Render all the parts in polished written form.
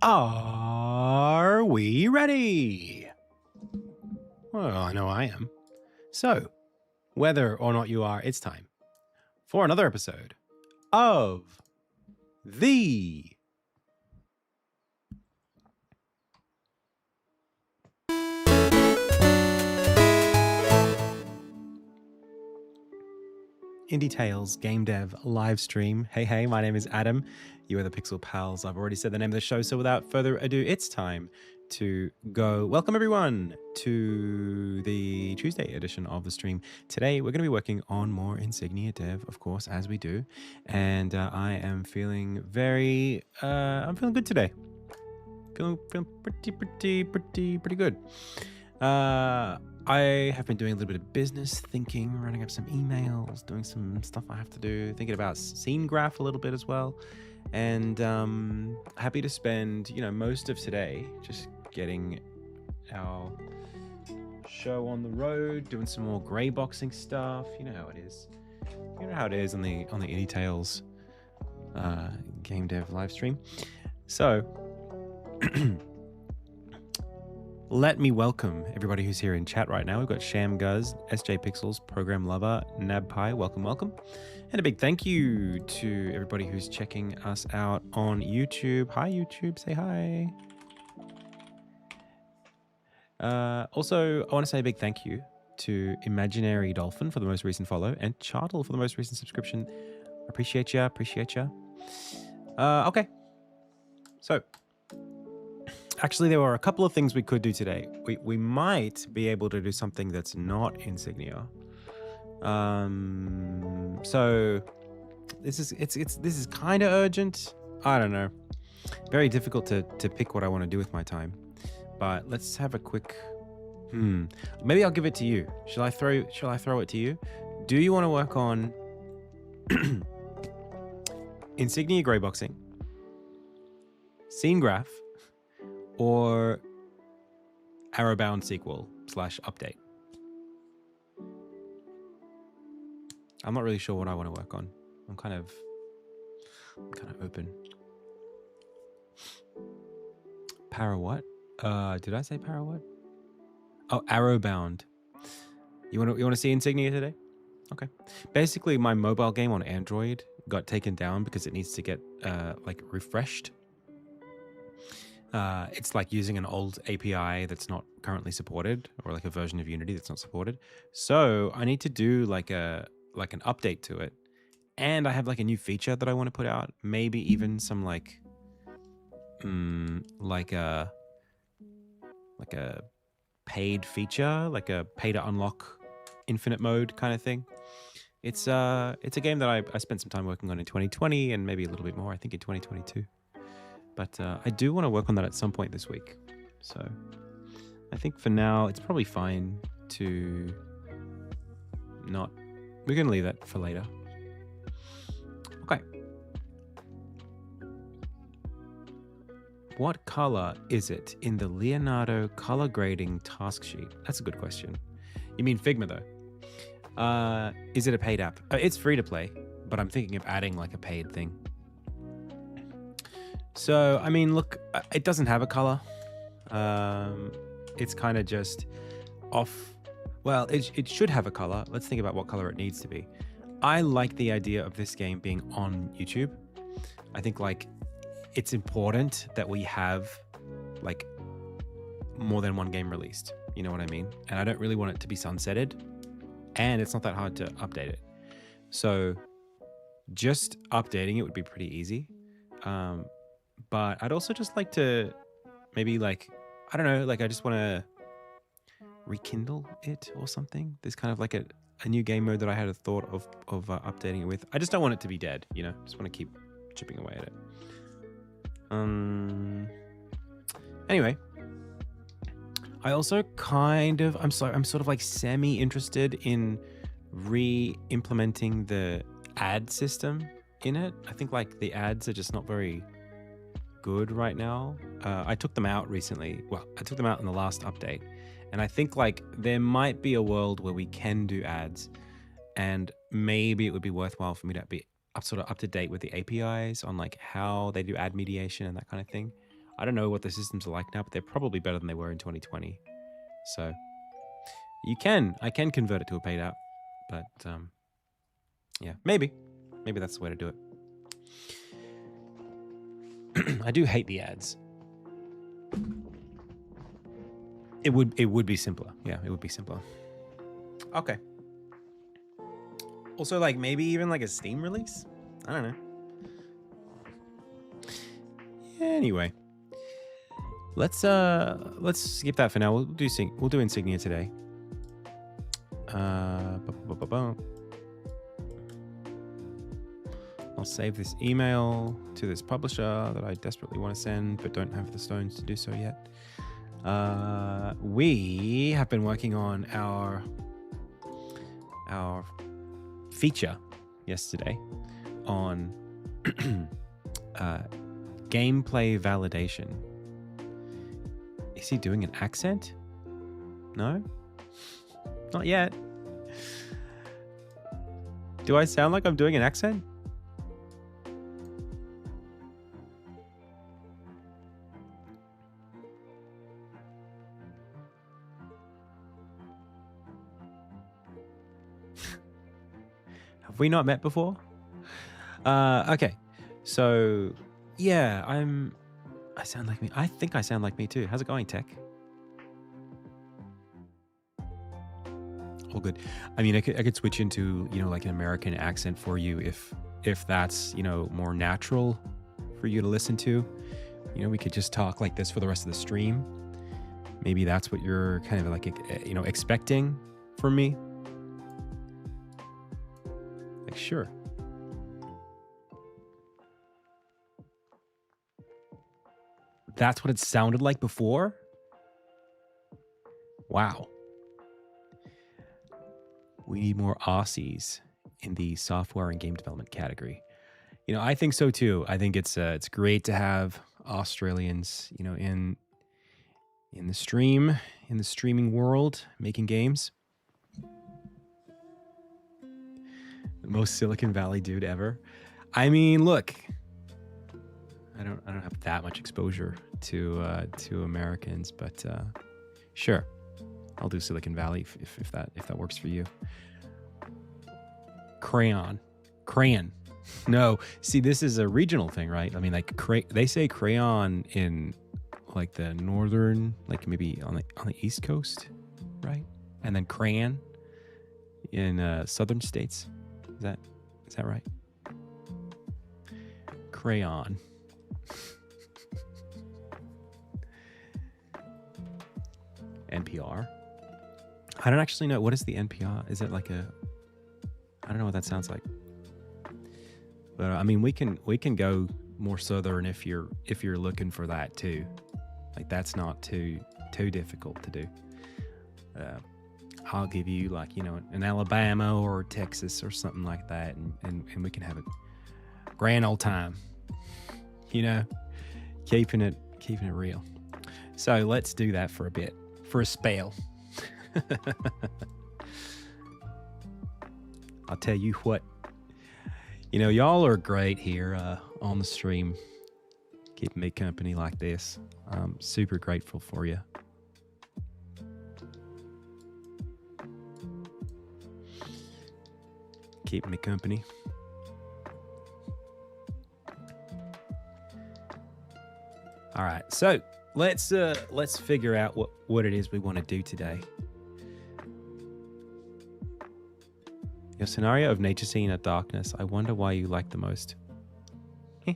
Are we ready? Well, I know I am. So, whether or not you are, it's time for another episode of the Indie Tales Game Dev live stream. Hey, my name is Adam. You are the Pixel Pals. I've already said the name of the show, so without further ado, it's time to go. Welcome everyone to the Tuesday edition of the stream. Today, we're going to be working on more Insignia dev, of course, as we do. And I am feeling I'm feeling good today. Feeling pretty good. I have been doing a little bit of business thinking, running up some emails, doing some stuff I have to do, thinking about scene graph a little bit as well. And happy to spend, most of today just getting our show on the road, doing some more grey boxing stuff. You know how it is. You know how it is on the Indie Tales game dev live stream. So let me welcome everybody who's here in chat right now. We've got Sham Guz, SJ Pixels, Program Lover, Nabpai. Welcome. And a big thank you to everybody who's checking us out on YouTube. Hi, YouTube. Say hi. Also, I want to say a big thank you to Imaginary Dolphin for the most recent follow and Chartle for the most recent subscription. Appreciate ya. Okay. So, actually, there were a couple of things we could do today. We might be able to do something that's not Insignia. So this is kind of urgent. I don't know. Very difficult to pick what I want to do with my time. But let's have a quick. Maybe I'll give it to you. Shall I throw it to you? Do you want to work on Insignia grey boxing, scene graph, or Arrowbound sequel / update? I'm not really sure what I want to work on. I'm kind of open. Para what? Did I say para what? Oh, Arrowbound. You want to see Insignia today? Okay. Basically, my mobile game on Android got taken down because it needs to get refreshed. It's like using an old API that's not currently supported, or like a version of Unity that's not supported. So I need to do like an update to it, and I have like a new feature that I want to put out. Maybe even some like a paid feature, like a pay to unlock infinite mode kind of thing. It's a game that I spent some time working on in 2020 and maybe a little bit more, I think, in 2022. But I do want to work on that at some point this week. So I think for now, it's probably fine to not... We're going to leave that for later. Okay. What color is it in the Leonardo color grading task sheet? That's a good question. You mean Figma, though? Is it a paid app? It's free to play, but I'm thinking of adding like a paid thing. So, I mean, look, it doesn't have a color. It's kind of just off. Well, it should have a color. Let's think about what color it needs to be. I like the idea of this game being on YouTube. I think like it's important that we have like more than one game released. You know what I mean? And I don't really want it to be sunsetted. And it's not that hard to update it. So just updating it would be pretty easy. But I'd also just like to maybe like, I don't know, like I just want to rekindle it or something. There's kind of like a new game mode that I had a thought of updating it with. I just don't want it to be dead, just want to keep chipping away at it. Anyway, I also I'm sort of like semi-interested in re-implementing the ad system in it. I think like the ads are just not very good right now. I took them out recently. Well, I took them out in the last update. And I think like there might be a world where we can do ads, and maybe it would be worthwhile for me to be up to date with the APIs on like how they do ad mediation and that kind of thing. I don't know what the systems are like now, but they're probably better than they were in 2020. So I can convert it to a paid app, but yeah, maybe that's the way to do it. I do hate the ads. It would be simpler. Yeah, it would be simpler. Okay. Also, like, maybe even like a Steam release? I don't know. Anyway. Let's skip that for now. We'll do Insignia today. I'll save this email to this publisher that I desperately want to send, but don't have the stones to do so yet. We have been working on our feature yesterday on gameplay validation. Is he doing an accent? No? Not yet. Do I sound like I'm doing an accent? Have we not met before? Okay. So, yeah, I sound like me. I think I sound like me too. How's it going, Tech? All good. I mean, I could switch into, like an American accent for you if that's, more natural for you to listen to. We could just talk like this for the rest of the stream. Maybe that's what you're kind of like, expecting from me. Like, sure. That's what it sounded like before? Wow. We need more Aussies in the software and game development category. I think so too. I think it's great to have Australians, in the streaming world, making games. The most Silicon Valley dude ever. I mean, look, I don't have that much exposure to Americans, but sure, I'll do Silicon Valley if that works for you. Crayon. No, see, this is a regional thing, right? I mean, like they say crayon in like the northern, like maybe on the East Coast, right? And then crayon in southern states. Is that right? Crayon. NPR. I don't actually know. What is the NPR? Is it like I don't know what that sounds like. But I mean, we can go more southern if you're looking for that too. Like, that's not too difficult to do. I'll give you like, an Alabama or Texas or something like that, and we can have a grand old time. Keeping it real. So let's do that for a bit, for a spell. I'll tell you what, y'all are great here on the stream, keeping me company like this. I'm super grateful for you. Keeping me company. All right, so let's figure out what it is we want to do today. Your scenario of nature scene at darkness. I wonder why you like the most. I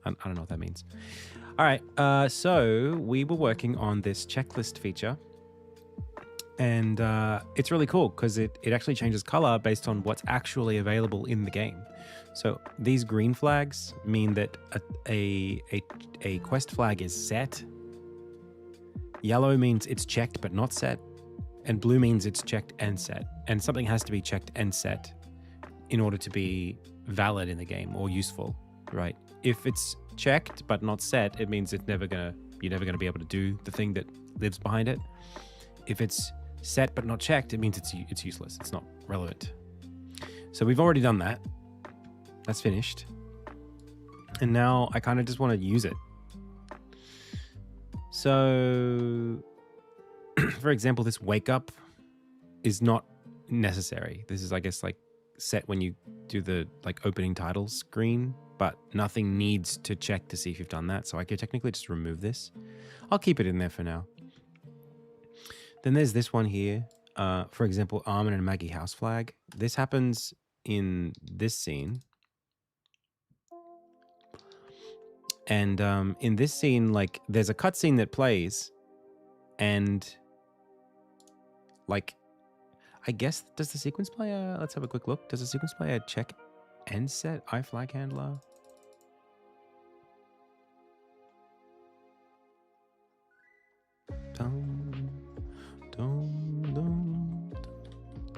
don't know what that means. All right, so we were working on this checklist feature, and it's really cool because it actually changes color based on what's actually available in the game. So these green flags mean that a quest flag is set. Yellow means it's checked but not set. And blue means it's checked and set. And something has to be checked and set in order to be valid in the game or useful, right? If it's checked but not set, it means you're never gonna be able to do the thing that lives behind it. If it's set but not checked, it means it's useless. It's not relevant. So we've already done that. That's finished. And now I kind of just want to use it. So, for example, this wake up is not necessary. This is, I guess, like set when you do the like opening title screen, but nothing needs to check to see if you've done that. So I could technically just remove this. I'll keep it in there for now. Then there's this one here. For example, Armin and Maggie house flag. This happens in this scene. And in this scene, like, there's a cutscene that plays, and like, I guess, does the sequence player, let's have a quick look. Does the sequence player check end set iFlag handler?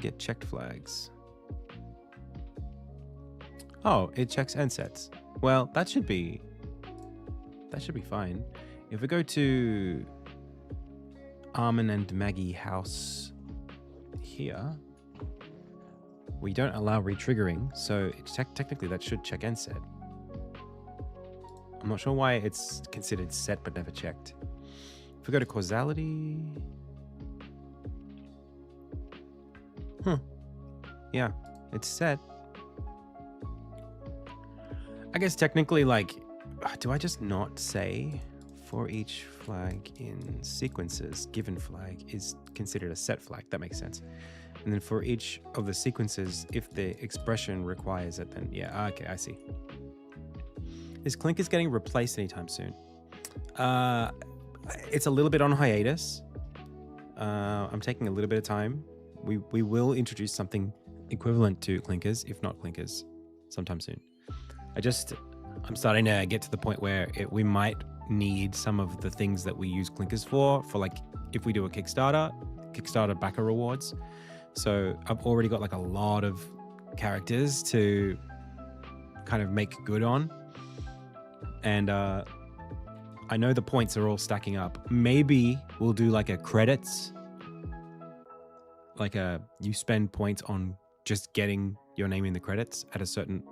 Get checked flags. Oh, it checks end sets. Well, that should be fine. If we go to Armin and Maggie house here, we don't allow retriggering, so technically that should check end set. I'm not sure why it's considered set but never checked. If we go to causality, yeah, it's set. I guess technically, like, do I just not say for each flag in sequences, given flag is considered a set flag? That makes sense. And then for each of the sequences, if the expression requires it, then yeah, okay, I see. Is Clinkers getting replaced anytime soon? It's a little bit on hiatus. I'm taking a little bit of time. We will introduce something equivalent to Clinkers, if not Clinkers, sometime soon. I'm starting to get to the point where we might need some of the things that we use Clinkers for like, if we do a Kickstarter backer rewards. So I've already got like a lot of characters to kind of make good on. And I know the points are all stacking up. Maybe we'll do like a credits, like you spend points on just getting your name in the credits at a certain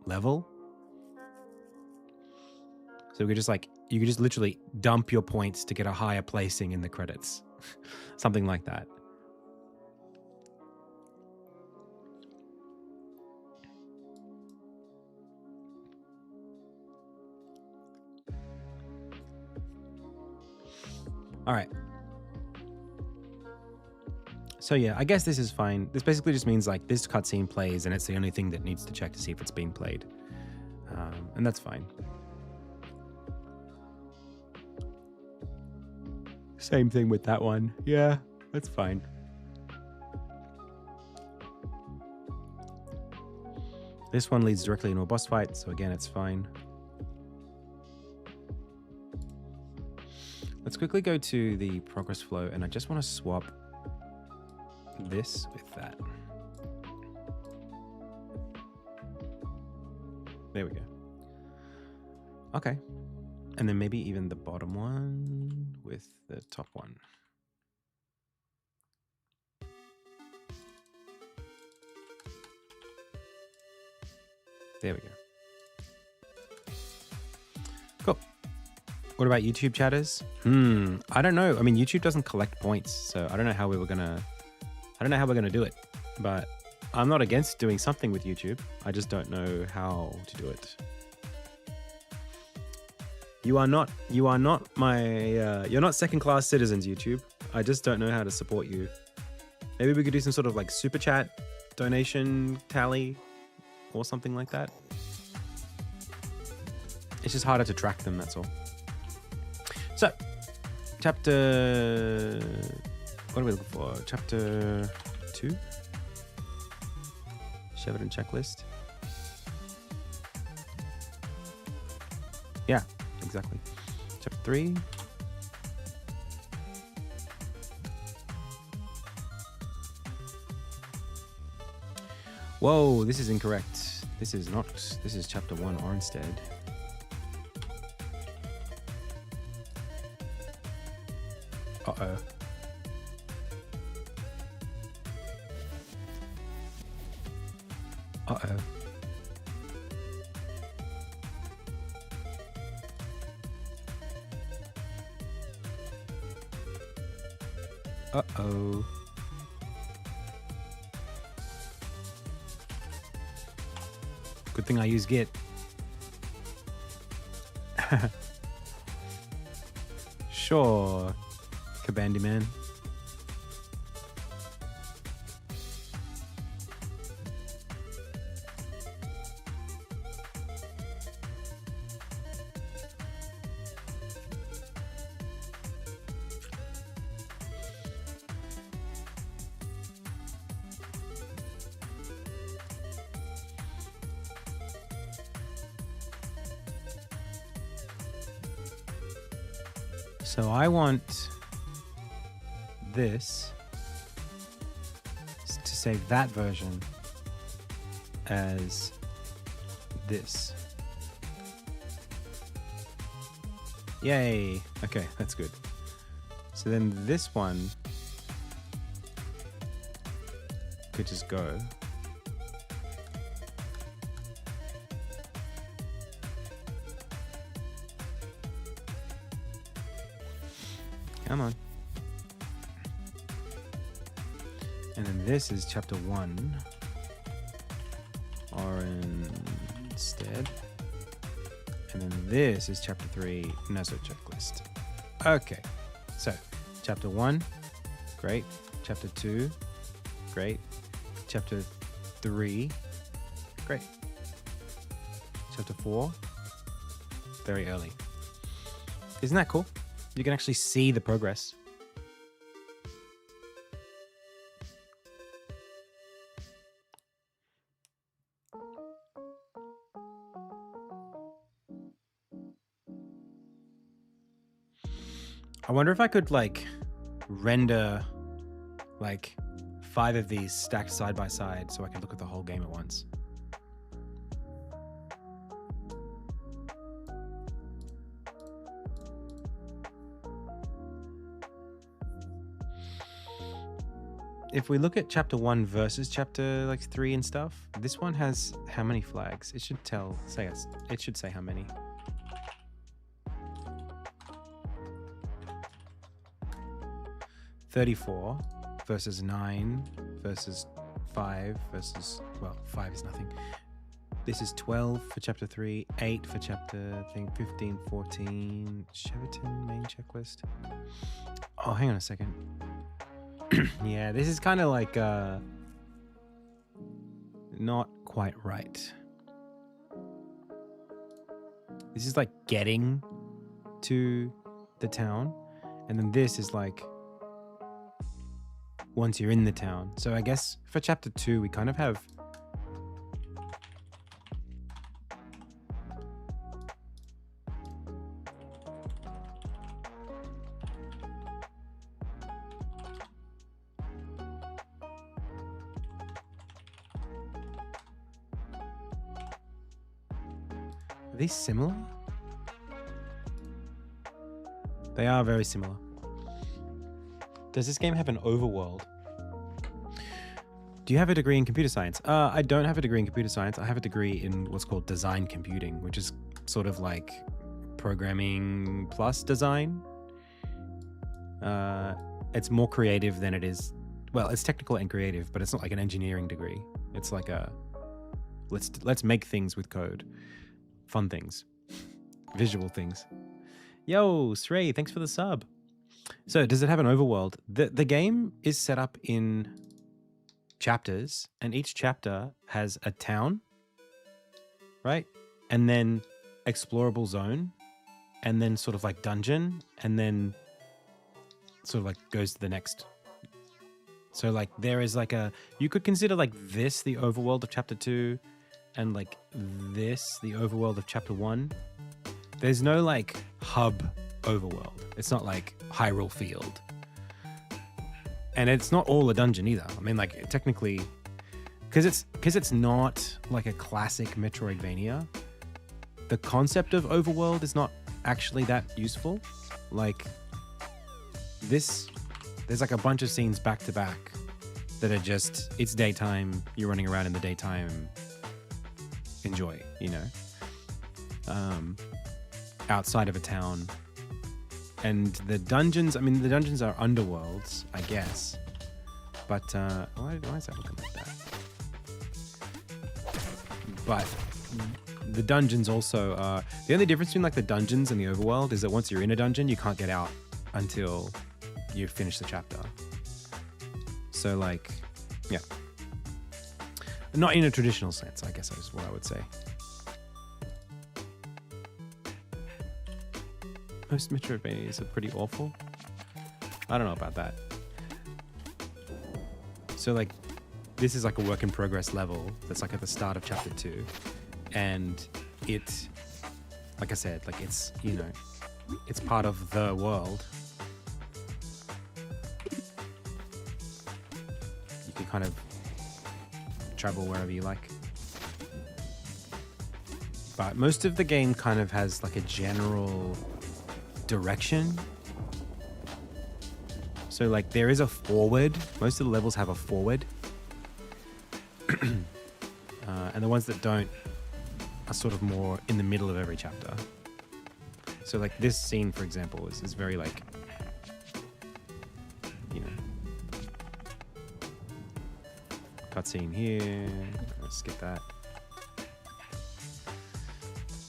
level. So we could just like, you could just literally dump your points to get a higher placing in the credits. Something like that. All right. So yeah, I guess this is fine. This basically just means like this cutscene plays and it's the only thing that needs to check to see if it's being played. And that's fine. Same thing with that one. Yeah, that's fine. This one leads directly into a boss fight, so again, it's fine. Let's quickly go to the progress flow, and I just want to swap this with that. There we go. Okay. And then maybe even the bottom one with the top one. There we go. Cool. What about YouTube chatters? I don't know. I mean, YouTube doesn't collect points, so I don't know how we're gonna do it. But I'm not against doing something with YouTube. I just don't know how to do it. You are not my, you're not second-class citizens, YouTube. I just don't know how to support you. Maybe we could do some sort of like super chat donation tally or something like that. It's just harder to track them, that's all. So, chapter, what are we looking for? Chapter 2? Shepard checklist. Yeah. Exactly. Chapter 3. Whoa, this is incorrect. This is not. This is chapter 1 Orenstead. Uh-oh. Uh-oh. Uh-oh. Good thing I use Git. Sure, Kabandy Man. So I want this to save that version as this. Yay! Okay, that's good. So then this one could just go. Come on. And then this is chapter 1. Orange instead. And then this is chapter 3, Nazo checklist. Okay. So, chapter 1, great. Chapter 2, great. Chapter 3, great. Chapter 4, very early. Isn't that cool? You can actually see the progress. I wonder if I could like render like 5 of these stacked side by side so I can look at the whole game at once. If we look at chapter 1 versus chapter like 3 and stuff, this one has how many flags? It should say us. It should say how many. "34 versus 9 versus 5 versus, well, 5 is nothing. This is 12 for chapter 3, 8 for chapter, I think 15, 14, Cheverton main checklist. Oh, hang on a second. Yeah, this is kind of like not quite right. This is like getting to the town, and then this is like once you're in the town. So I guess for chapter 2 we kind of have Are these similar? They are very similar. Does this game have an overworld? Do you have a degree in computer science? I don't have a degree in computer science. I have a degree in what's called design computing, which is sort of like programming plus design. It's more creative than it is. Well, it's technical and creative, but it's not like an engineering degree. It's like a let's make things with code. Fun things. Visual things. Yo, Srey, thanks for the sub. So, does it have an overworld? The game is set up in chapters, and each chapter has a town, right? And then explorable zone, and then sort of like dungeon, and then sort of like goes to the next. So like there is like you could consider like this the overworld of chapter 2, and like this the overworld of chapter 1. There's no like hub overworld. It's not like Hyrule Field. And it's not all a dungeon either. I mean, like technically, because it's not like a classic Metroidvania, the concept of overworld is not actually that useful. Like this, there's like a bunch of scenes back to back that are just, it's daytime, you're running around in the daytime, enjoy, you know. Outside of a town, And the dungeons, I mean, the dungeons are underworlds, I guess. But why is that looking like that? But the dungeons also are... The only difference between like the dungeons and the overworld is that once you're in a dungeon, you can't get out until you finish the chapter. So like, yeah. Not in a traditional sense, I guess is what I would say. Most Metroidvanias are pretty awful. I don't know about that. So like, this is like a work in progress level that's like at the start of chapter 2. And it, like I said, like it's, you know, it's part of the world. You can kind of travel wherever you like. But most of the game kind of has like a general direction. So like there is a forward. Most of the levels have a forward. And the ones that don't are sort of more in the middle of every chapter. So like this scene, for example, is very like, you know, cutscene here. Let's skip that.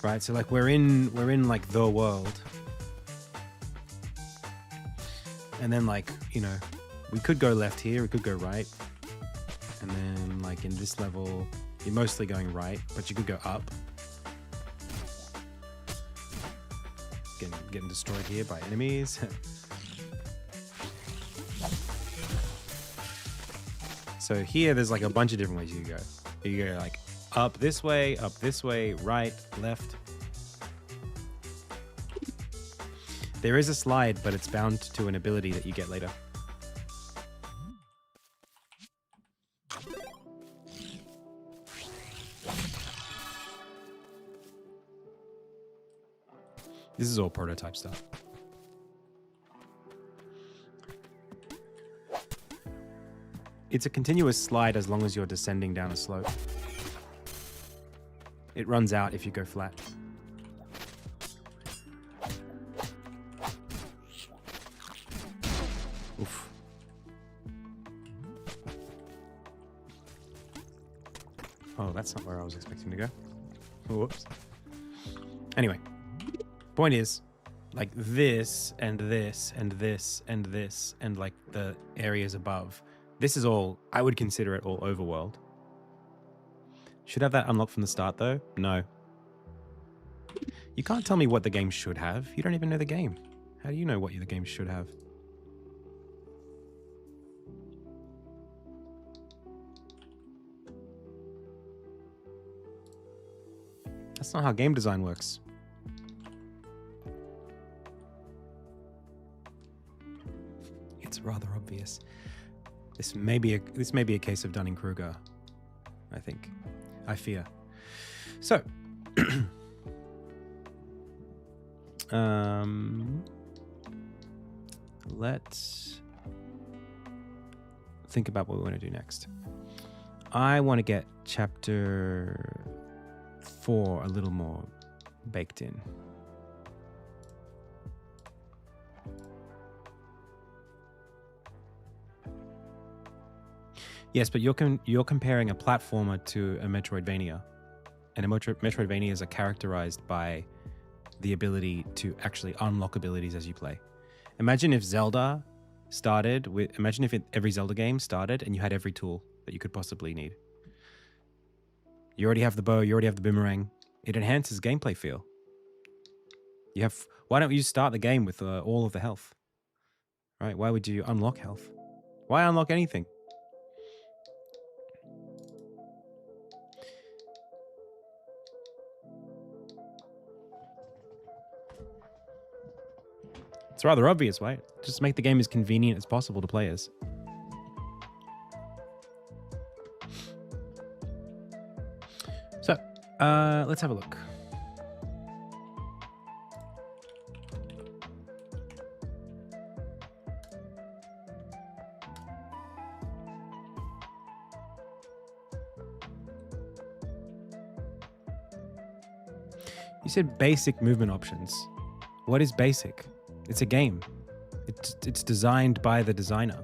Right, so like we're in like the world. And then like, you know, we could go left here, we could go right. And then like in this level, you're mostly going right, but you could go up. Getting destroyed here by enemies. So here there's like a bunch of different ways you can go. You go like up this way, right, left. There is a slide, but it's bound to an ability that you get later. This is all prototype stuff. It's a continuous slide as long as you're descending down a slope. It runs out if you go flat. Oof. Oh, that's not where I was expecting to go. Whoops. Anyway. Point is, like this and this and this and this and like the areas above, this is all, I would consider it all overworld. Should have that unlocked from the start though? No. You can't tell me what the game should have. You don't even know the game. How do you know what the game should have? That's not how game design works. It's rather obvious. This may be a case of Dunning-Kruger, I think. I fear. So, let's think about what we want to do next. I want to get chapter 4 a little more baked in. Yes, but you're comparing a platformer to a Metroidvania, and Metroidvanias are characterized by the ability to actually unlock abilities as you play. Imagine if Zelda started with, every Zelda game started and you had every tool that you could possibly need. You already have the bow, you already have the boomerang. It enhances gameplay feel. Why don't you start the game with all of the health? Right? Why would you unlock health? Why unlock anything? It's rather obvious, right? Just make the game as convenient as possible to players. So, let's have a look. You said basic movement options. What is basic? It's a game. It's designed by the designer.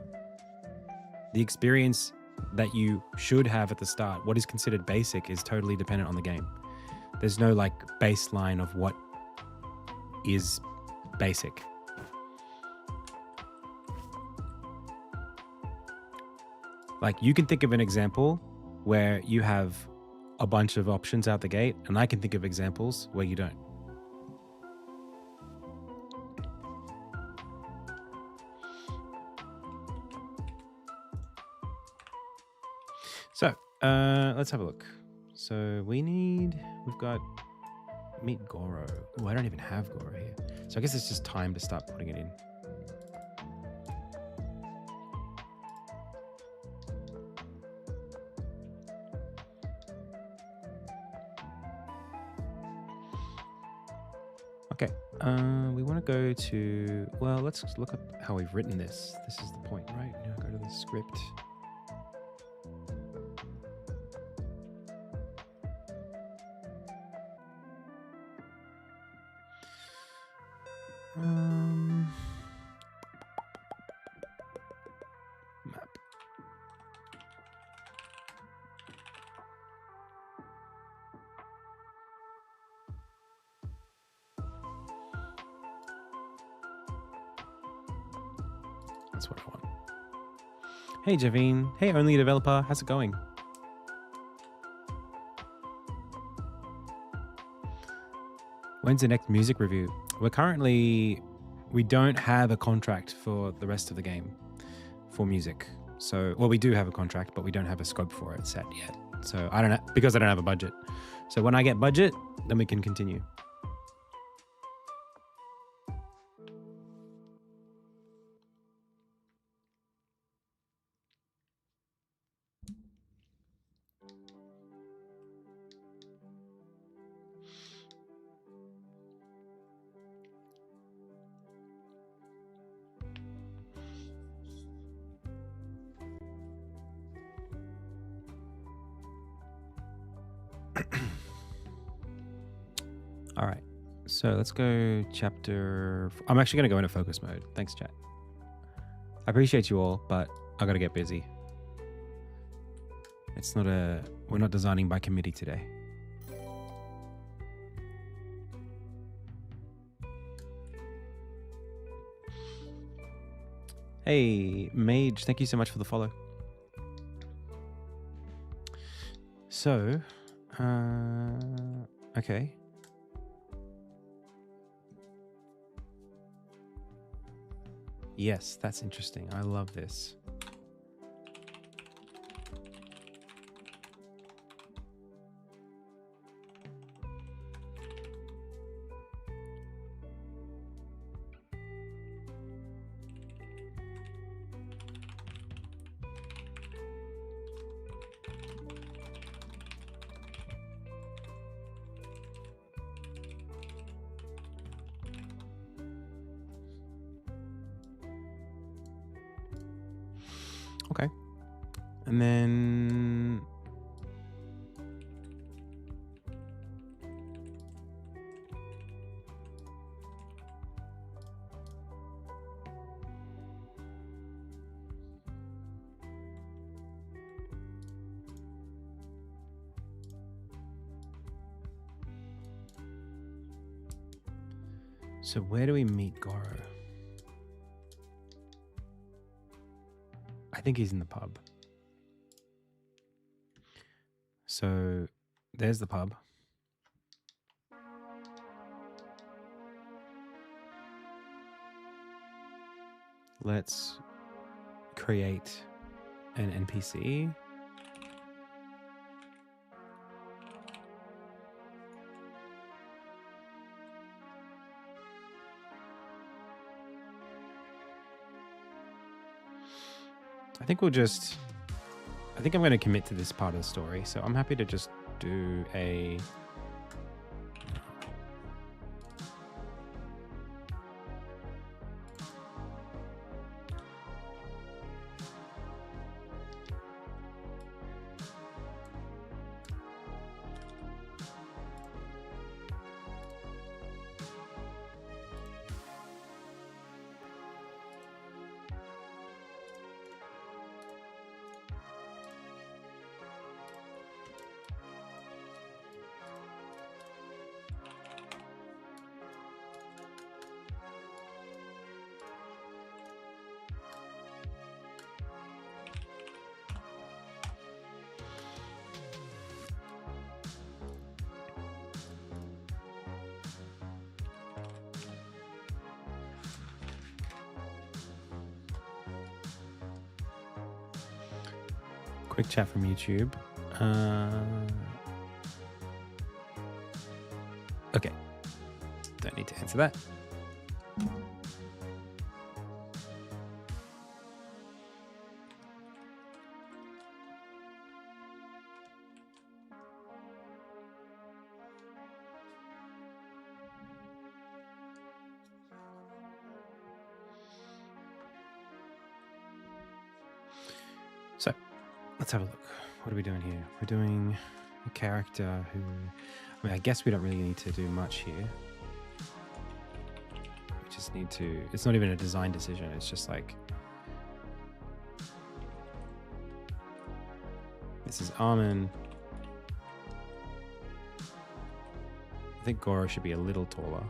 The experience that you should have at the start, what is considered basic, is totally dependent on the game. There's no like baseline of what is basic. Like you can think of an example where you have a bunch of options out the gate, and I can think of examples where you don't. So let's have a look. So we've got meet Goro. Oh, I don't even have Goro here. So I guess it's just time to start putting it in. Okay, we want to go to, well, let's look at how we've written this. This is the point, right? Now go to the script. Map. That's what I want. Hey, Javine. Hey, Only a Developer. How's it going? When's the next music review? We don't have a contract for the rest of the game for music. So, well, we do have a contract, but we don't have a scope for it set yet. So I don't know, because I don't have a budget. So when I get budget, then we can continue. All right, so let's go chapter. I'm actually going to go into focus mode. Thanks, chat. I appreciate you all, but I got to get busy. We're not designing by committee today. Hey, Mage, thank you so much for the follow. So, okay. Yes, that's interesting. I love this. Okay. And then so where do we meet Goro? I think he's in the pub. So there's the pub. Let's create an NPC. I think I'm going to commit to this part of the story. So I'm happy to just do a... Quick chat from YouTube. Okay. Don't need to answer that. So, let's have a look. What are we doing here? We're doing a character who... I mean, I guess we don't really need to do much here. We just need to... It's not even a design decision. It's just like... This is Armin. I think Goro should be a little taller.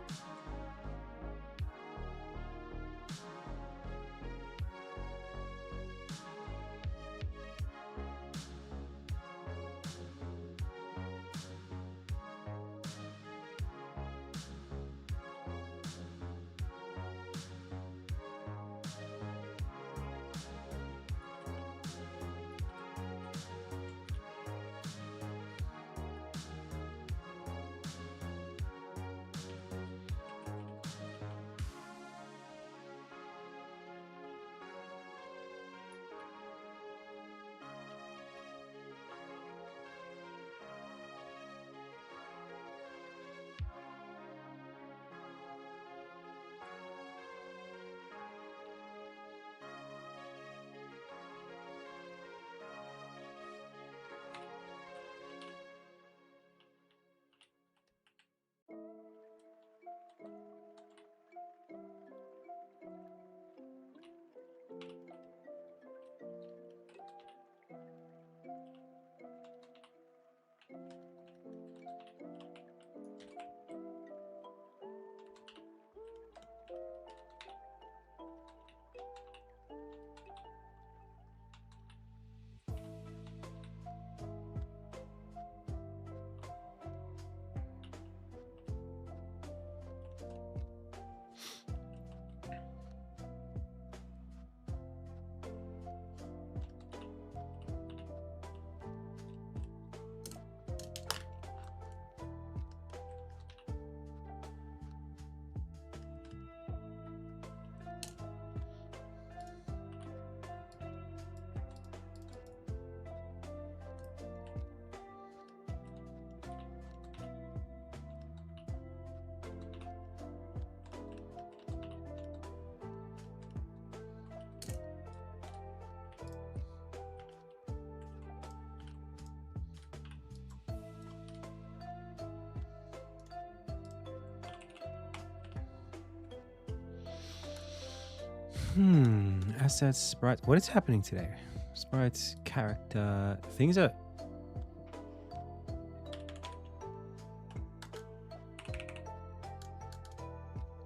Assets, sprites. What is happening today? Sprites, character. Things are...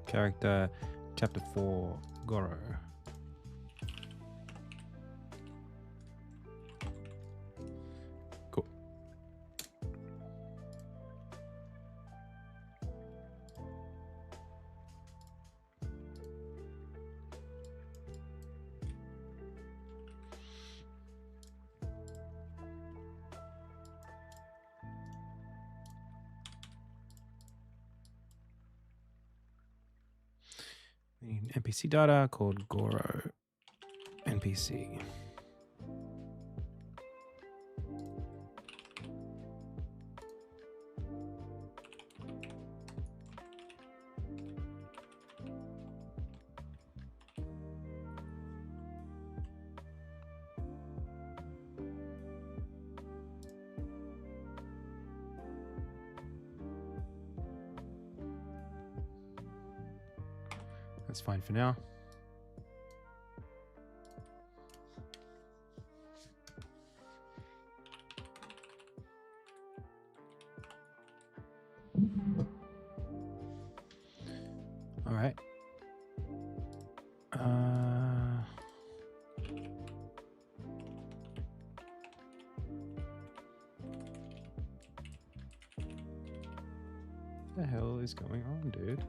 Character, chapter 4, Goro. Cool. We need NPC data called Goro NPC. That's fine for now. All right. What the hell is going on, dude?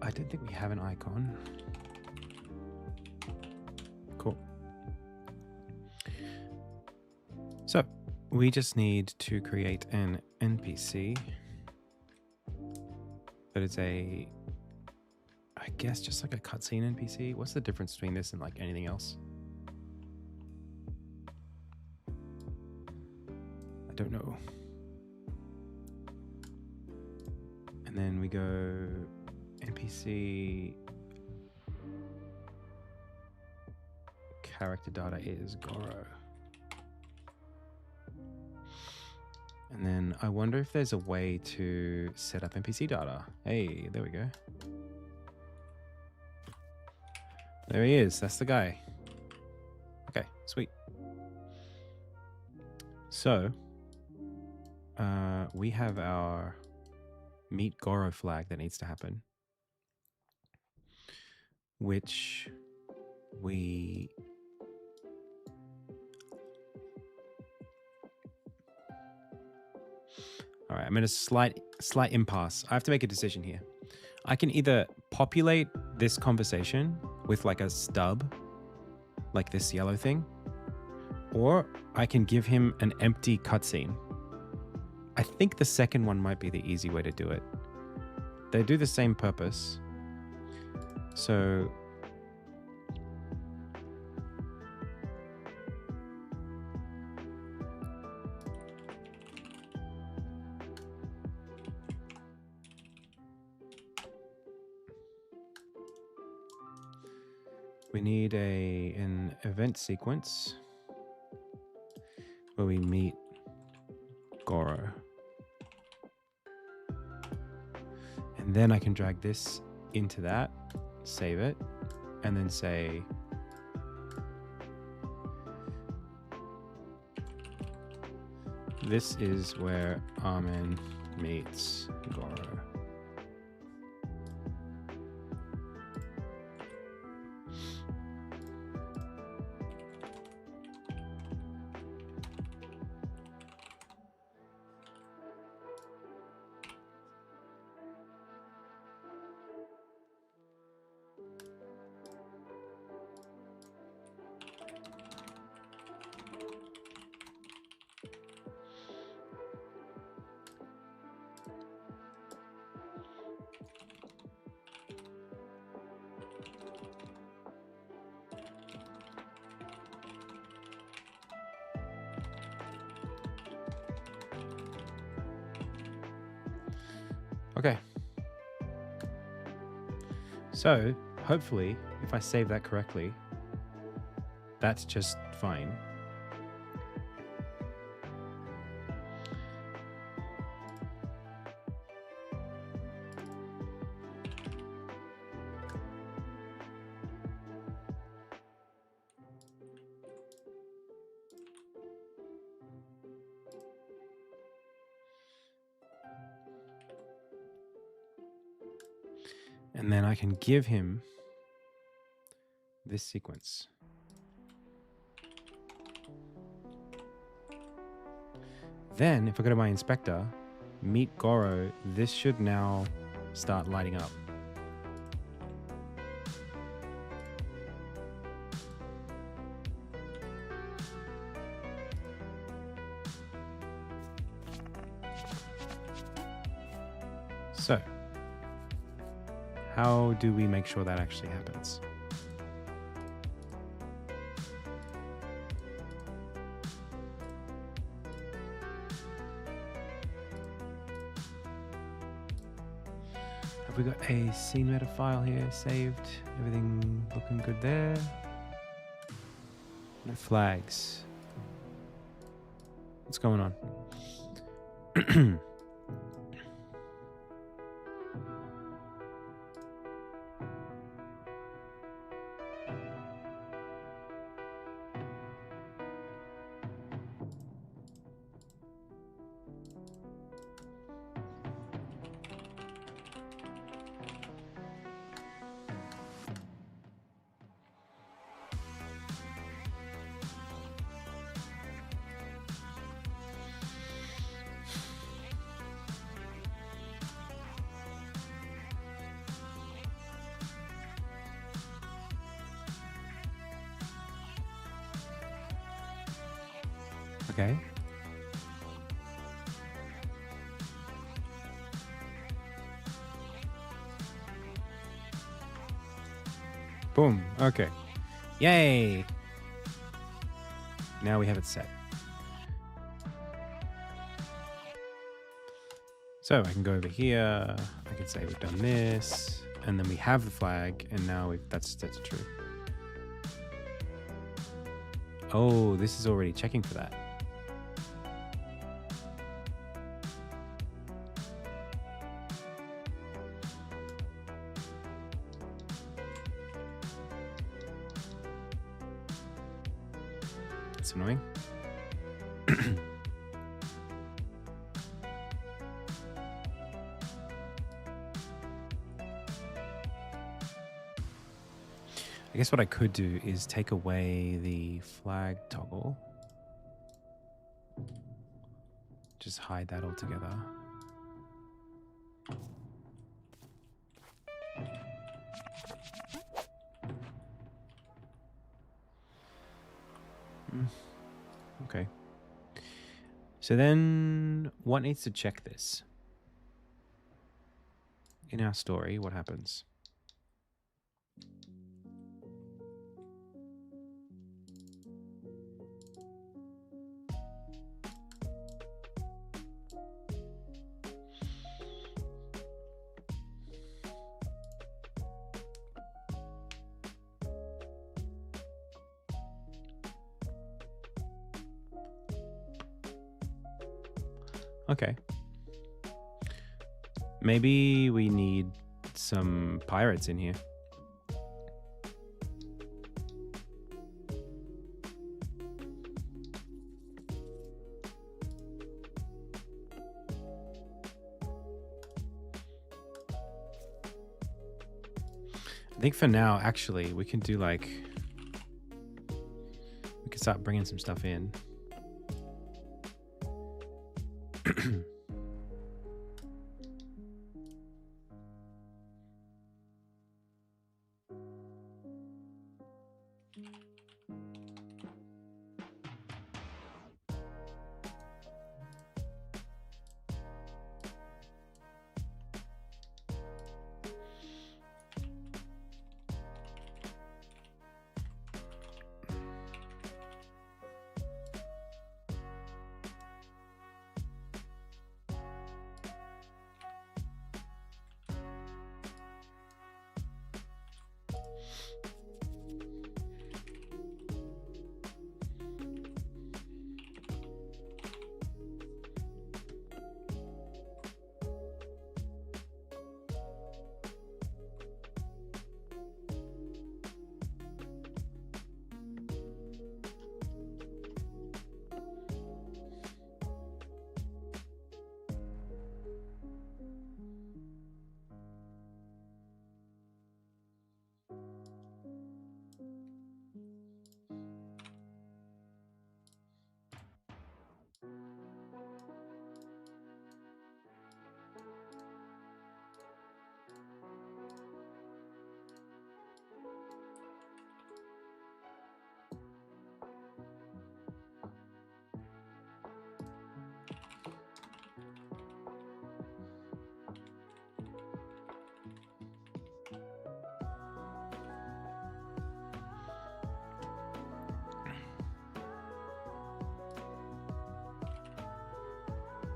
I don't think we have an icon. Cool. we just need to create an NPC that is I guess just like a cutscene NPC. What's the difference between this and like anything else? I don't know. And then we go NPC character data is Goro. And then I wonder if there's a way to set up NPC data. Hey, there we go. There he is. That's the guy. Okay, sweet. So, we have our Meet Goro flag that needs to happen, which we... All right, I'm in a slight impasse. I have to make a decision here. I can either populate this conversation with like a stub, like this yellow thing, or I can give him an empty cutscene. I think the second one might be the easy way to do it. They do the same purpose. So we need an event sequence where we meet Goro. And then I can drag this into that, save it, and then say this is where Armin meets Goro. Okay. So, hopefully, if I save that correctly, that's just fine. And then I can give him this sequence. Then, if I go to my inspector, meet Goro, this should now start lighting up. So, how do we make sure that actually happens? Have we got a scene meta file here saved? Everything looking good there? No flags. What's going on? Okay. Boom. Okay. Yay. Now we have it set. So I can go over here. I can say we've done this, and then we have the flag, and now that's true. Oh, this is already checking for that. It's annoying. I guess what I could do is take away the flag toggle. Just hide that altogether. Okay. So then what needs to check this? In our story, what happens? Okay. Maybe we need some pirates in here. I think for now, actually, we can do like... We can start bringing some stuff in.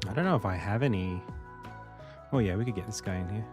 I don't know if I have any. Oh yeah, we could get this guy in here.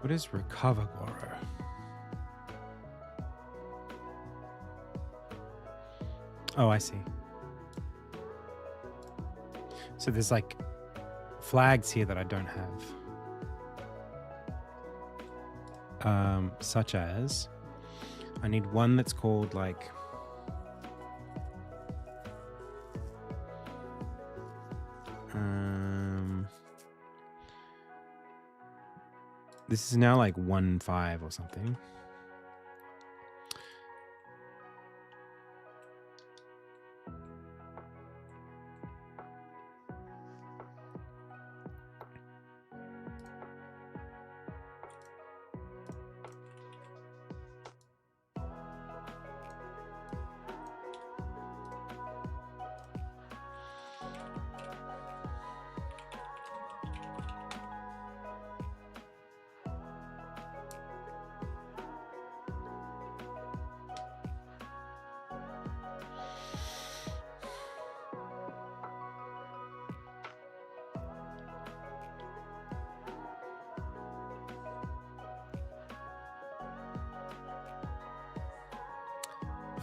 What is recover Goro? Oh, I see. So there's like flags here that I don't have. Such as I need one that's called like this is now like 1.5 or something.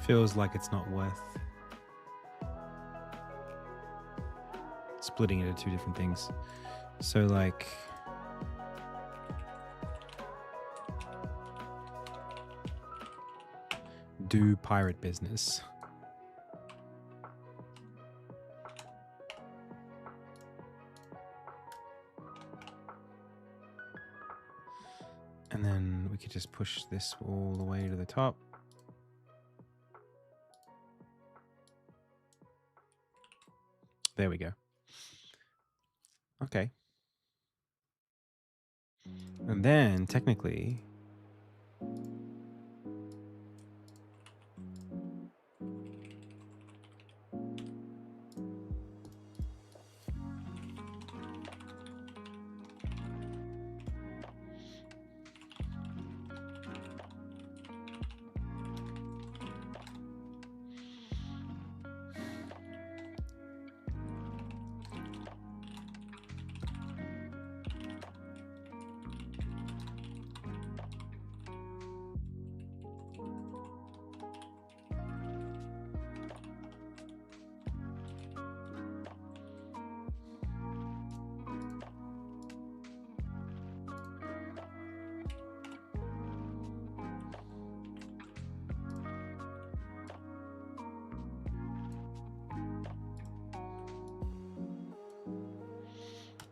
feels like it's not worth splitting it into two different things. So like, do pirate business. And then we could just push this all the way to the top. There we go. Okay. And then technically,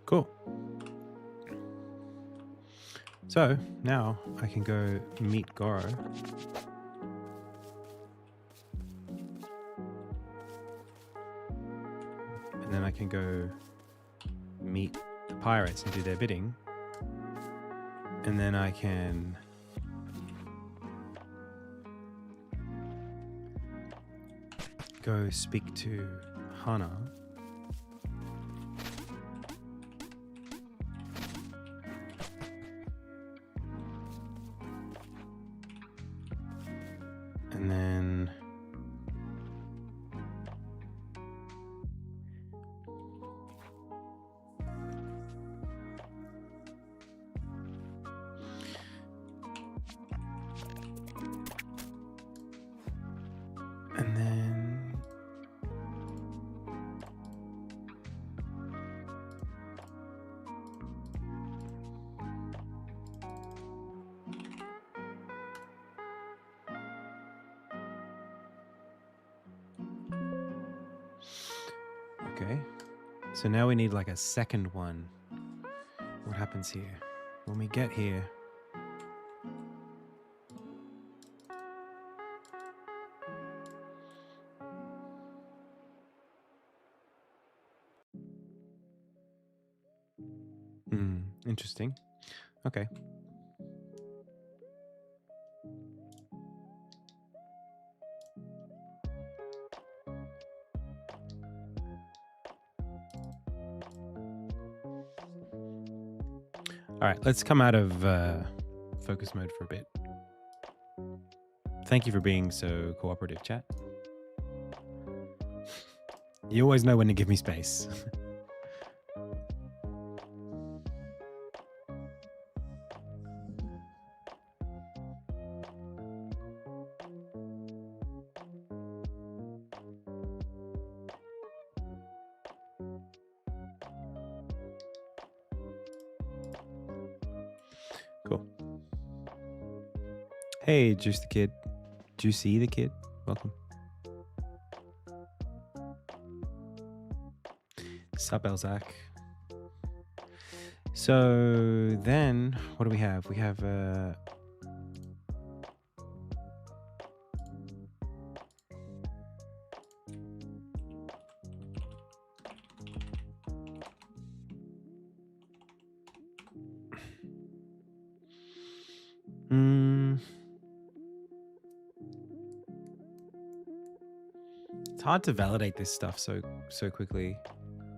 cool. So now I can go meet Goro. And then I can go meet the pirates and do their bidding. And then I can go speak to Hana. And then okay. So now we need like a second one. What happens here? When we get here, interesting. Okay. All right, let's come out of focus mode for a bit. Thank you for being so cooperative, chat. You always know when to give me space. Cool. Hey, Juice the Kid. Juicy the Kid. Welcome. Sup, Elzac. So then, what do we have? We have it's hard to validate this stuff so quickly,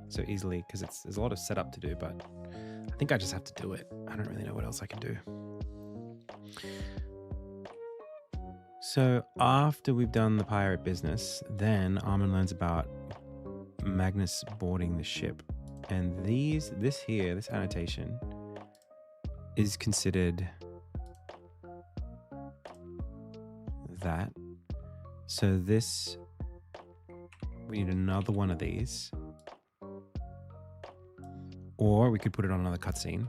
so easily, because there's a lot of setup to do, but I think I just have to do it. I don't really know what else I can do. So after we've done the pirate business, then Armin learns about Magnus boarding the ship. And this annotation is considered that. So this, we need another one of these. Or we could put it on another cutscene.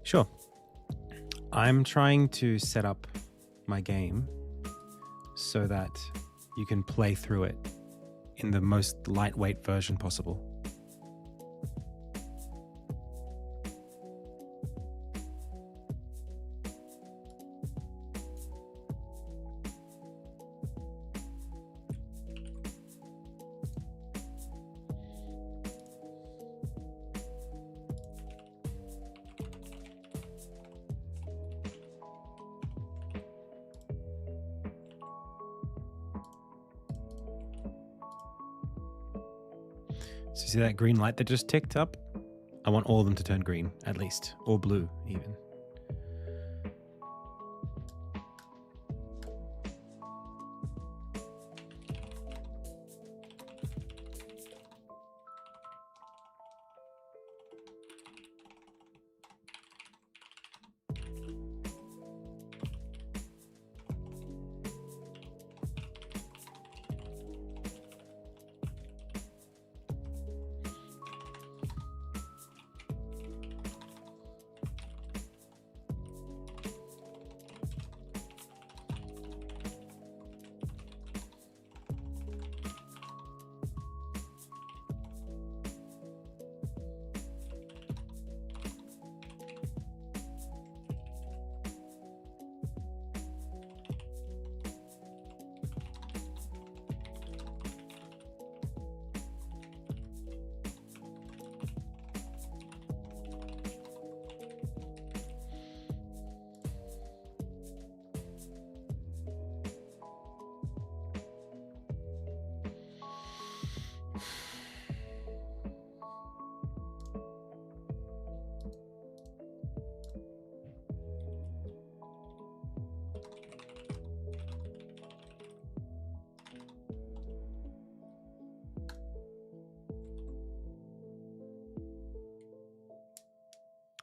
Sure. I'm trying to set up my game so that you can play through it in the most lightweight version possible. So see that green light that just ticked up? I want all of them to turn green, at least, or blue even.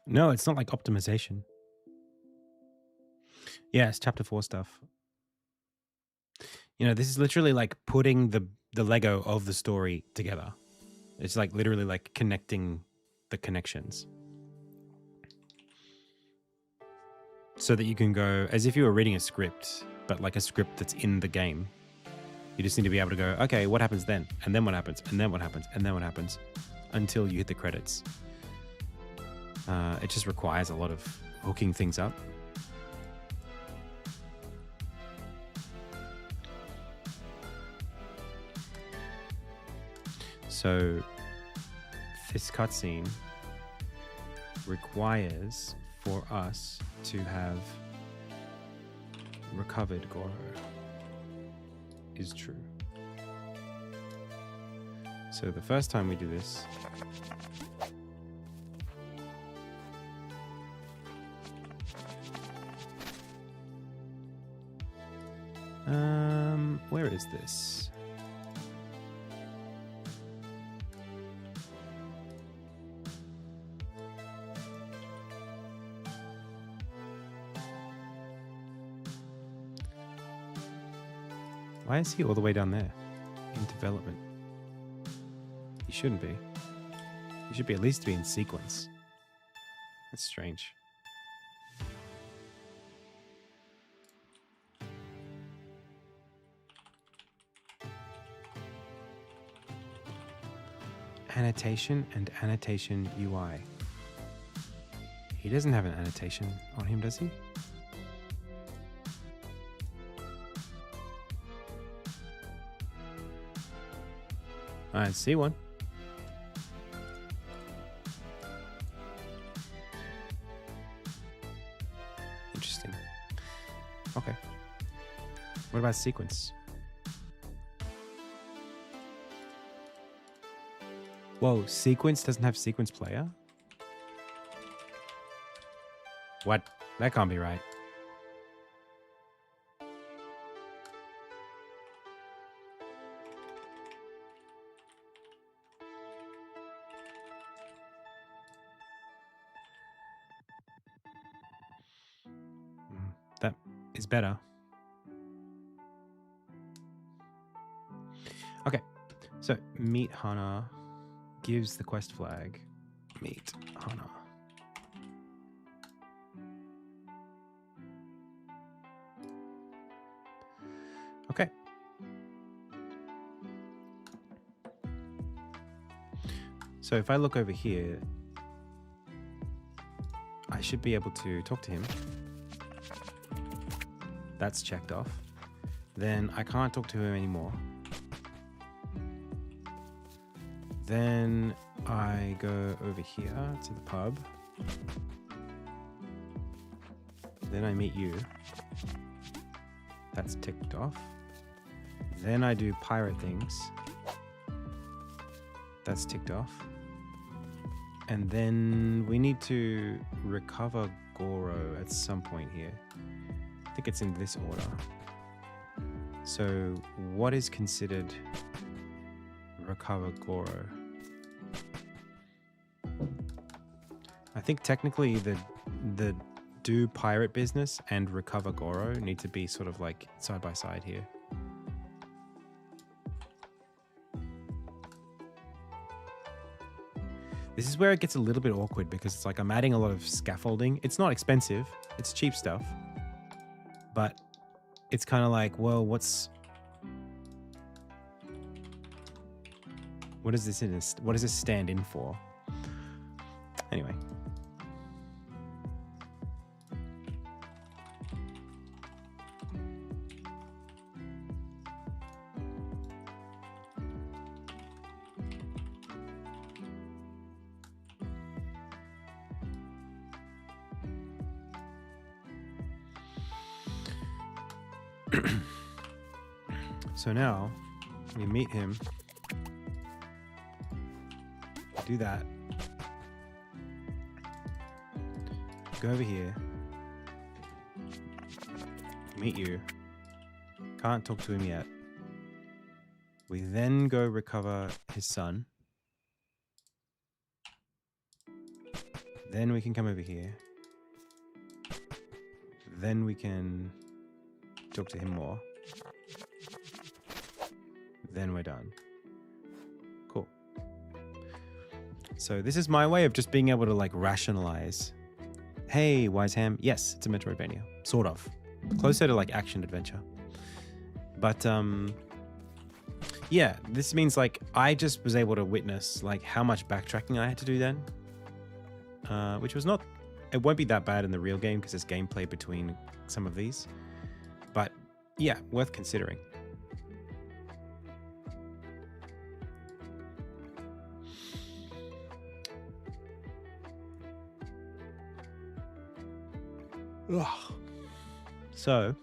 No, it's not like optimization. Yeah, it's chapter 4 stuff. You know, this is literally like putting the Lego of the story together. It's like literally like connecting the connections. So that you can go as if you were reading a script, but like a script that's in the game. You just need to be able to go, okay, what happens then? And then what happens? And then what happens? And then what happens? Until you hit the credits. It just requires a lot of hooking things up. So this cutscene requires for us to have recovered Goro is true. So the first time we do this, where is this? Why is he all the way down there in development? He shouldn't be. He should be at least be in sequence. That's strange. Annotation and annotation UI. He doesn't have an annotation on him, does he? I see one. Okay. What about sequence? Whoa, sequence doesn't have sequence player? What? That can't be right. That is better. Okay, so meet Hana gives the quest flag. Meet Hana. Okay. So if I look over here, I should be able to talk to him. That's checked off. Then I can't talk to him anymore. Then I go over here to the pub. Then I meet you. That's ticked off. Then I do pirate things. That's ticked off. And then we need to recover Goro at some point here. I think it's in this order. So what is considered recover Goro? I think technically the do pirate business and recover Goro need to be sort of like side by side here. This is where it gets a little bit awkward because it's like I'm adding a lot of scaffolding. It's not expensive. It's cheap stuff. But it's kind of like, well, what is this what does this stand in for? Anyway. So now we meet him, do that, go over here, meet you, can't talk to him yet. We then go recover his son. Then we can come over here. Then we can talk to him more. Then we're done. Cool. So this is my way of just being able to like rationalize. Hey, Wiseham. Yes, it's a Metroidvania. Sort of. Closer to like action adventure. But yeah, this means like I just was able to witness like how much backtracking I had to do then. Which was not, it won't be that bad in the real game because there's gameplay between some of these. But yeah, worth considering. Ugh. So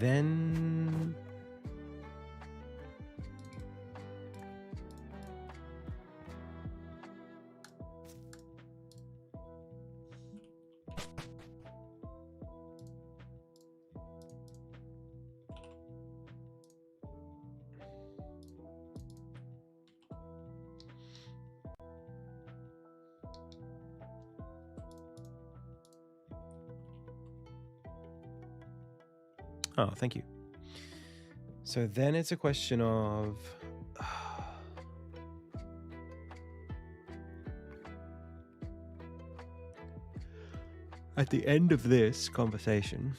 then oh, thank you. So then it's a question of at the end of this conversation,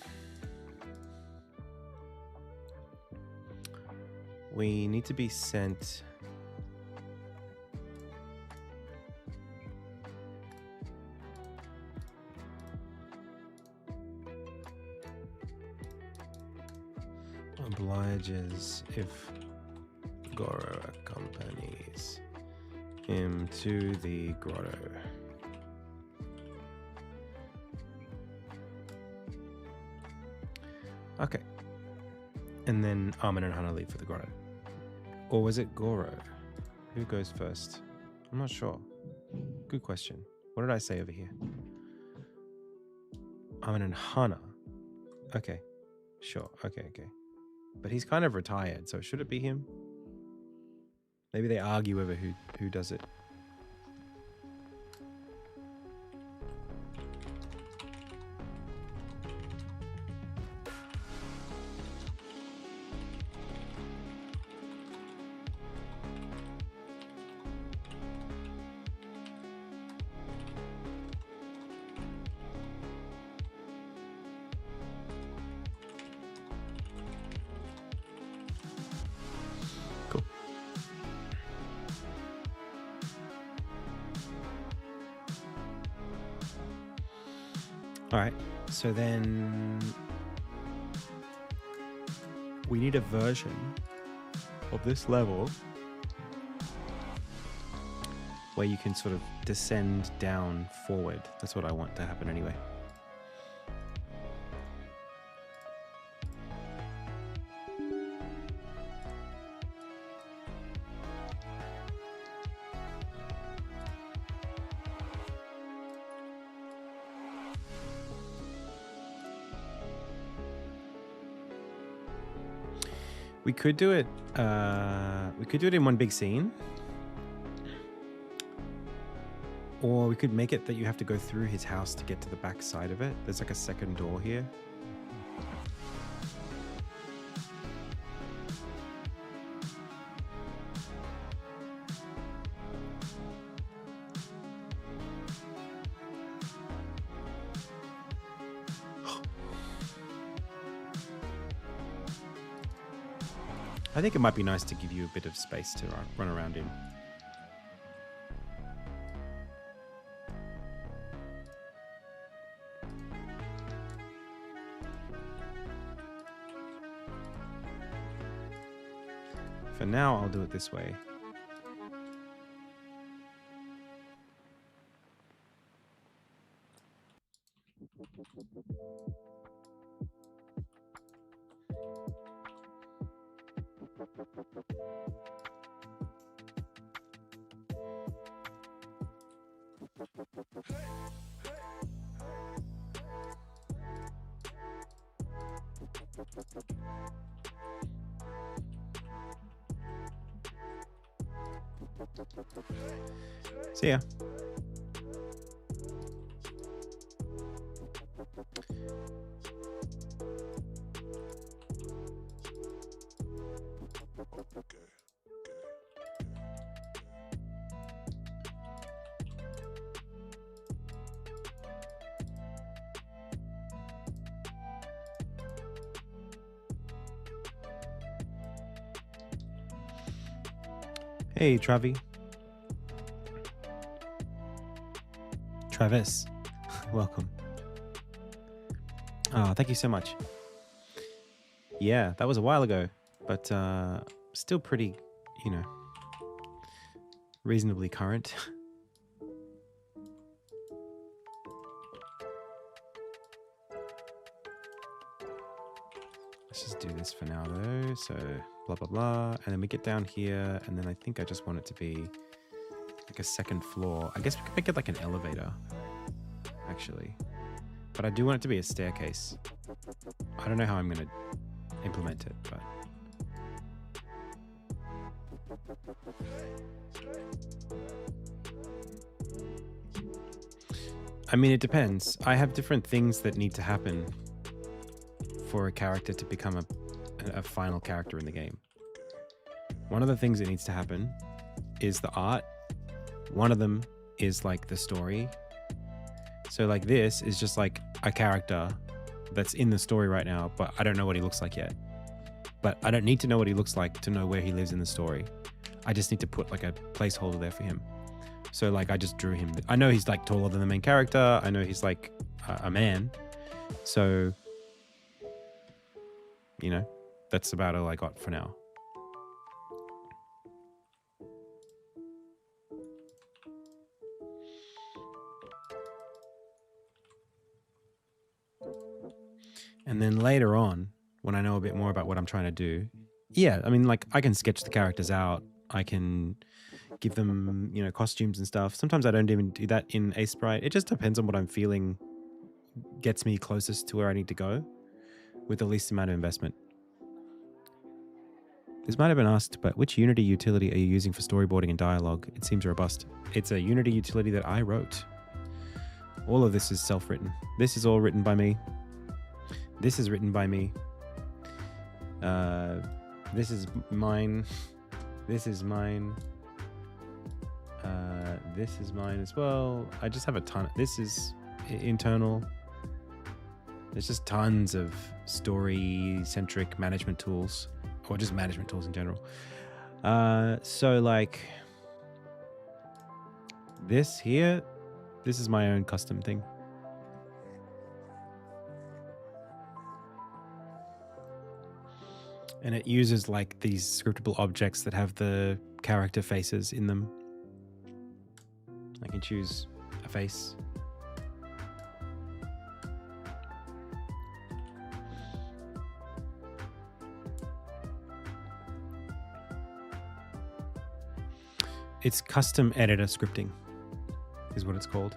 we need to be sent obliges if Goro accompanies him to the grotto. Okay. And then Armin and Hannah leave for the grotto. Or was it Goro? Who goes first? I'm not sure. Good question. What did I say over here? Armin and Hannah. Okay. Sure. Okay. But he's kind of retired, so should it be him? Maybe they argue over who does it. Cool. All right. So then we need a version of this level where you can sort of descend down forward. That's what I want to happen anyway. We could do it. We could do it in one big scene, or we could make it that you have to go through his house to get to the back side of it. There's like a second door here. I think it might be nice to give you a bit of space to run around in. For now, I'll do it this way. See ya. Hey, Travi. Travis, welcome. Oh, thank you so much. Yeah, that was a while ago, but still pretty, you know, reasonably current. Let's just do this for now though. So blah, blah, blah. And then we get down here, and then I think I just want it to be like a second floor. I guess we could make it like an elevator, actually. But I do want it to be a staircase. I don't know how I'm going to implement it, but... I mean, it depends. I have different things that need to happen for a character to become a final character in the game. One of the things that needs to happen is the art. One of them is like the story. So like this is just like a character that's in the story right now, but I don't know what he looks like yet. But I don't need to know what he looks like to know where he lives in the story. I just need to put like a placeholder there for him. So like I just drew him. I know he's like taller than the main character. I know he's like a man. So, you know, that's about all I got for now. And then later on, when I know a bit more about what I'm trying to do. Yeah, I mean, like, I can sketch the characters out. I can give them, you know, costumes and stuff. Sometimes I don't even do that in a sprite. It just depends on what I'm feeling gets me closest to where I need to go with the least amount of investment. This might have been asked, but which Unity utility are you using for storyboarding and dialogue? It seems robust. It's a Unity utility that I wrote. All of this is self-written. This is all written by me. This is written by me. This is mine. This is mine. This is mine as well. I just have a ton. This is internal. There's just tons of story-centric management tools, or just management tools in general. So like this here, this is my own custom thing. And it uses like these scriptable objects that have the character faces in them. I can choose a face. It's custom editor scripting is what it's called.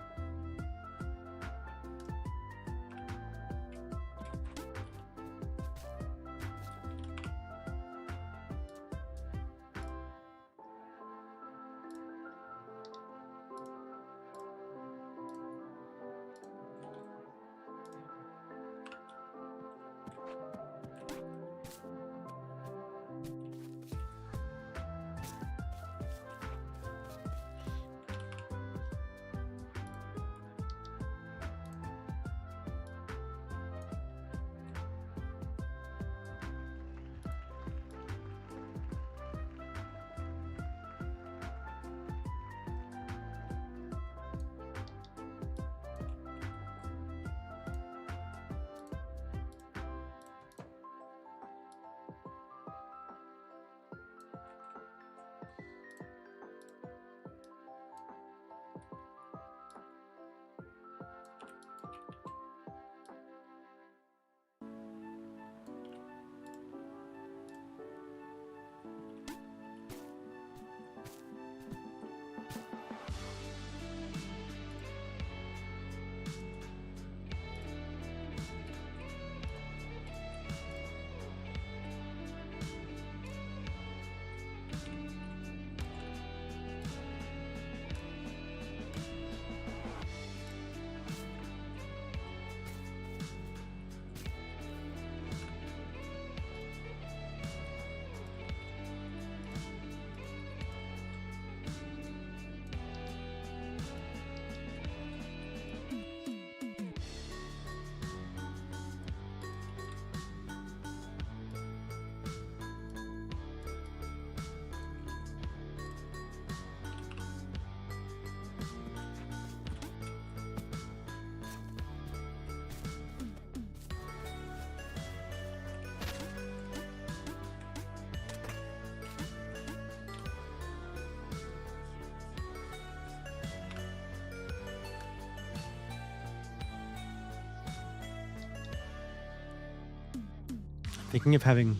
Thinking of having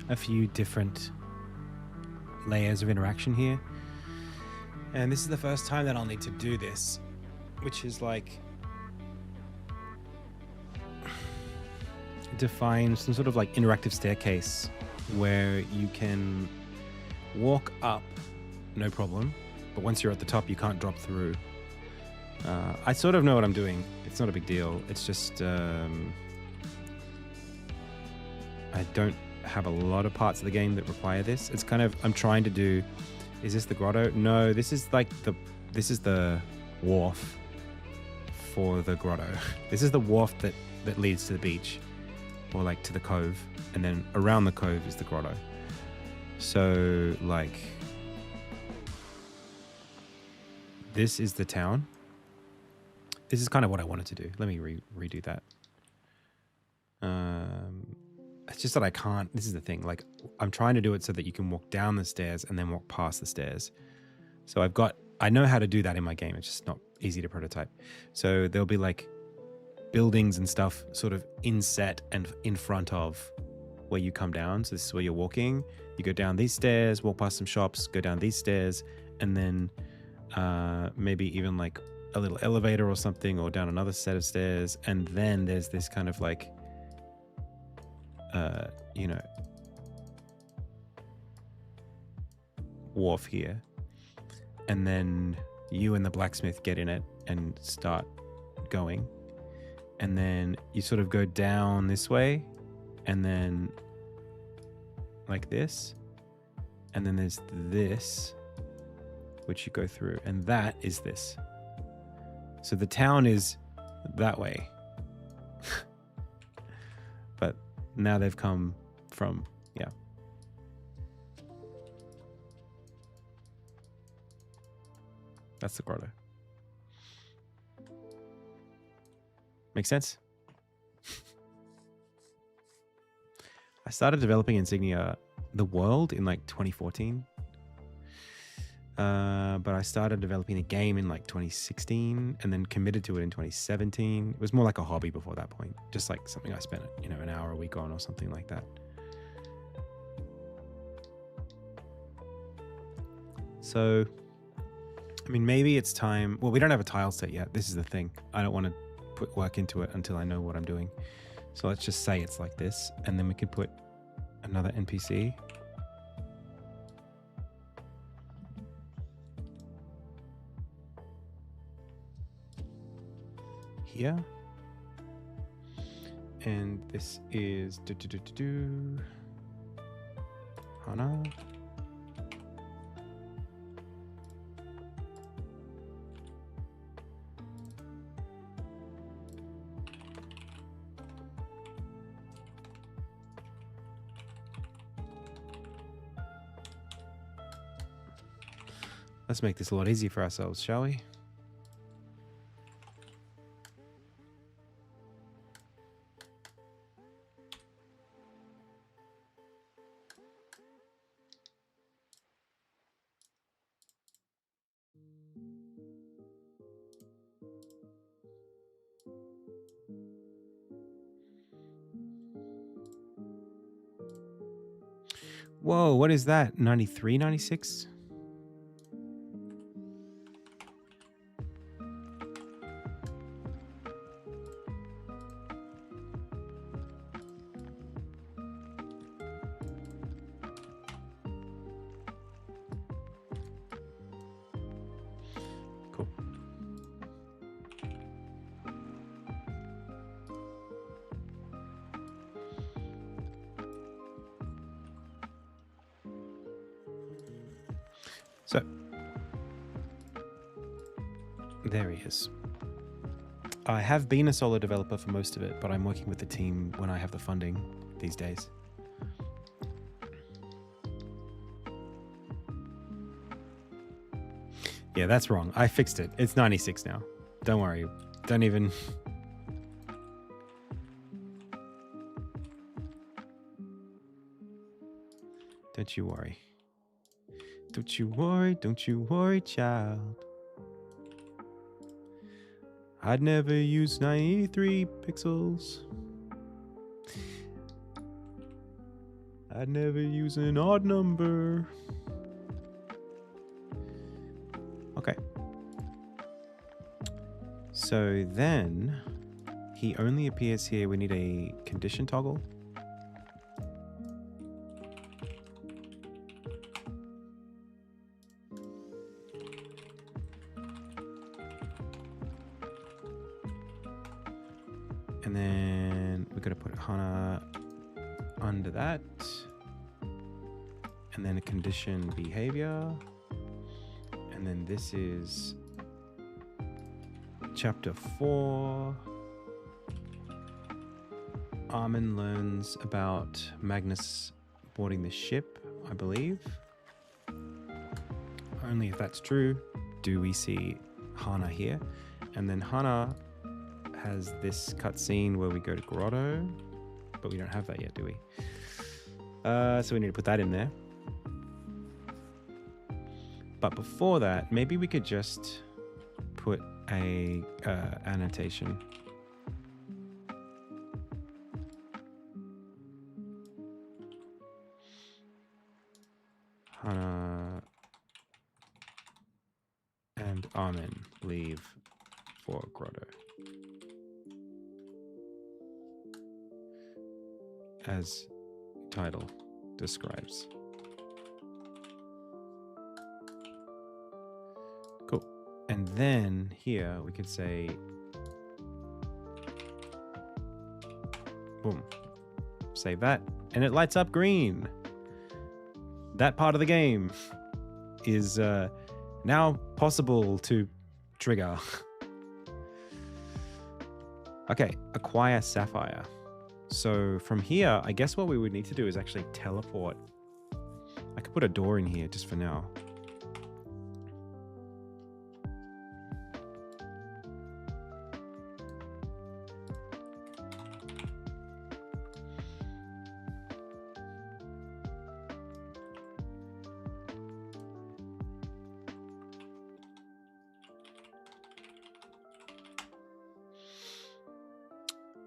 a few different layers of interaction here. And this is the first time that I'll need to do this, which is like define some sort of like interactive staircase where you can walk up, no problem. But once you're at the top, you can't drop through. I sort of know what I'm doing. It's not a big deal. It's just, I don't have a lot of parts of the game that require this. It's kind of, I'm trying to do, is this the grotto? No, this is like this is the wharf for the grotto. This is the wharf that leads to the beach, or like to the cove. And then around the cove is the grotto. So like, this is the town. This is kind of what I wanted to do. Let me redo that. It's just that I can't, this is the thing, like I'm trying to do it so that you can walk down the stairs and then walk past the stairs. So I know how to do that in my game. It's just not easy to prototype. So there'll be like buildings and stuff sort of inset and in front of where you come down. So this is where you're walking. You go down these stairs, walk past some shops, go down these stairs, and then maybe even like a little elevator or something, or down another set of stairs. And then there's this kind of like, you know, wharf here. And then you and the blacksmith get in it and start going. And then you sort of go down this way, and then like this. And then there's this, which you go through, and that is this. So the town is that way. But now they've come from, yeah. That's the grotto. Make sense? I started developing Insignia, the world, in like 2014. But I started developing a game in like 2016 and then committed to it in 2017. It was more like a hobby before that point. Just like something I spent, you know, an hour a week on or something like that. So, I mean, maybe it's time. Well, we don't have a tile set yet. This is the thing. I don't want to put work into it until I know what I'm doing. So let's just say it's like this, and then we could put another NPC. Here. And this is Hana. Let's make this a lot easier for ourselves, shall we? Whoa, what is that? 93, 96? Cool. So, there he is. I have been a solo developer for most of it, but I'm working with the team when I have the funding these days. Yeah, that's wrong. I fixed it. It's 96 now. Don't worry. Don't even... Don't you worry. Don't you worry, child. I'd never use 93 pixels. I'd never use an odd number. Okay. So then he only appears here. We need a condition toggle. And then we're going to put Hana under that. And then a condition behavior. And then this is chapter 4. Armin learns about Magnus boarding the ship, I believe. Only if that's true do we see Hana here. And then Hana has this cutscene where we go to Grotto, but we don't have that yet, do we? So we need to put that in there. But before that, maybe we could just put a annotation and Armin leave for grotto. As title describes. Cool. And then here we could say, boom, save that, and it lights up green. That part of the game is now possible to trigger. Okay, acquire sapphire. So from here, I guess what we would need to do is actually teleport. I could put a door in here just for now.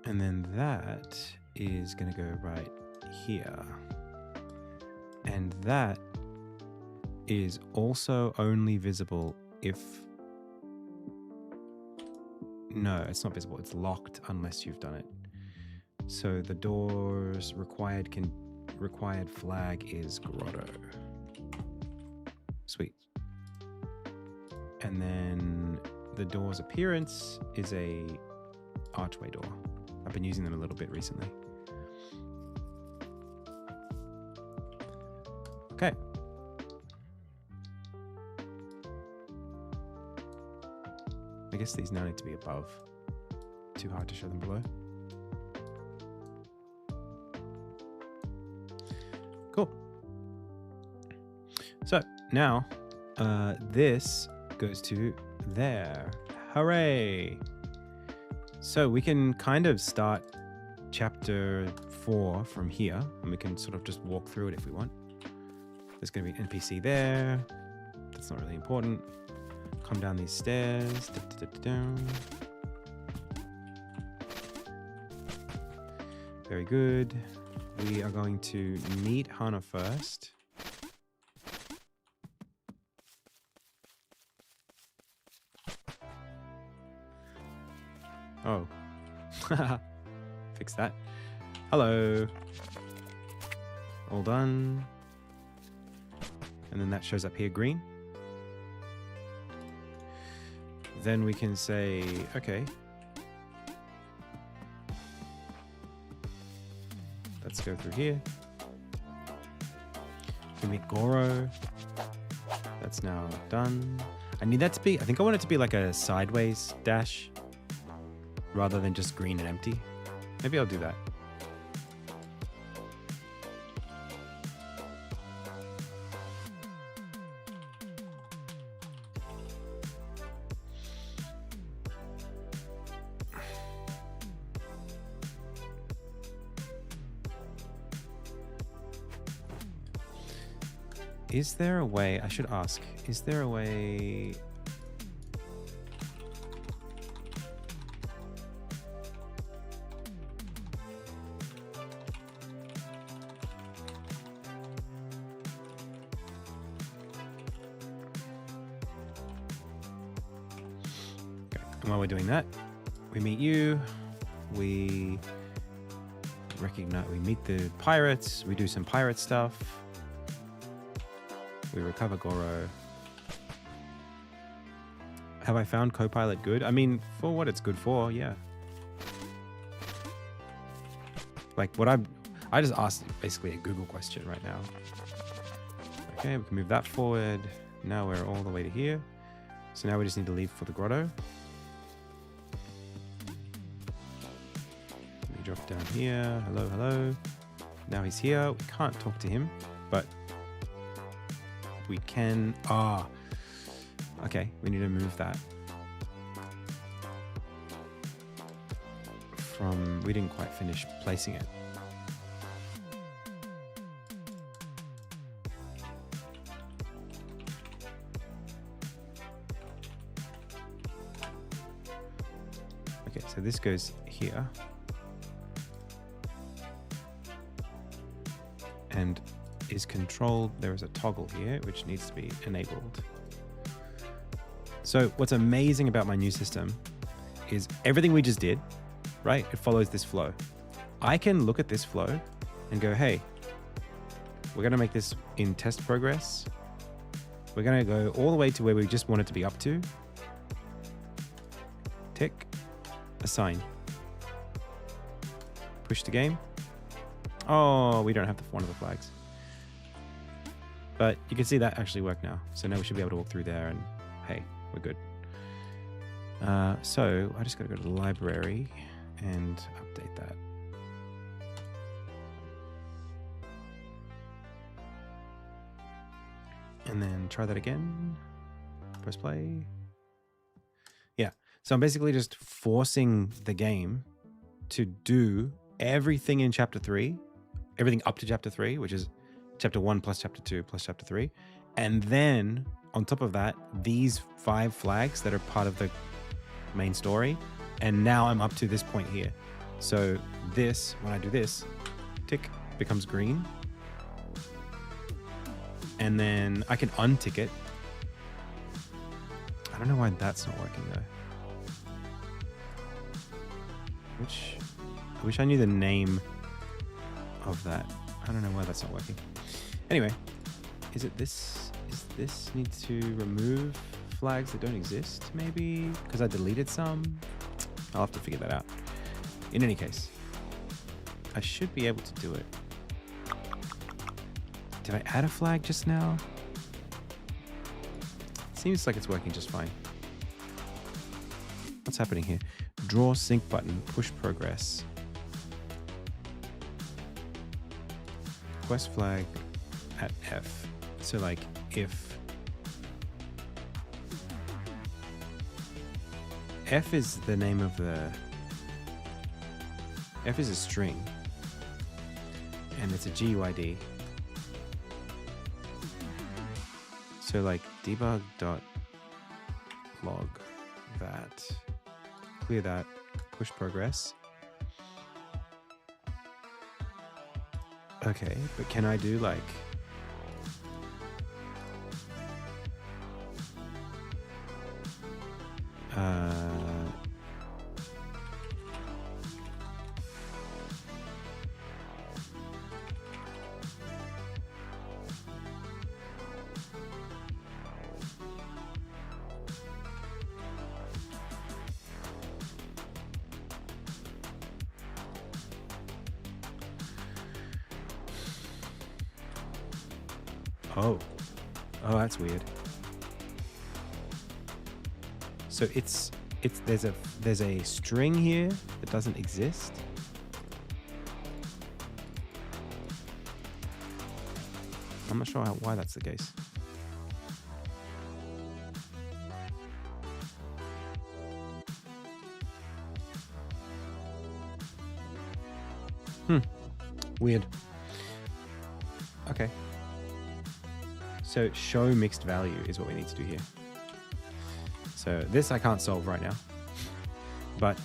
And then that is going to go right here. And that is also only visible if... No, it's not visible. It's locked unless you've done it. So the door's required flag is grotto. Sweet. And then the door's appearance is a archway door. I've been using them a little bit recently. Okay. I guess these now need to be above. Too hard to show them below. Cool. So now this goes to there. Hooray! So we can kind of start chapter 4 from here, and we can sort of just walk through it if we want. There's going to be an NPC there. That's not really important. Come down these stairs. Very good. We are going to meet Hannah first. Oh. Fix that. Hello. All done. And then that shows up here green. Then we can say, okay. Let's go through here. We meet Goro. That's now done. I need that to be, I think I want it to be like a sideways dash rather than just green and empty. Maybe I'll do that. Is there a way, I should ask, is there a way... And while we're doing that, we meet you, we recognize, we meet the pirates, we do some pirate stuff, we recover Goro. Have I found Copilot good? I mean, for what it's good for, yeah. Like what I just asked basically a Google question right now. Okay, we can move that forward. Now we're all the way to here. So now we just need to leave for the grotto. Drop down here. Hello, hello. Now he's here. We can't talk to him, but we can. Ah, okay. We need to move that from. We didn't quite finish placing it. Okay, so this goes here. And is controlled. There is a toggle here which needs to be enabled. So what's amazing about my new system is everything we just did, right? It follows this flow. I can look at this flow and go, hey, we're going to make this in test progress. We're going to go all the way to where we just want it to be up to. Tick, assign. Push the game. Oh, we don't have one of the flags. But you can see that actually worked now. So now we should be able to walk through there and hey, we're good. So I just got to go to the library and update that. And then try that again. Press play. Yeah. So I'm basically just forcing the game to do everything in chapter 3, everything up to chapter 3, which is chapter 1 plus chapter 2 plus chapter 3. And then on top of that, these 5 flags that are part of the main story. And now I'm up to this point here. So this, when I do this, tick, becomes green. And then I can untick it. I don't know why that's not working though. I wish I knew the name of that. I don't know why that's not working. Anyway, is it this? Is this need to remove flags that don't exist? Maybe because I deleted some. I'll have to figure that out. In any case, I should be able to do it. Did I add a flag just now? Seems like it's working just fine. What's happening here? Draw sync button, push progress. Quest flag at F. So like if F is the name of the... F is a string. And it's a GUID. So like debug.log that, clear that, push progress. Okay, but can I do like oh, that's weird. So there's a string here that doesn't exist. I'm not sure why that's the case. Weird. Okay. So show mixed value is what we need to do here. So this I can't solve right now, but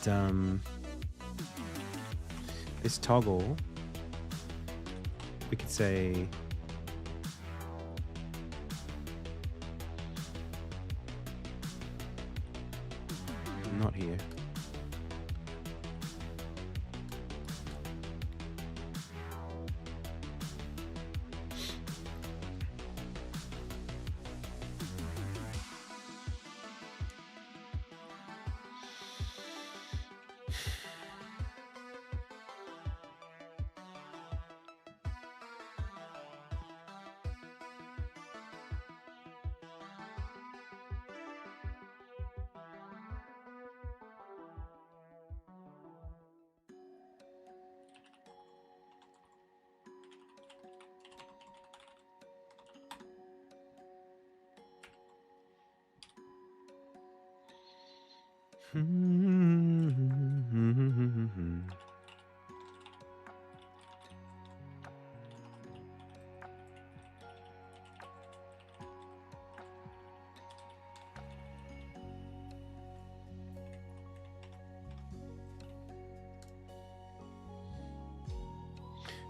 this toggle, we could say not here.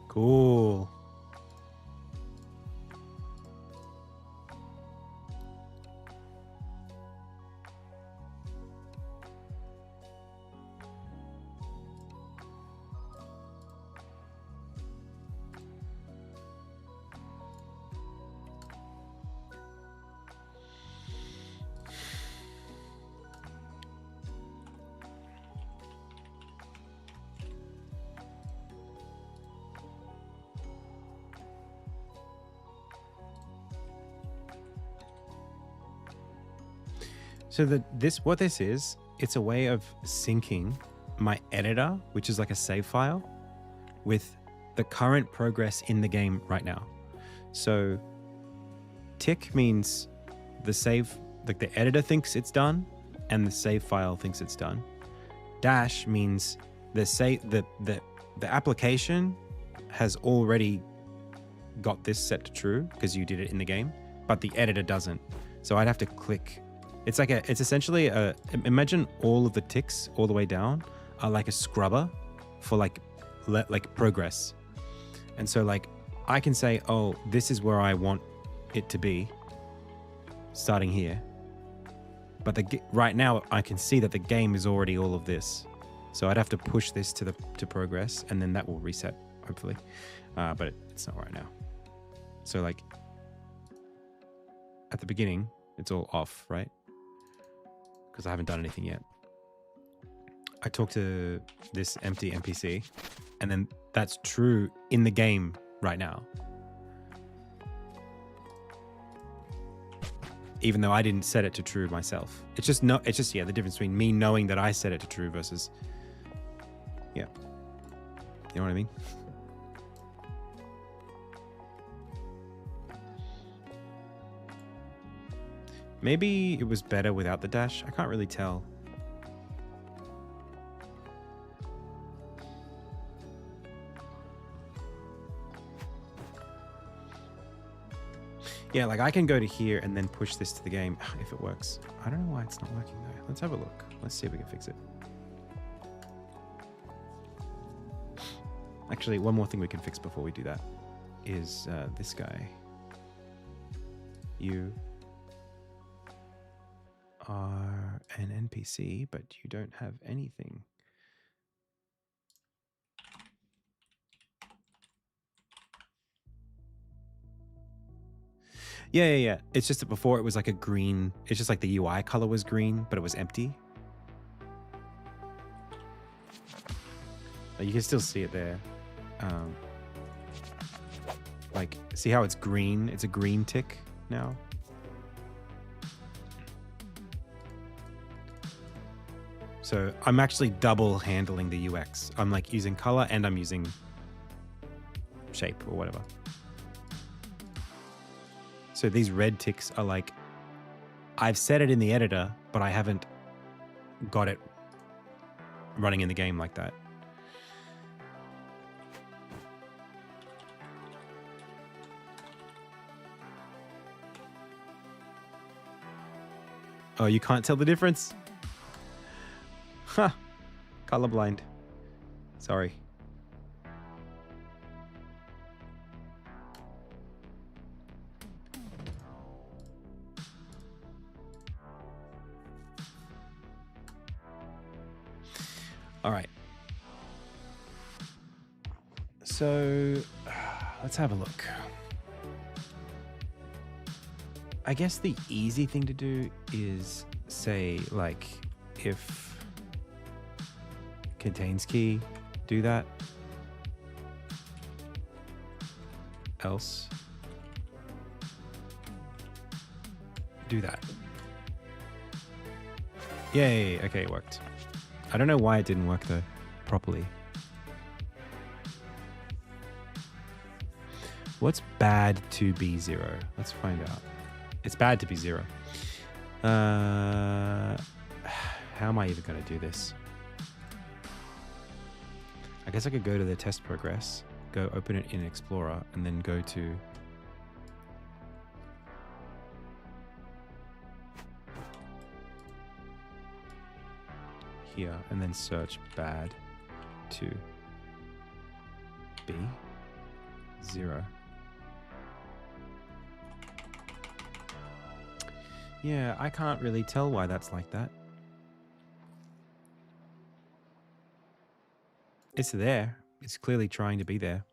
Cool. So what this is, it's a way of syncing my editor, which is like a save file, with the current progress in the game right now. So tick means the save, like the editor thinks it's done and the save file thinks it's done. Dash means the application has already got this set to true because you did it in the game, but the editor doesn't. So I'd have to click. It's essentially imagine all of the ticks all the way down are like a scrubber for like progress. And so like I can say, oh, this is where I want it to be starting here. But right now I can see that the game is already all of this. So I'd have to push this to progress, and then that will reset, hopefully. But it's not right now. So like at the beginning, it's all off, right? Because I haven't done anything yet. I talk to this empty NPC, and then that's true in the game right now. Even though I didn't set it to true myself. It's just the difference between me knowing that I set it to true versus, yeah. You know what I mean? Maybe it was better without the dash. I can't really tell. Yeah, like I can go to here and then push this to the game if it works. I don't know why it's not working though. Let's have a look. Let's see if we can fix it. Actually, one more thing we can fix before we do that is this guy. You are an NPC, but you don't have anything. Yeah. It's just that before it was like a green. It's just like the UI color was green, but it was empty. You can still see it there. Like, see how it's green? It's a green tick now. So I'm actually double handling the UX. I'm like using color and I'm using shape or whatever. So these red ticks are like, I've set it in the editor, but I haven't got it running in the game like that. Oh, you can't tell the difference? Huh. Colorblind. Sorry. All right. So let's have a look. I guess the easy thing to do is say like if contains key, do that. Else do that. Yay, okay, it worked. I don't know why it didn't work though, properly. What's bad to be 0? Let's find out. It's bad to be 0. How am I even going to do this? I guess I could go to the test progress, go open it in Explorer, and then go to here, and then search bad to be 0. Yeah, I can't really tell why that's like that. It's there. It's clearly trying to be there.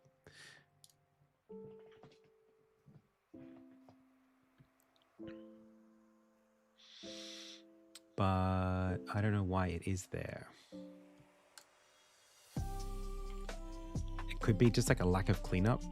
But I don't know why it is there. It could be just like a lack of cleanup.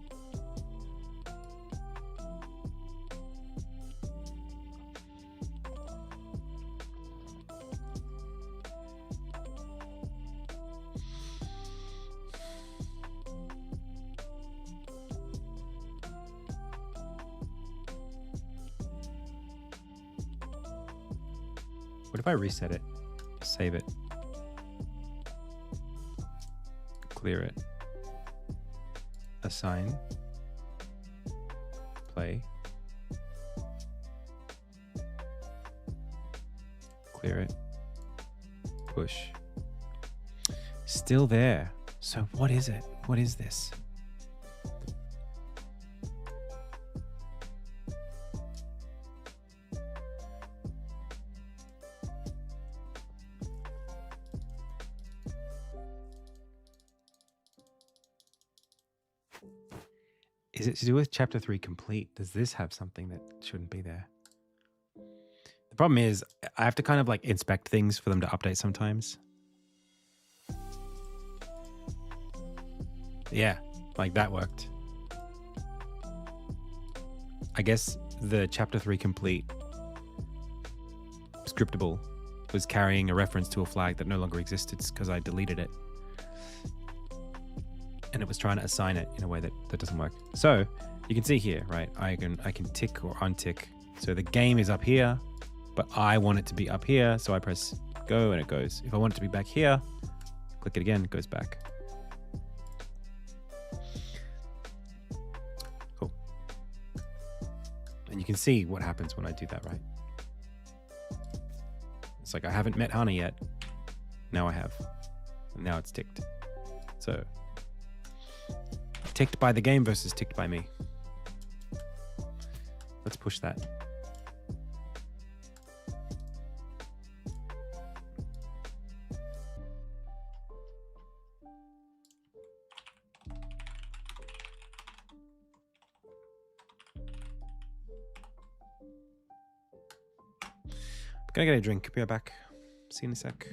What if I reset it? Save it. Clear it. Assign. Play. Clear it. Push. Still there. So what is it? What is this? Is it to do with chapter 3 complete? Does this have something that shouldn't be there? The problem is I have to kind of like inspect things for them to update sometimes. Yeah, like that worked. I guess the chapter 3 complete scriptable was carrying a reference to a flag that no longer existed because I deleted it. And it was trying to assign it in a way that doesn't work. So you can see here, right? I can tick or untick. So the game is up here, but I want it to be up here. So I press go and it goes. If I want it to be back here, click it again, it goes back. Cool. And you can see what happens when I do that, right? It's like I haven't met Hana yet. Now I have. And now it's ticked. So ticked by the game versus ticked by me. Let's push that. I'm gonna get a drink. Be right back. See you in a sec.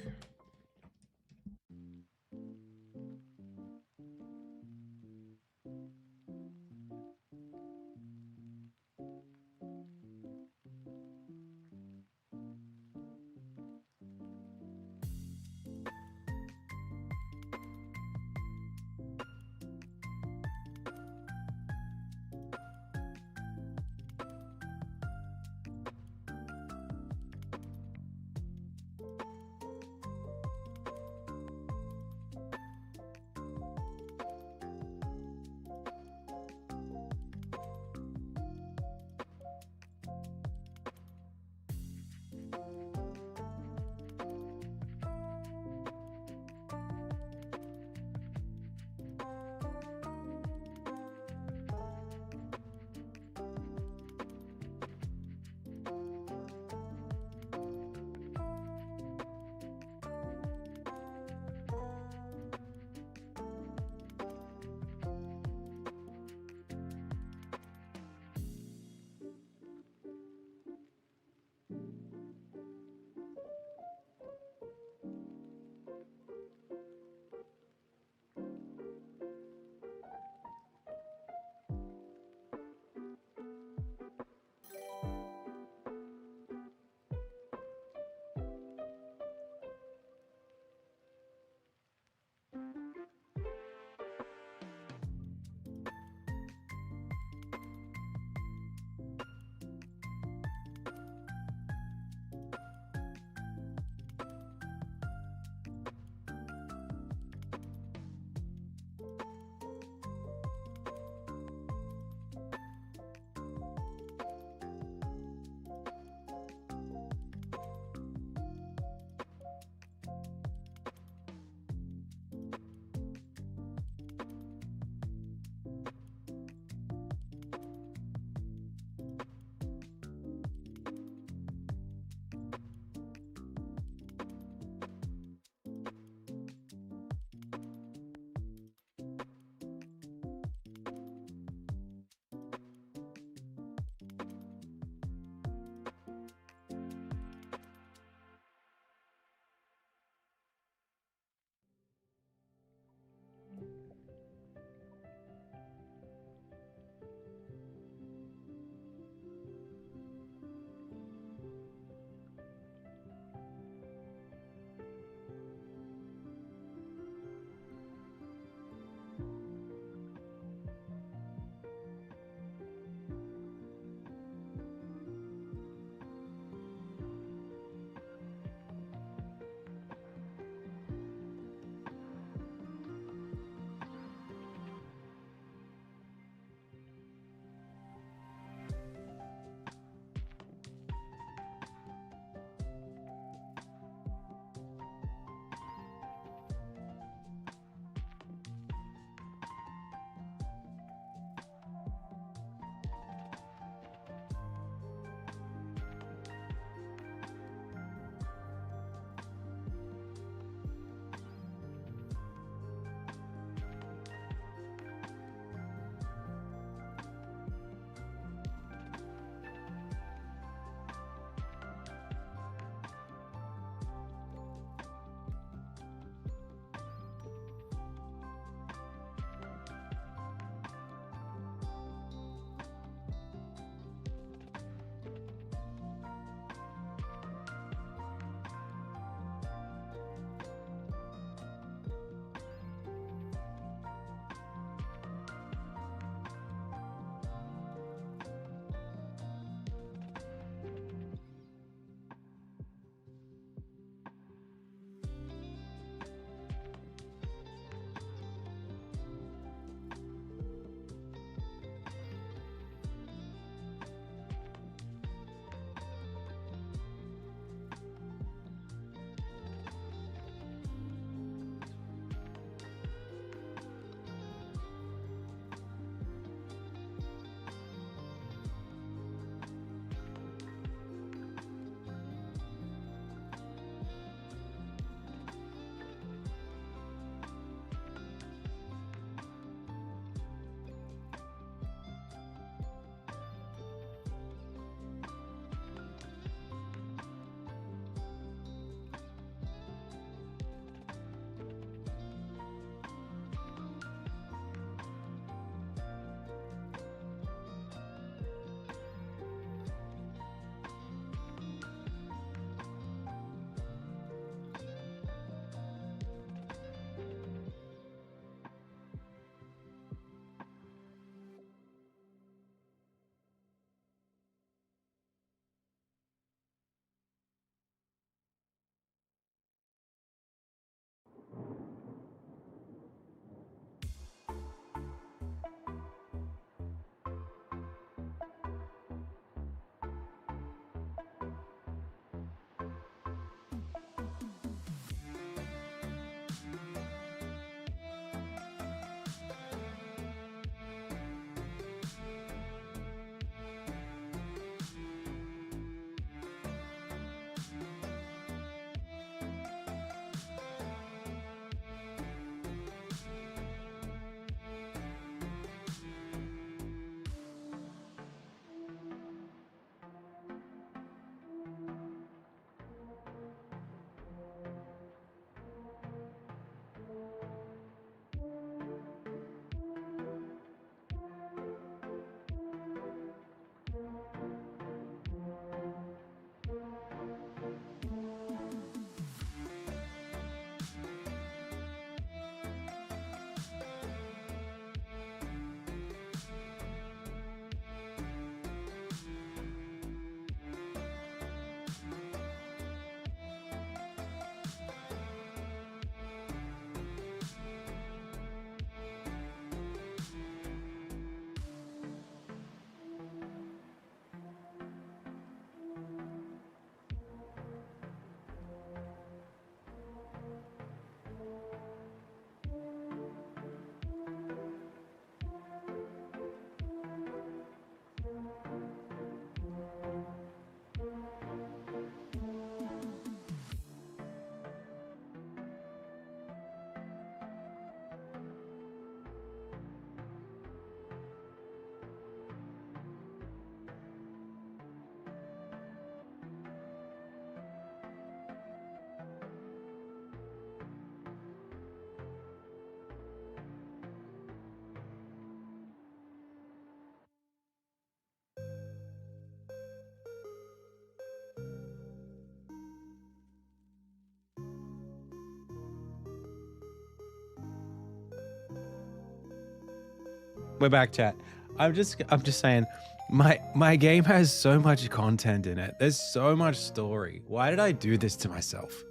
We're back, chat. I'm just saying, my game has so much content in it. There's so much story. Why did I do this to myself?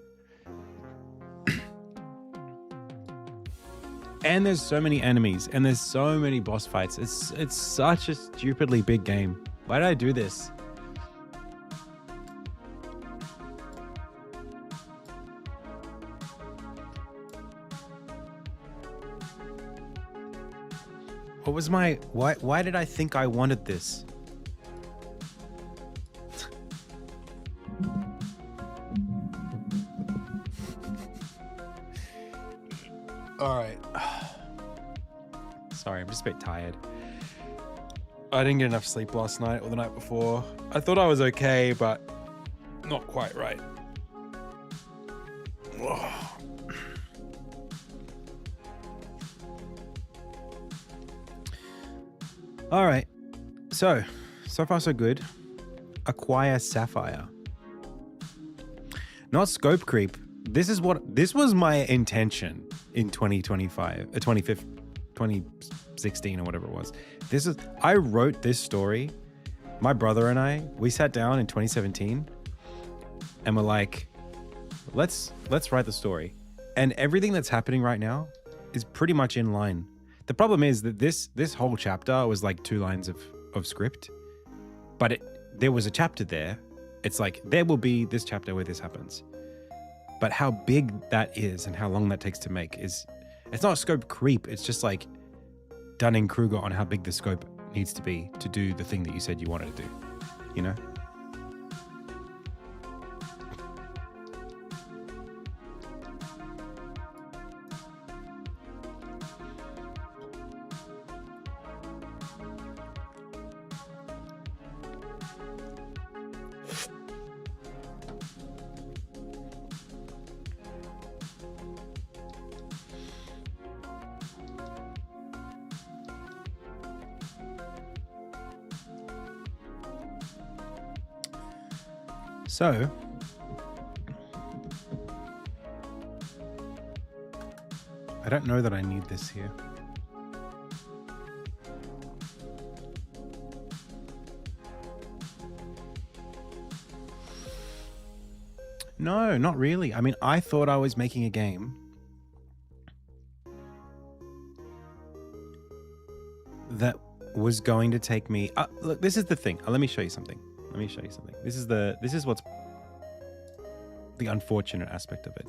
And there's so many enemies, and there's so many boss fights. It's such a stupidly big game. Why did I do this? What was my why did I think I wanted this? All right. Sorry, I'm just a bit tired. I didn't get enough sleep last night or the night before. I thought I was okay, but not quite right. All right. So far so good. Acquire Sapphire. Not scope creep. This was my intention in 2016 or whatever it was. I wrote this story. My brother and we sat down in 2017 and we're like, let's write the story. And everything that's happening right now is pretty much in line. The problem is that this whole chapter was like 2 lines of script, but there was a chapter there. It's like, there will be this chapter where this happens. But how big that is and how long that takes to make it's not scope creep. It's just like Dunning-Kruger on how big the scope needs to be to do the thing that you said you wanted to do, you know? So, I don't know that I need this here. No, not really. I mean, I thought I was making a game that was going to take me... look, this is the thing. Let me show you something. This is what's the unfortunate aspect of it.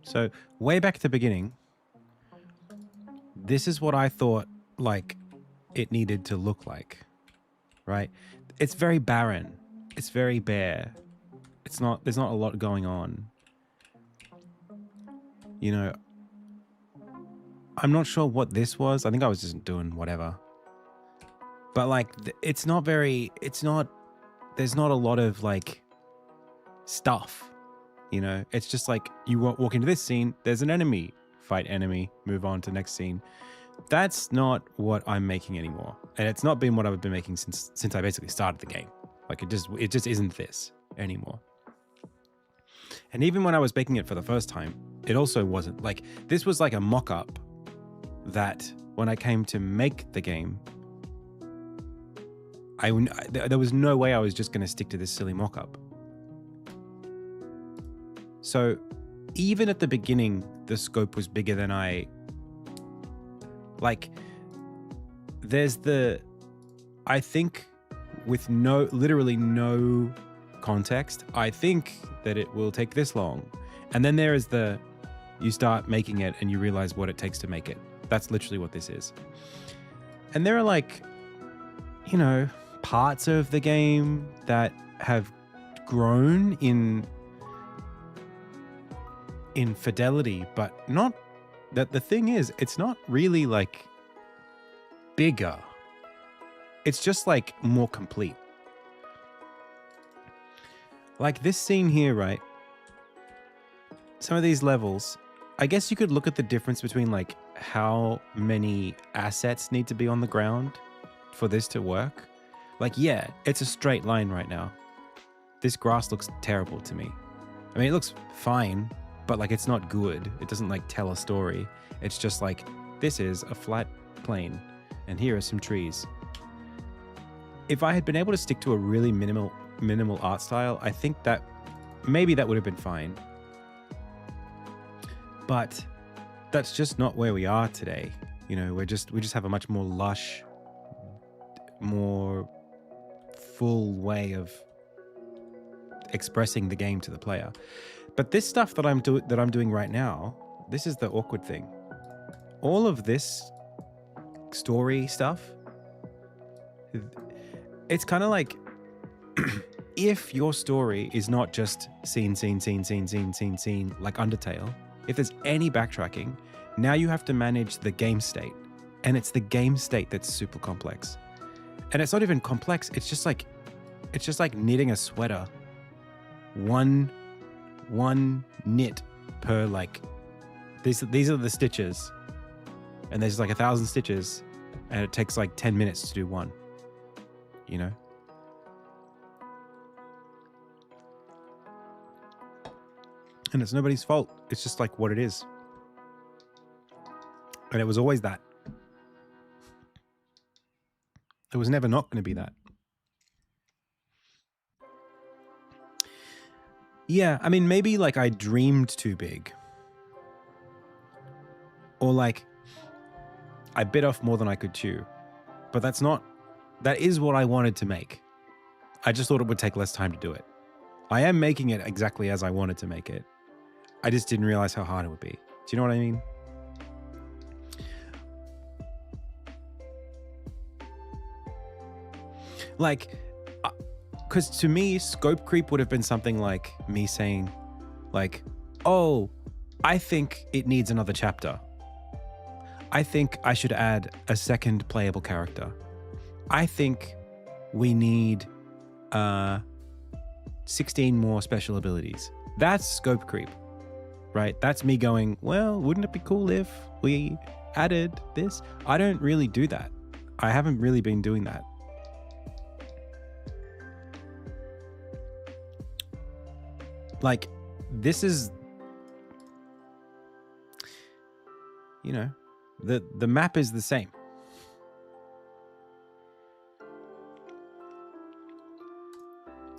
So way back at the beginning, this is what I thought like it needed to look like, right? It's very barren. It's very bare. There's not a lot going on. You know, I'm not sure what this was. I think I was just doing whatever. But like, there's not a lot of like stuff, you know? It's just like you walk into this scene, there's an enemy, fight enemy, move on to next scene. That's not what I'm making anymore. And it's not been what I've been making since I basically started the game. Like it just isn't this anymore. And even when I was making it for the first time, it also wasn't. Like, this was like a mock-up that when I came to make the game, there was no way I was just going to stick to this silly mock-up. So even at the beginning, the scope was bigger than I think with literally no context, I think that it will take this long. And then there is you start making it and you realize what it takes to make it. That's literally what this is. And there are like, you know, parts of the game that have grown in fidelity, but not that. The thing is, it's not really like bigger. It's just like more complete. Like this scene here, right? Some of these levels, I guess you could look at the difference between like how many assets need to be on the ground for this to work. Like, yeah, it's a straight line right now. This grass looks terrible to me. I mean, it looks fine, but like it's not good. It doesn't like tell a story. It's just like, this is a flat plain and here are some trees. If I had been able to stick to a really minimal art style, I think that maybe that would have been fine. But that's just not where we are today. You know, we just have a much more lush, more full way of expressing the game to the player. But this stuff that I'm doing right now, this is the awkward thing. All of this story stuff, it's kind of like if your story is not just scene, like Undertale, if there's any backtracking, now you have to manage the game state. And it's the game state that's super complex. And it's not even complex, it's just like knitting a sweater. One knit per like, these are the stitches. And there's like 1,000 stitches and it takes like 10 minutes to do one, you know? And it's nobody's fault. It's just like what it is. And it was always that. It was never not going to be that. Yeah, I mean, maybe like I dreamed too big. Or like I bit off more than I could chew. But that is what I wanted to make. I just thought it would take less time to do it. I am making it exactly as I wanted to make it. I just didn't realize how hard it would be. Do you know what I mean? Like, because to me, scope creep would have been something like me saying, like, oh, I think it needs another chapter. I think I should add a second playable character. I think we need 16 more special abilities. That's scope creep, right? That's me going, well, wouldn't it be cool if we added this? I don't really do that. I haven't really been doing that. Like, this is, you know, the map is the same.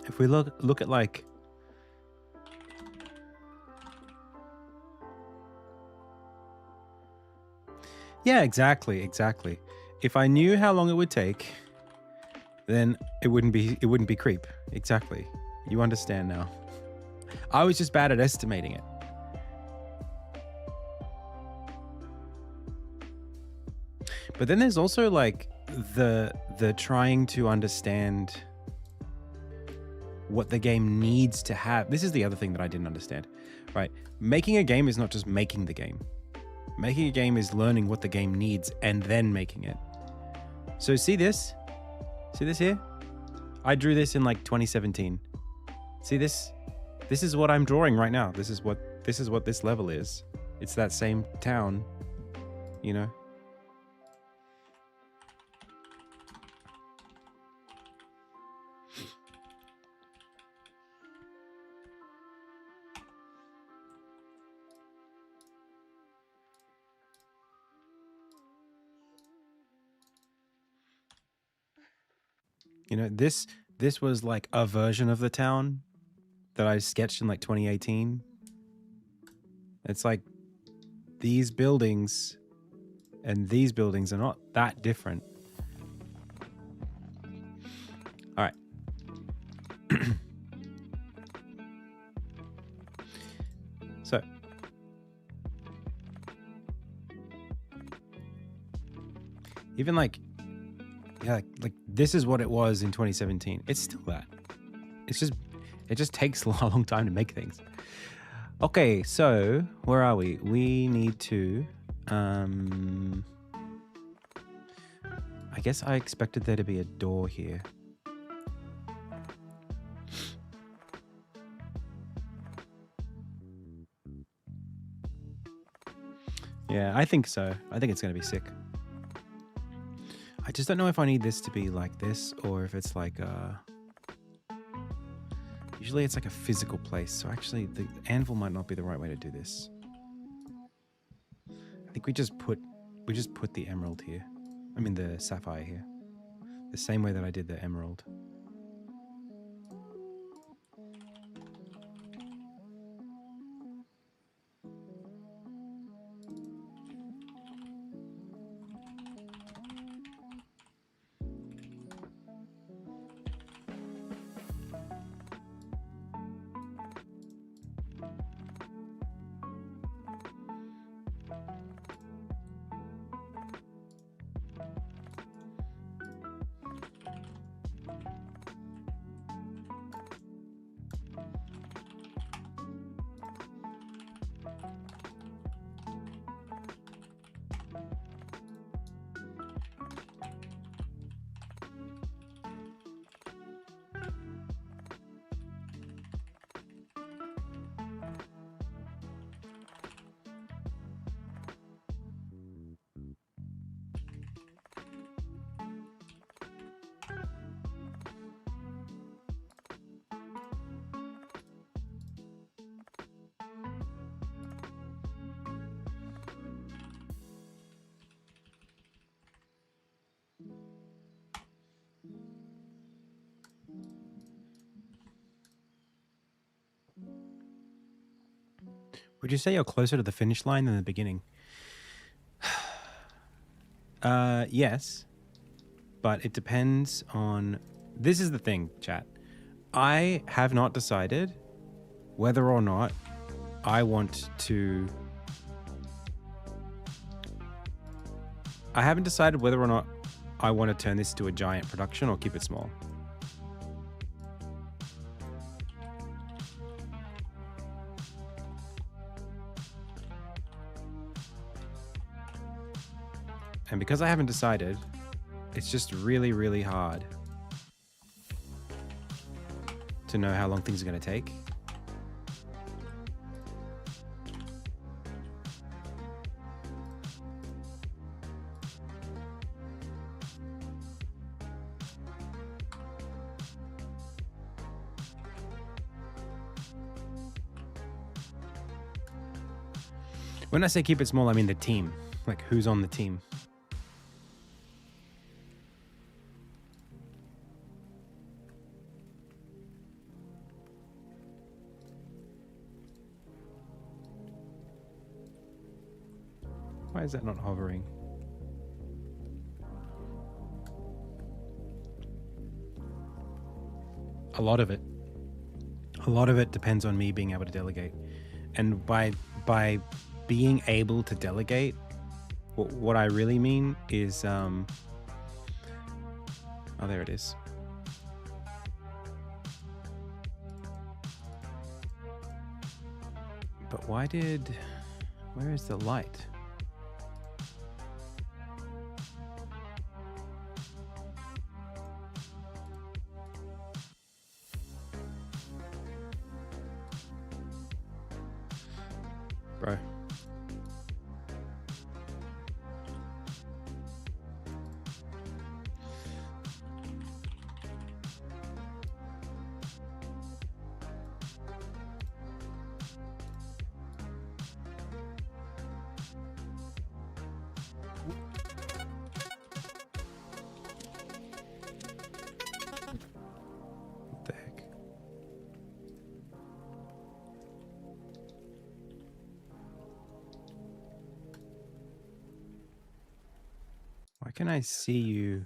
If we look at like, yeah, exactly. If I knew how long it would take, then it wouldn't be creep. Exactly. You understand now. I was just bad at estimating it. But then there's also like the trying to understand what the game needs to have. This is the other thing that I didn't understand, right? Making a game is not just making the game. Making a game is learning what the game needs and then making it. So see this? See this here? I drew this in like 2017. See this? This is what I'm drawing right now. This is what this level is. It's that same town, you know? You know, this was like a version of the town that I sketched in like 2018. It's like these buildings and these buildings are not that different. All right. So even like, yeah, like this is what it was in 2017. It's still that. It just takes a long time to make things. Okay, so where are we? We need to, I guess I expected there to be a door here. Yeah, I think so. I think it's going to be sick. I just don't know if I need this to be like this or if it's like usually it's like a physical place. So actually the anvil might not be the right way to do this. I think we just put the emerald here. I mean the sapphire here. The same way that I did the emerald. Would you say you're closer to the finish line than the beginning? Yes, but it depends on... This is the thing, chat. I have not decided whether or not I want to... I haven't decided whether or not I want to turn this to a giant production or keep it small. And because I haven't decided, it's just really, really hard to know how long things are going to take. When I say keep it small, I mean the team. Like who's on the team. Why is that not hovering? A lot of it depends on me being able to delegate. And by being able to delegate, what I really mean is, oh, there it is. But where is the light? Bro. What the heck? Why can I see you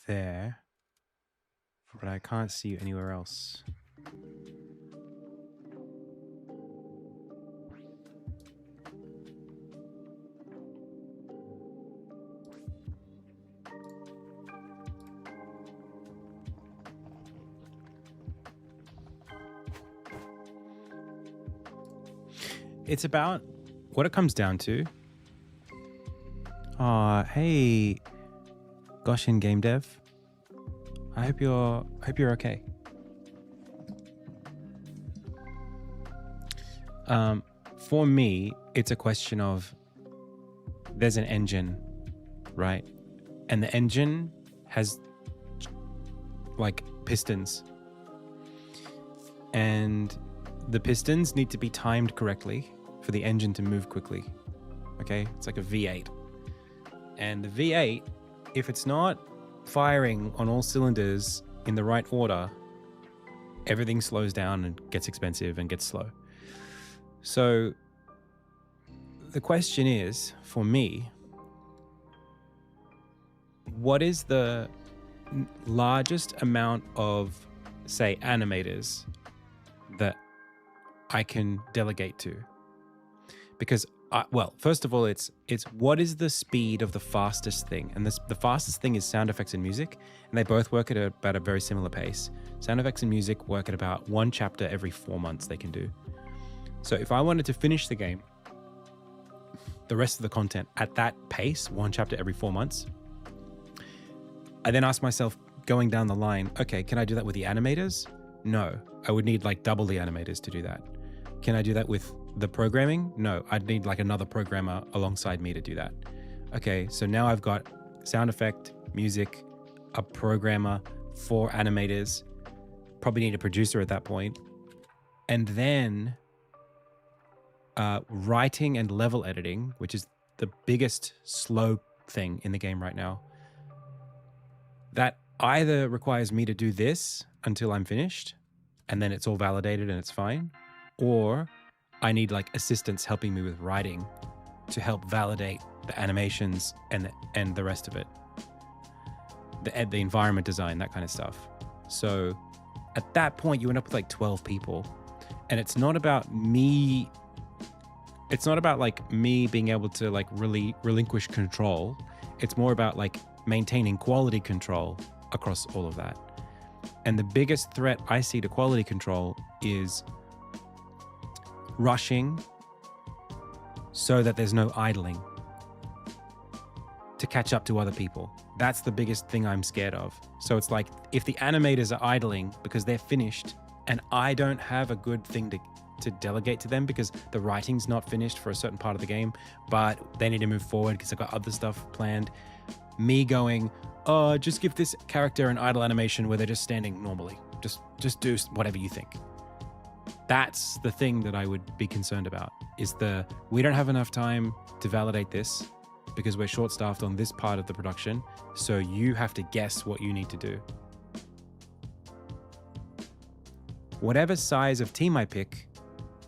there, but I can't see you anywhere else? It's about what it comes down to. Hey, Goshin Game Dev. I hope you're okay. For me, it's a question of there's an engine, right? and the engine has like pistons, and the pistons need to be timed correctly for the engine to move quickly. Okay, it's like a V8, and the V8, if it's not firing on all cylinders in the right order, everything slows down and gets expensive and gets slow. So the question is, for me, what is the largest amount of, say, animators that I can delegate to? Because, well, first of all, it's what is the speed of the fastest thing? And the fastest thing is sound effects and music, and they both work at about a very similar pace. Sound effects and music work at about 1 chapter every 4 months they can do. So if I wanted to finish the game, the rest of the content at that pace, 1 chapter every 4 months, I then ask myself, going down the line, okay, can I do that with the animators? No, I would need like double the animators to do that. Can I do that with the programming? No, I'd need like another programmer alongside me to do that. Okay, so now I've got sound effect, music, a programmer, 4 animators, probably need a producer at that point, and then writing and level editing, which is the biggest slow thing in the game right now. That either requires me to do this until I'm finished, and then it's all validated and it's fine, or I need like assistants helping me with writing to help validate the animations and the rest of it, the environment design, that kind of stuff. So at that point, you end up with like 12 people, and it's not about me. It's not about like me being able to like really relinquish control. It's more about like maintaining quality control across all of that. And the biggest threat I see to quality control is rushing so that there's no idling to catch up to other people. That's the biggest thing I'm scared of. So it's like if the animators are idling because they're finished and I don't have a good thing to delegate to them because the writing's not finished for a certain part of the game, but they need to move forward because I've got other stuff planned. Me going, oh, just give this character an idle animation where they're just standing normally. Just do whatever you think. That's the thing that I would be concerned about, is we don't have enough time to validate this because we're short-staffed on this part of the production, so you have to guess what you need to do. Whatever size of team I pick,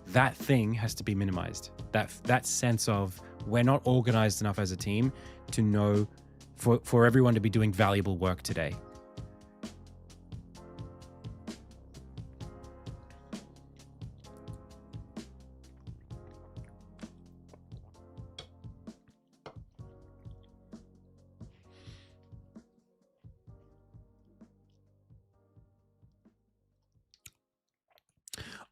that thing has to be minimized. That sense of we're not organized enough as a team to know for everyone to be doing valuable work today.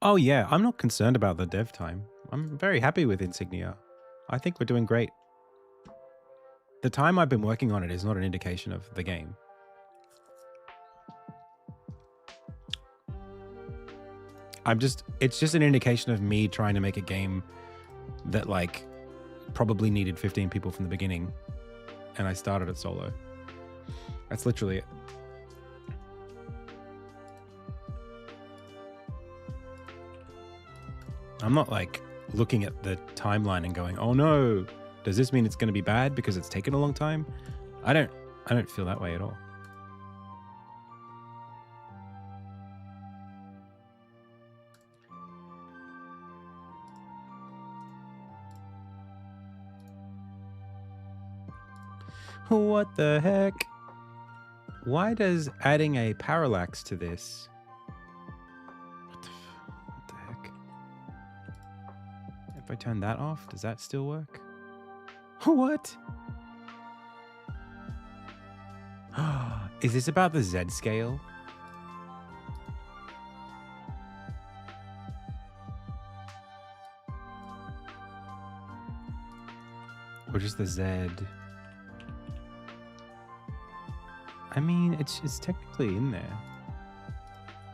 Oh yeah, I'm not concerned about the dev time. I'm very happy with Insignia. I think we're doing great. The time I've been working on it is not an indication of the game. It's just an indication of me trying to make a game that like probably needed 15 people from the beginning, and I started it solo. That's literally it. I'm not like looking at the timeline and going, oh no, does this mean it's going to be bad because it's taken a long time? I don't feel that way at all. What the heck? Why does adding a parallax to this? What the heck? If I turn that off, does that still work? What? Is this about the Z scale? Or just the Z? I mean, it's technically in there.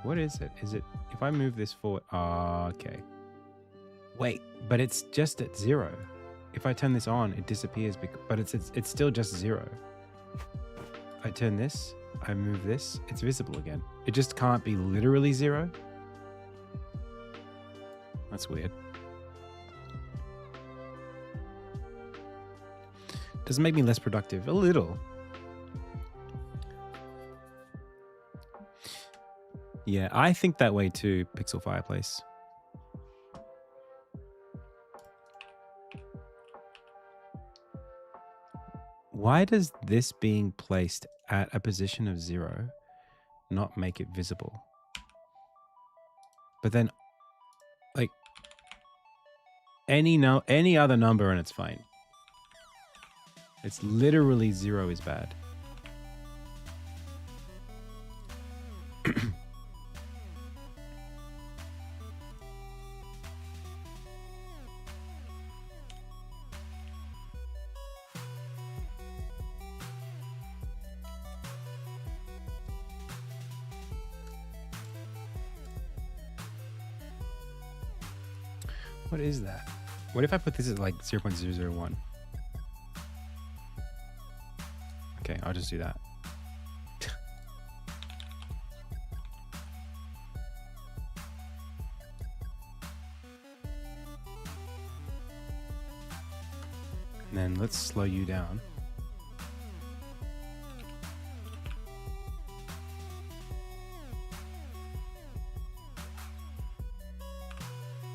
What is it? Is it, if I move this forward? Okay. Wait, but it's just at 0. If I turn this on, it disappears, but it's still just 0. I turn this, I move this, it's visible again. It just can't be literally 0. That's weird. Doesn't make me less productive. A little. Yeah, I think that way too, Pixel Fireplace. Why does this being placed at a position of 0 not make it visible? But then, like, any other number and it's fine. It's literally 0 is bad. What is that? What if I put this at like 0.001? Okay, I'll just do that. And then let's slow you down.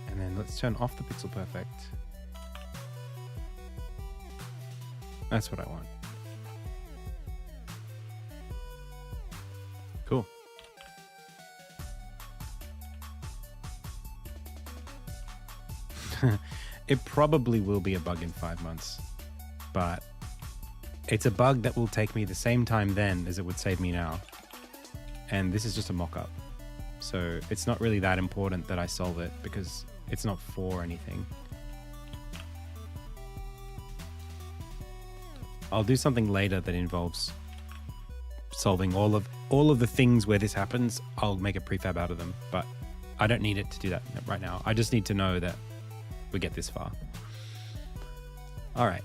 And then let's turn off the pixel perfect. That's what I want. Cool. It probably will be a bug in 5 months, but it's a bug that will take me the same time then as it would save me now. And this is just a mock-up. So it's not really that important that I solve it because it's not for anything. I'll do something later that involves solving all of the things where this happens. I'll make a prefab out of them, but I don't need it to do that right now. I just need to know that we get this far. All right.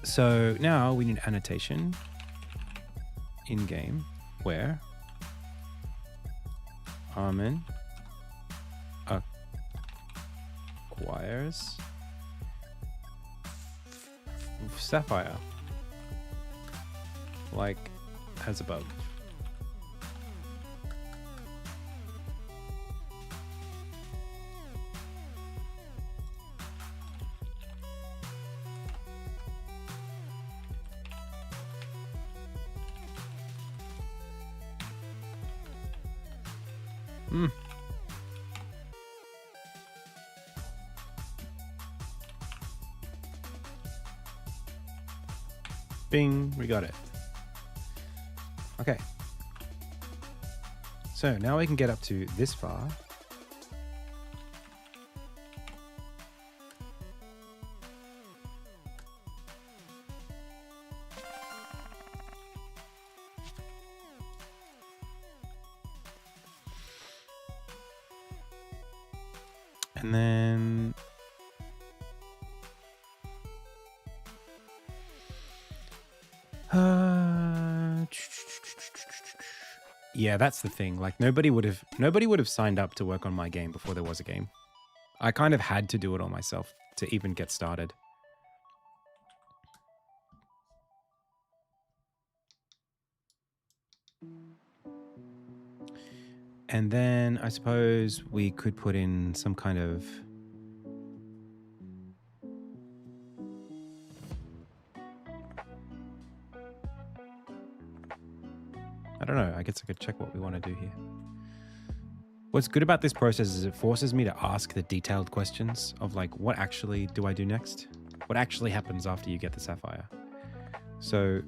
So now we need annotation in game where Armin acquires sapphire, like as above. Bing, we got it. Okay. So now we can get up to this far. And then yeah, that's the thing. Like nobody would have signed up to work on my game before there was a game. I kind of had to do it all myself to even get started. And then I suppose we could put in some kind of I don't know. I guess I could check what we want to do here. What's good about this process is it forces me to ask the detailed questions of like, what actually do I do next? What actually happens after you get the sapphire? So,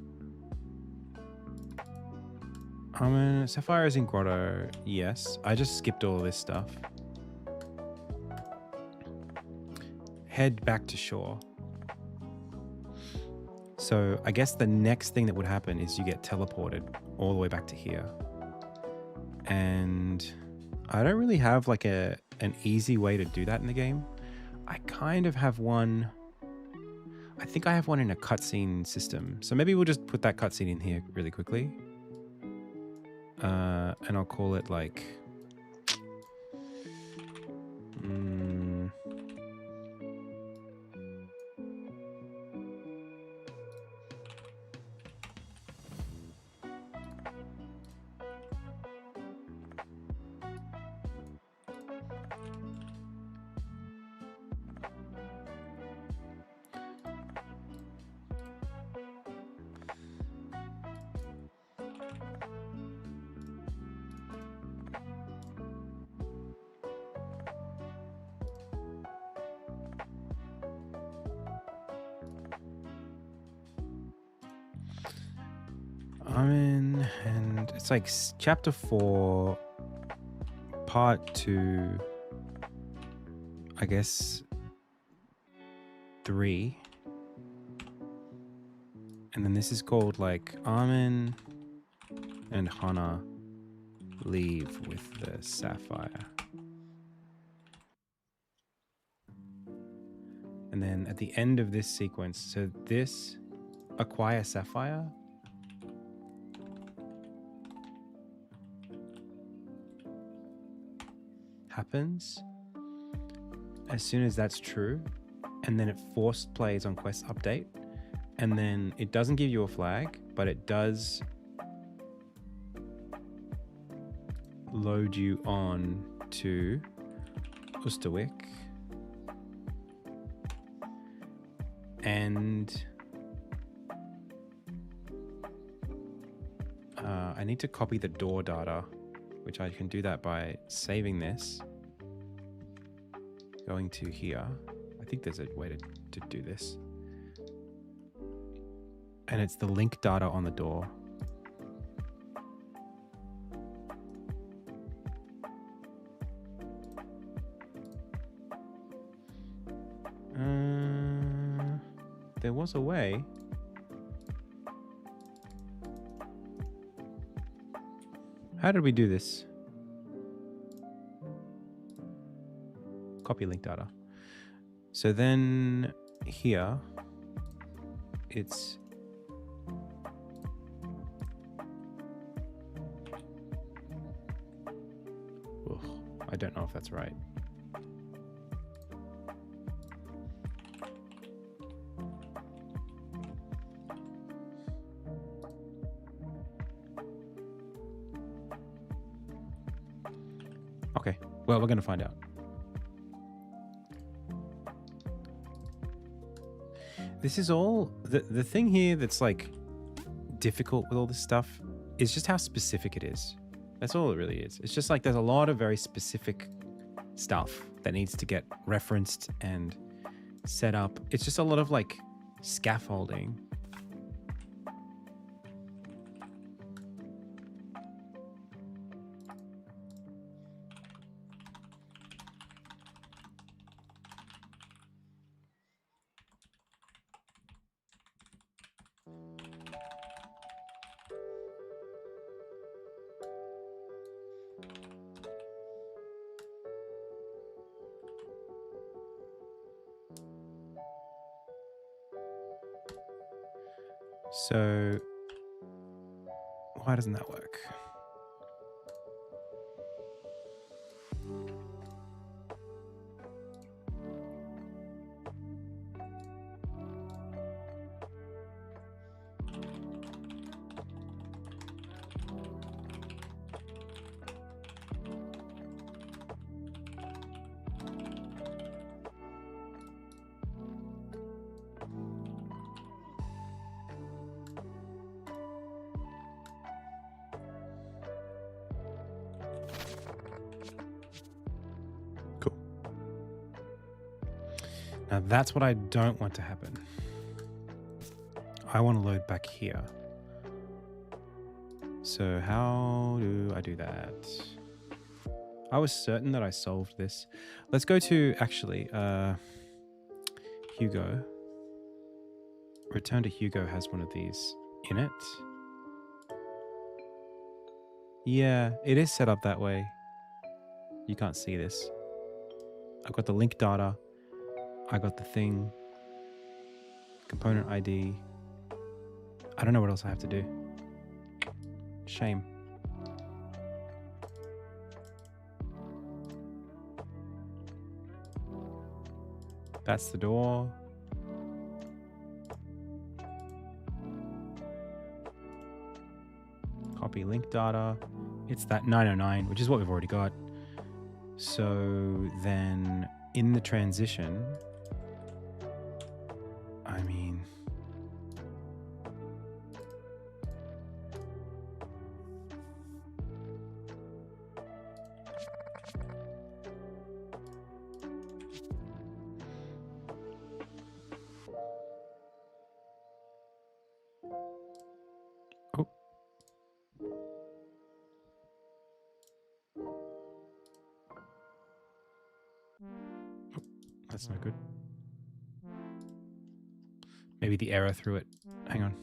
sapphire is in grotto. Yes. I just skipped all this stuff. Head back to shore. So I guess the next thing that would happen is you get teleported all the way back to here. And I don't really have like an easy way to do that in the game. I kind of have one. I think I have one in a cutscene system. So maybe we'll just put that cutscene in here really quickly. And I'll call it like... Armin, and it's like chapter 4, part 2, I guess 3. And then this is called like Armin and Hana leave with the sapphire. And then at the end of this sequence, so this acquire sapphire happens as soon as that's true, and then it forced plays on quest update, and then it doesn't give you a flag, but it does load you on to Ustawick, and I need to copy the door data, which I can do that by saving this, going to here. I think there's a way to do this. And it's the link data on the door. There was a way. How did we do this? Copy link data. So then here, it's I don't know if that's right. Okay, well, we're going to find out. This is all, the thing here that's like difficult with all this stuff is just how specific it is. That's all it really is. It's just like there's a lot of very specific stuff that needs to get referenced and set up. It's just a lot of like scaffolding. So why doesn't that work? Now that's what I don't want to happen. I want to load back here. So how do I do that? I was certain that I solved this. Let's go to, actually, Hugo. Return to Hugo has one of these in it. Yeah, it is set up that way. You can't see this. I've got the link data. I got the thing. Component ID. I don't know what else I have to do. Shame. That's the door. Copy link data. It's that 909, which is what we've already got. So then in the transition, I mean, oh. That's not good. Maybe the error threw it. Hang on.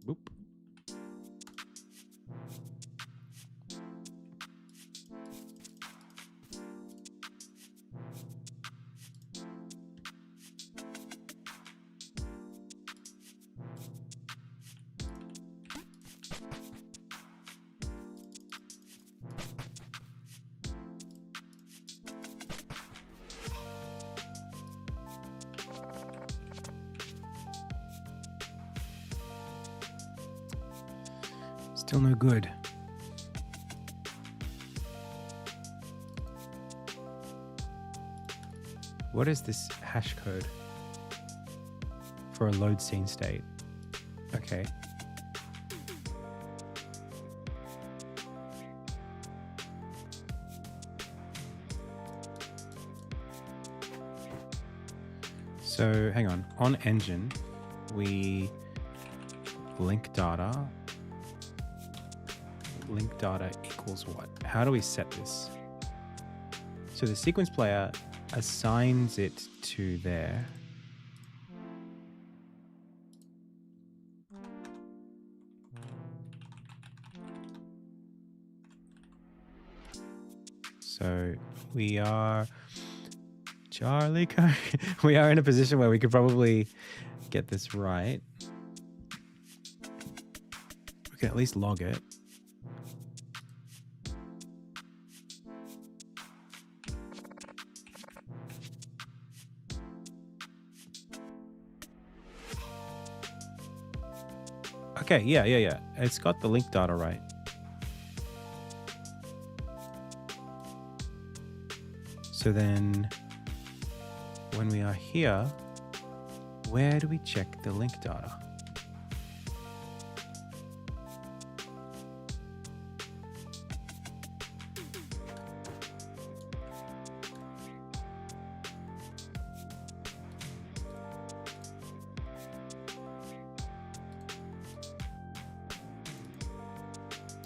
Boop. Still no good. What is this hash code for a load scene state? Okay. So hang on engine, we link data equals what? How do we set this? So the sequence player assigns it to there. So we are Charlie. We are in a position where we could probably get this right. We can at least log it. Okay, yeah. It's got the link data right. So then when we are here, where do we check the link data?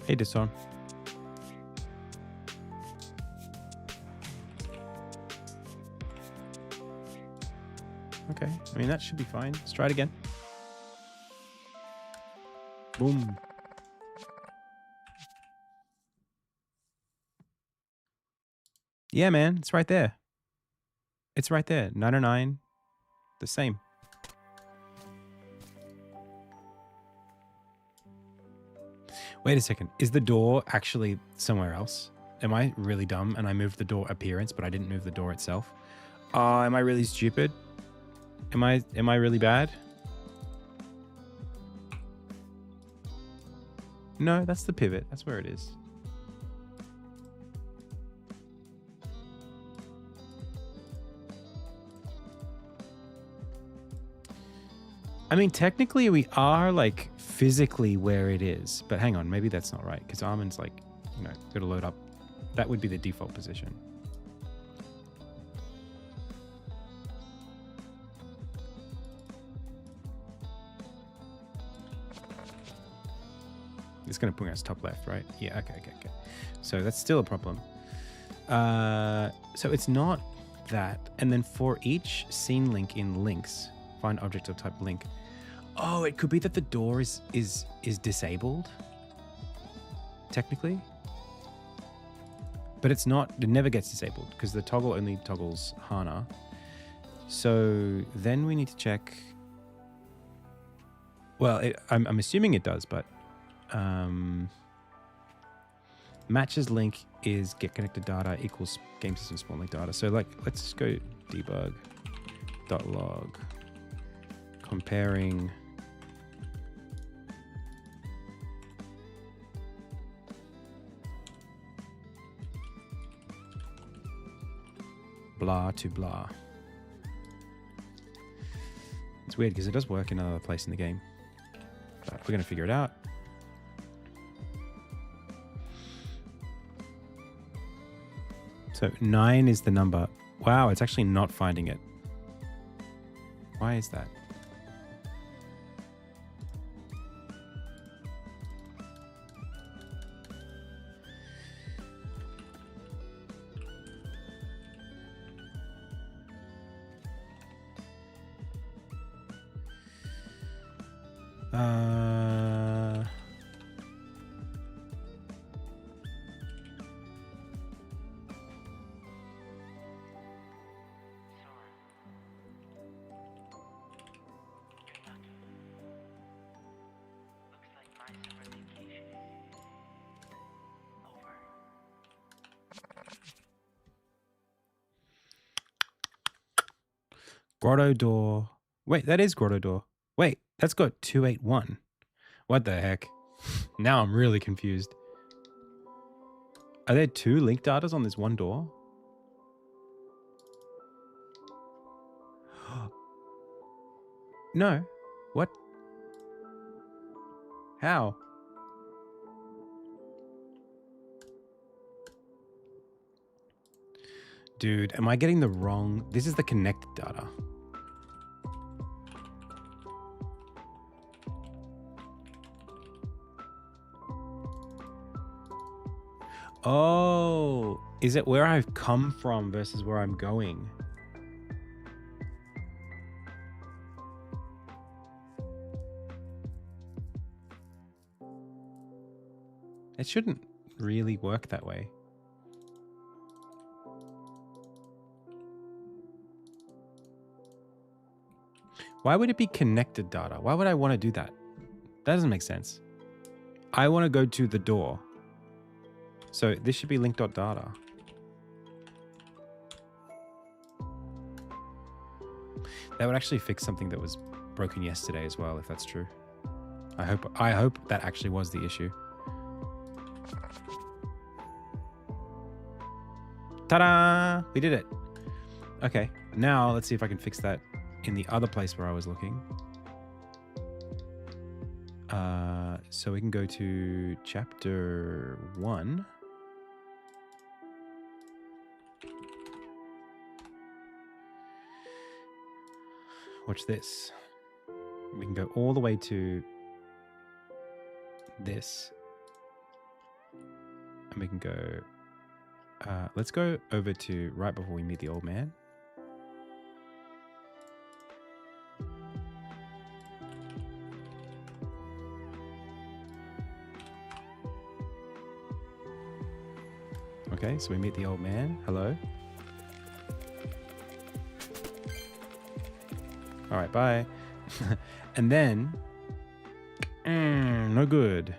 Hey, Disarm. Okay, I mean, that should be fine. Let's try it again. Boom. Yeah, man, it's right there. It's right there. 909, the same. Wait a second. Is the door actually somewhere else? Am I really dumb and I moved the door appearance, but I didn't move the door itself? Am I really stupid? Am I really bad? No, that's the pivot. That's where it is. I mean, technically we are like physically where it is, but hang on, maybe that's not right because Armin's like, you know, got to load up. That would be the default position. It's going to bring us top left, right? Yeah, okay. So that's still a problem. So it's not that. And then for each scene link in links, find object of type link. Oh, it could be that the door is disabled, technically. But it's not, it never gets disabled because the toggle only toggles HANA. So then we need to check. Well, I'm assuming it does, but matches link is get connected data equals game system spawn link data. So like, let's just go debug.log comparing blah to blah. It's weird because it does work in another place in the game, but we're going to figure it out. So 9 is the number. Wow, it's actually not finding it. Why is that? Grotto door. Wait, that is grotto door. Wait, that's got 281. What the heck? Now I'm really confused. Are there 2 link datas on this one door? No. What? How? Dude, am I getting the wrong? This is the connected data. Oh, is it where I've come from versus where I'm going? It shouldn't really work that way. Why would it be connected data? Why would I want to do that? That doesn't make sense. I want to go to the door. So this should be link.data. That would actually fix something that was broken yesterday as well, if that's true. I hope that actually was the issue. Ta-da! We did it. Okay, now let's see if I can fix that in the other place where I was looking. So we can go to chapter 1. Watch this. We can go all the way to this. And we can go... let's go over to right before we meet the old man. Okay, so we meet the old man. Hello. All right, bye. And then... no good.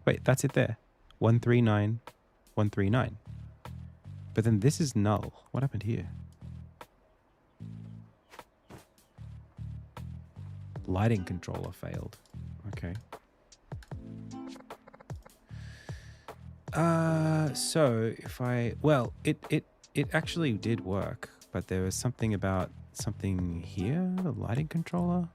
Wait, that's it there. 139, 139. But then this is null. What happened here? Lighting controller failed. Okay. So if I... Well, it actually did work, but there was something about something here, the lighting controller.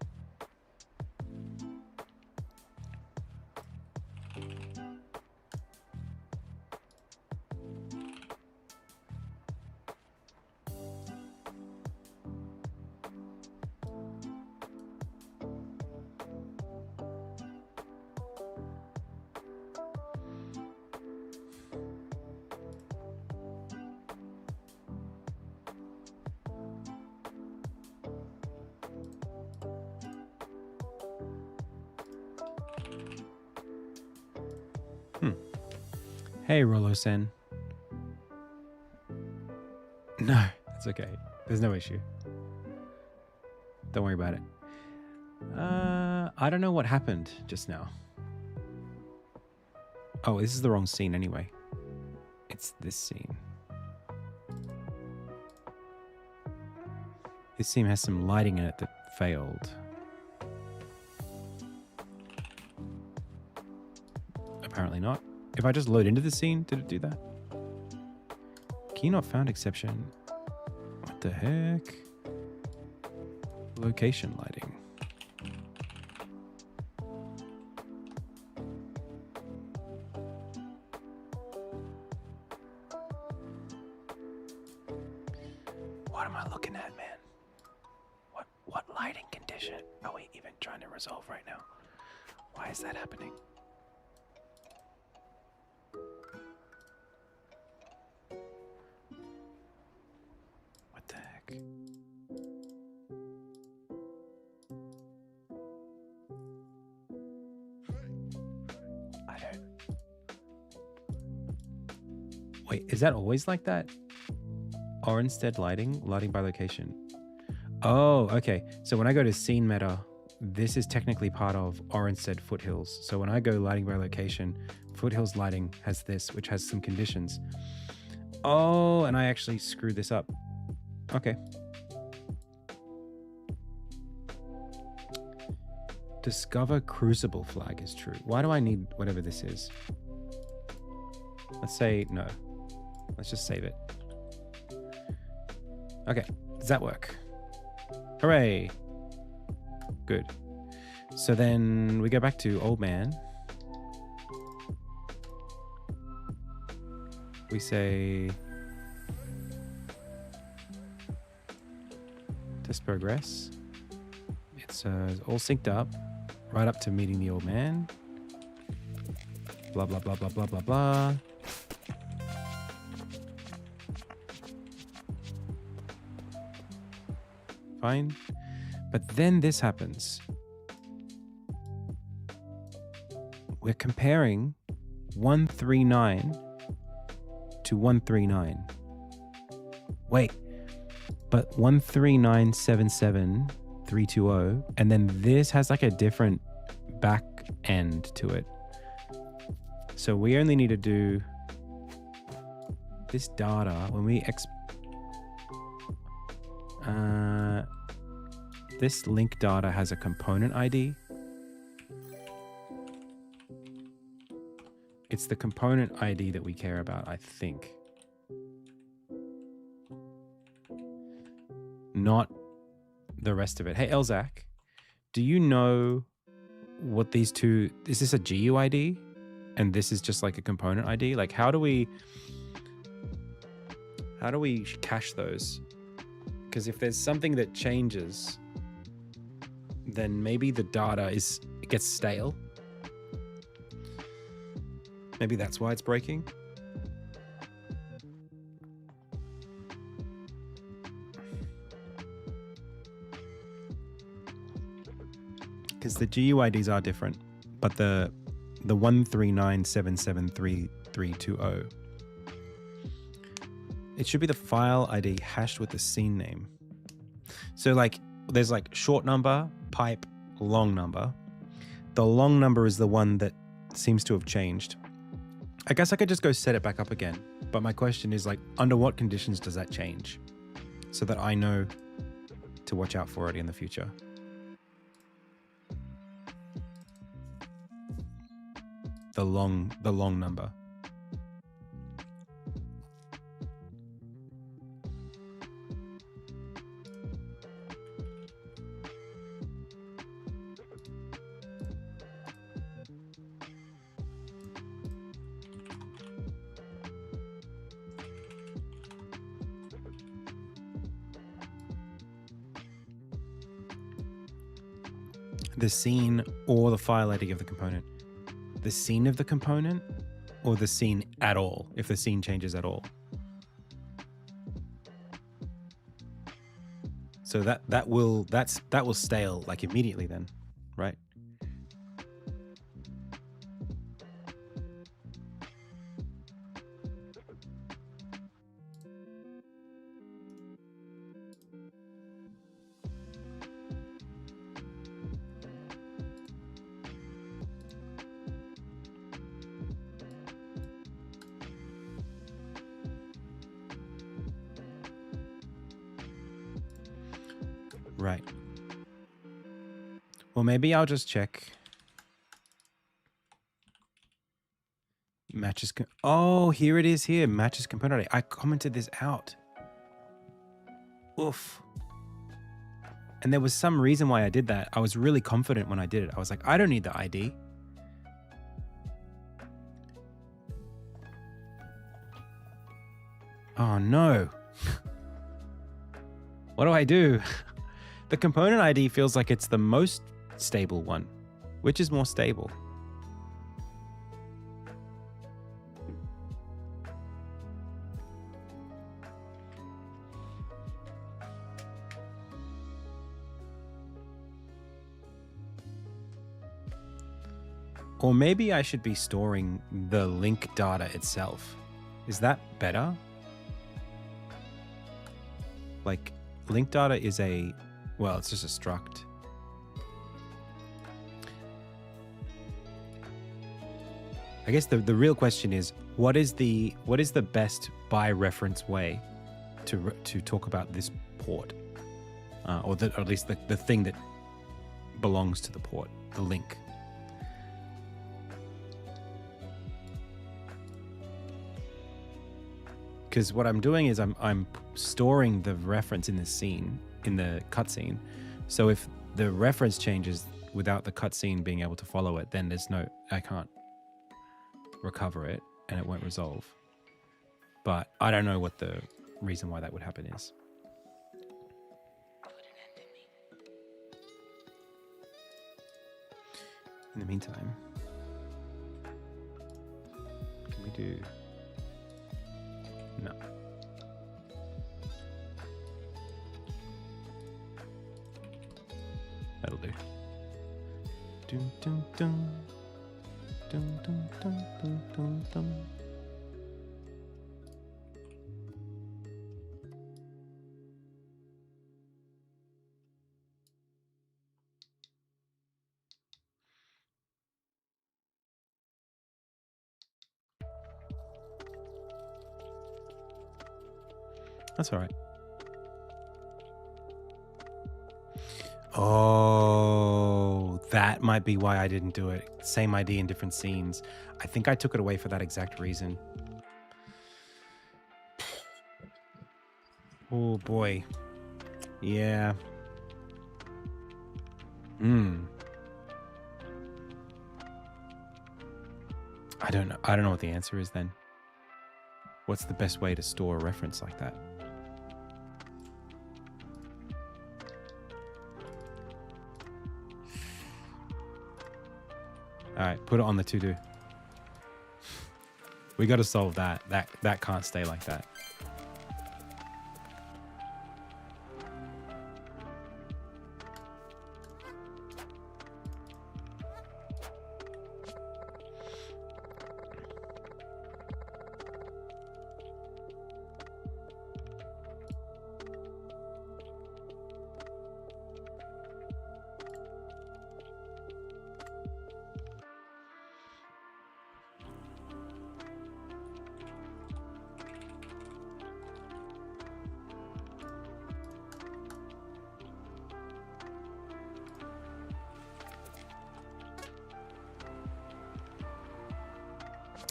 Hey, Rolo-sen. No, it's okay. There's no issue. Don't worry about it. I don't know what happened just now. Oh, this is the wrong scene anyway. It's this scene. This scene has some lighting in it that failed. Apparently not. If I just load into the scene, did it do that? Key not found exception. What the heck? Location lighting. What am I looking at, man? What lighting condition are we even trying to resolve right now? Why is that happening? What the heck? I don't... Wait, is that always like that? Or instead lighting by location. Oh, okay. So when I go to scene meta, this is technically part of Orenstead Foothills. So when I go lighting by location, Foothills lighting has this, which has some conditions. Oh, and I actually screwed this up. Okay. Discover Crucible flag is true. Why do I need whatever this is? Let's say no. Let's just save it. Okay, does that work? Hooray! Good. So then we go back to Old Man. We say... Test progress. It's all synced up. Right up to meeting the Old Man. Blah, blah, blah, blah, blah, blah, blah. Fine. But then this happens. We're comparing 139 to 139. Wait, but 13977,320, and then this has like a different back end to it. So we only need to do this data when we this link data has a component ID. It's the component ID that we care about, I think. Not the rest of it. Hey, Elzak, do you know what these two... Is this a GUID? And this is just like a component ID? Like, how do we cache those? Because if there's something that changes, then maybe the data gets stale. Maybe that's why it's breaking. Because the GUIDs are different, but the 139773320, it should be the file ID hashed with the scene name. So like there's like short number, pipe, long number. The long number is the one that seems to have changed. I guess I could just go set it back up again. But my question is like, under what conditions does that change? So that I know to watch out for it in the future. The long number. The scene or the file ID of the component. The scene of the component or the scene at all, if the scene changes at all. So that will stale like immediately then, right? Right. Well, maybe I'll just check. Matches. Oh, here it is here. Matches component ID. I commented this out. Oof. And there was some reason why I did that. I was really confident when I did it. I was like, I don't need the ID. Oh no. What do I do? The component ID feels like it's the most stable one. Which is more stable? Or maybe I should be storing the link data itself. Is that better? Like, link data is a, well, it's just a struct. I guess the real question is, what is the best by reference way to talk about this port, or at least the thing that belongs to the port, the link. Because what I'm doing is I'm storing the reference in the scene, in the cutscene. So if the reference changes without the cutscene being able to follow it, then I can't recover it and it won't resolve. But I don't know what the reason why that would happen is. In the meantime, can we do... No. That'll do. Dun, dun, dun. Dun, dun, dun, dun, dun, dun. That's all right. Oh, that might be why I didn't do it. Same ID in different scenes. I think I took it away for that exact reason. Oh boy. Yeah. I don't know. I don't know what the answer is then. What's the best way to store a reference like that? All right, put it on the to-do. We got to solve that. That can't stay like that.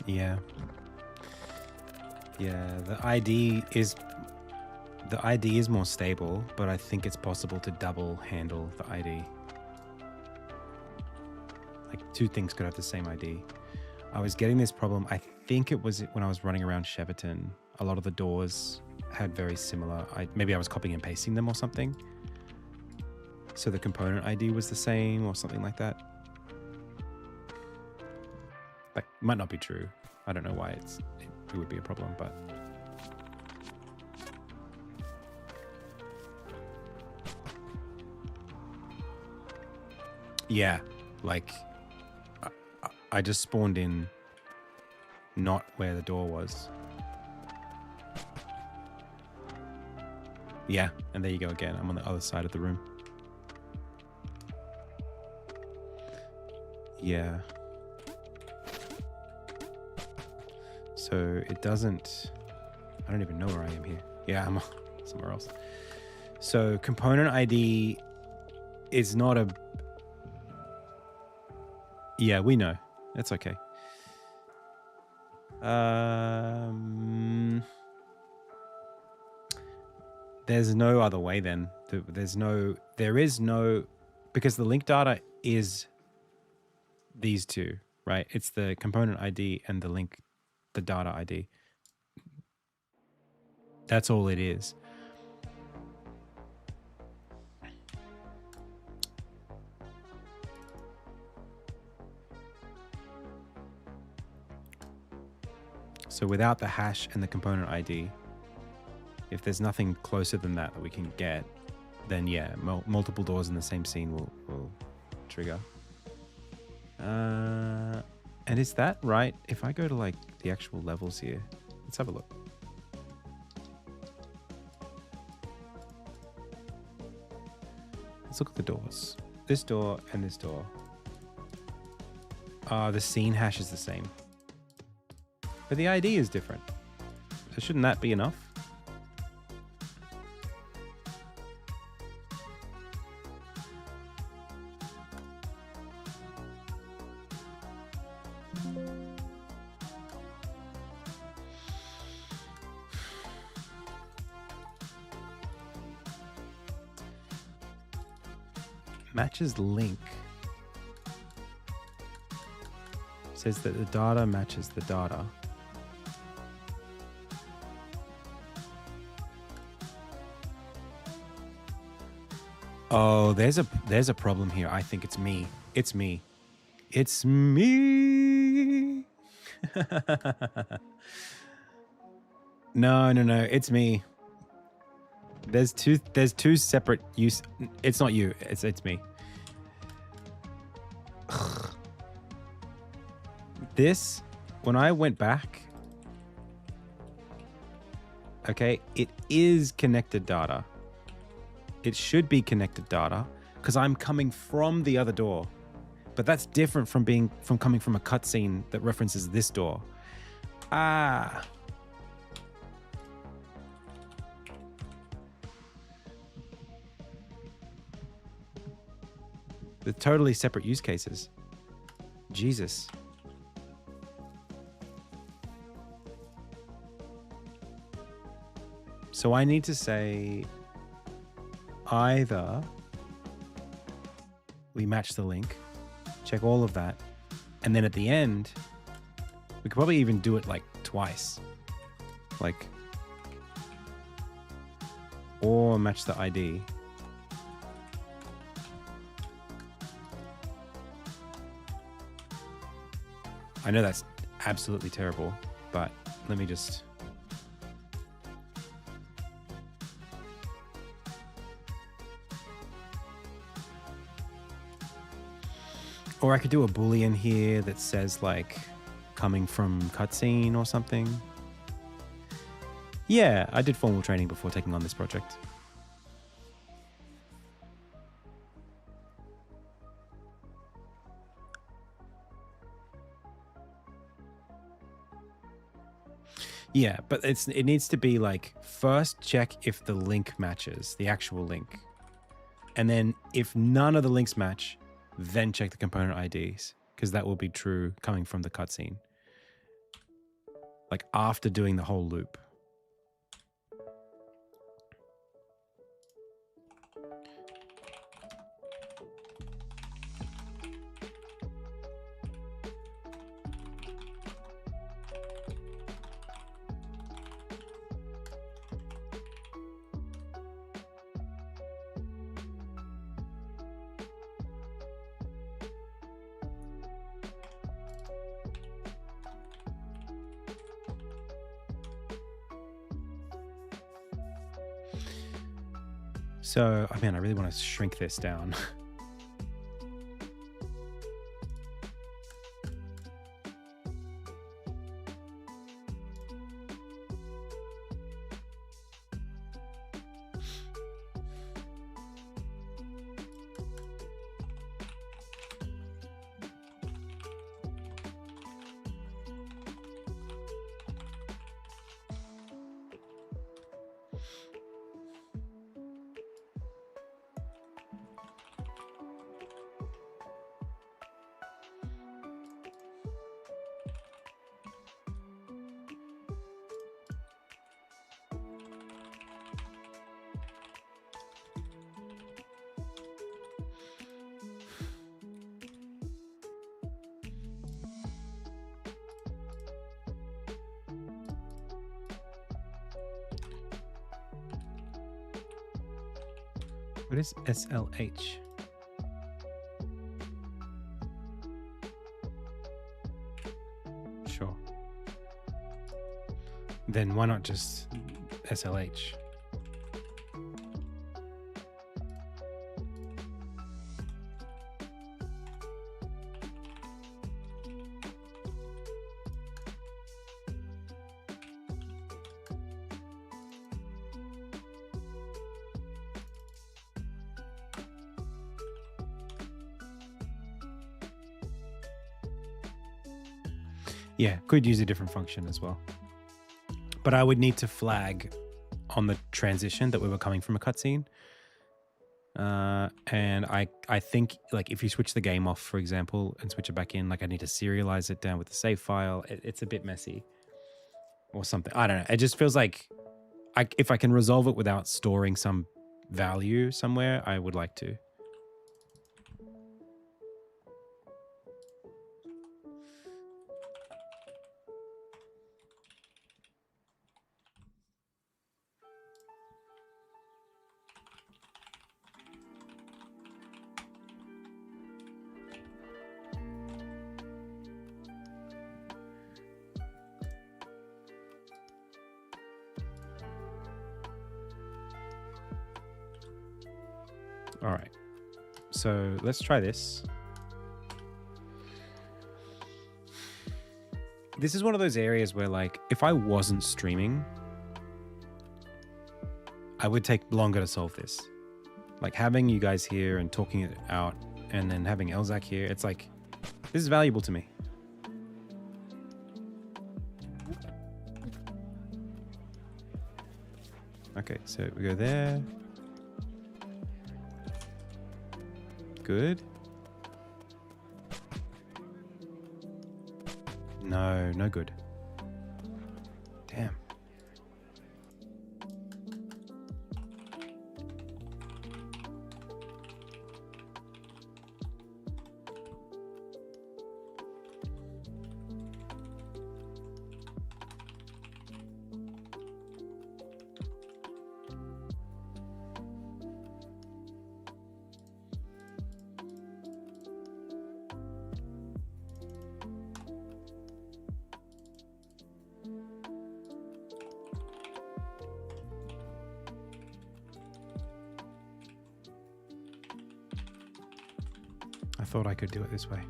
Yeah. Yeah, the ID is more stable, but I think it's possible to double handle the ID. Like two things could have the same ID. I was getting this problem, I think it was when I was running around Cheverton. A lot of the doors had very similar, maybe I was copying and pasting them or something. So the component ID was the same or something like that. That might not be true. I don't know why it would be a problem, but... Yeah, like... I just spawned in not where the door was. Yeah, and there you go again. I'm on the other side of the room. Yeah. So it doesn't... I don't even know where I am here. Yeah, I'm somewhere else. So component ID is not a... Yeah, we know. That's okay. There's no other way then. There is no, because the link data is these two, right? It's the component ID and the data ID. That's all it is. So without the hash and the component ID, if there's nothing closer than that we can get, then yeah, multiple doors in the same scene will trigger. And is that right? If I go to like the actual levels here, let's have a look. Let's look at the doors. This door and this door. The scene hash is the same. But the ID is different. So shouldn't that be enough? Matches link. Says that the data matches the data. Oh, there's a problem here. I think it's me. It's me. It's me. No, it's me. There's two separate use. It's not you. It's me. This, when I went back, okay, it is connected data. It should be connected data because I'm coming from the other door, but that's different from coming from a cutscene that references this door. Ah. They're totally separate use cases. Jesus. So I need to say either we match the link, check all of that, and then at the end, we could probably even do it like twice. Like, or match the ID. I know that's absolutely terrible, but let me just... Or I could do a Boolean here that says like coming from cutscene or something. Yeah, I did formal training before taking on this project. Yeah, but it needs to be like first check if the link matches, the actual link. And then if none of the links match, then check the component IDs, because that will be true coming from the cutscene. Like after doing the whole loop. So, I mean, I really want to shrink this down. What is SLH? Sure. Then why not just SLH? Yeah, could use a different function as well. But I would need to flag on the transition that we were coming from a cutscene. And I think, like, if you switch the game off, for example, and switch it back in, like, I need to serialize it down with the save file. It's a bit messy or something. I don't know. It just feels like if I can resolve it without storing some value somewhere, I would like to. All right, so let's try this. This is one of those areas where, like, if I wasn't streaming, I would take longer to solve this. Like, having you guys here and talking it out, and then having Elzak here, it's like, this is valuable to me. Okay, so we go there. Good. No, no good. Damn. I thought I could do it this way.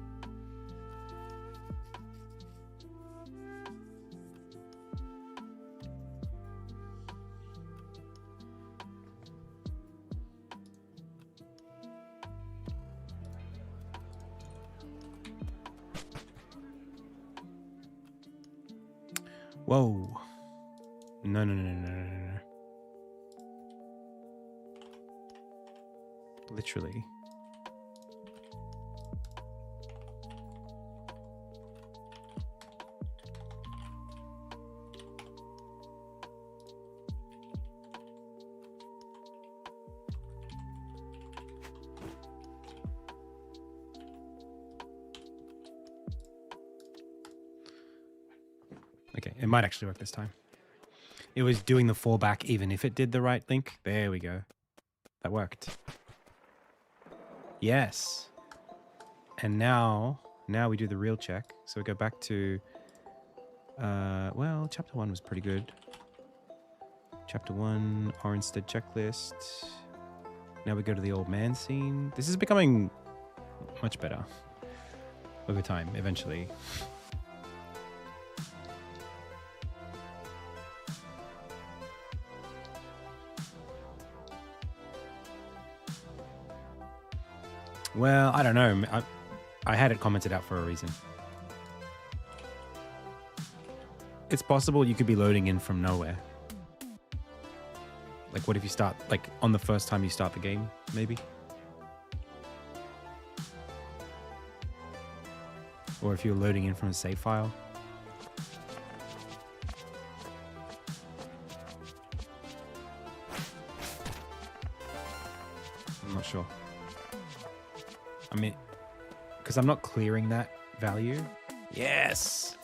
Whoa. No, no, no, no, no, no, no. Literally. Okay, it might actually work this time. It was doing the fallback even if it did the right link. There we go. That worked. Yes. And now we do the real check. So we go back to, well, chapter 1 was pretty good. Chapter 1, Orenstead checklist. Now we go to the old man scene. This is becoming much better over time, eventually. Well, I don't know. I had it commented out for a reason. It's possible you could be loading in from nowhere. Like, what if you start, like, on the first time you start the game, maybe? Or if you're loading in from a save file. I'm not sure. I mean, because I'm not clearing that value. Yes!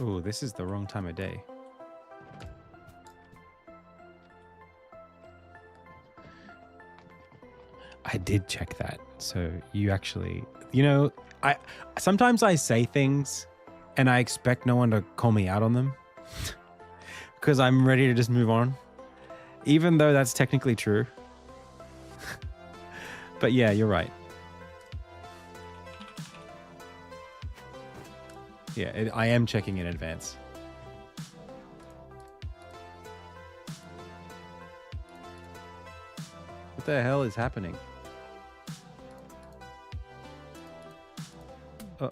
Oh, this is the wrong time of day. I did check that. So you actually, you know, sometimes I say things and I expect no one to call me out on them because I'm ready to just move on, even though that's technically true. But yeah, you're right. Yeah, I am checking in advance. What the hell is happening? Oh.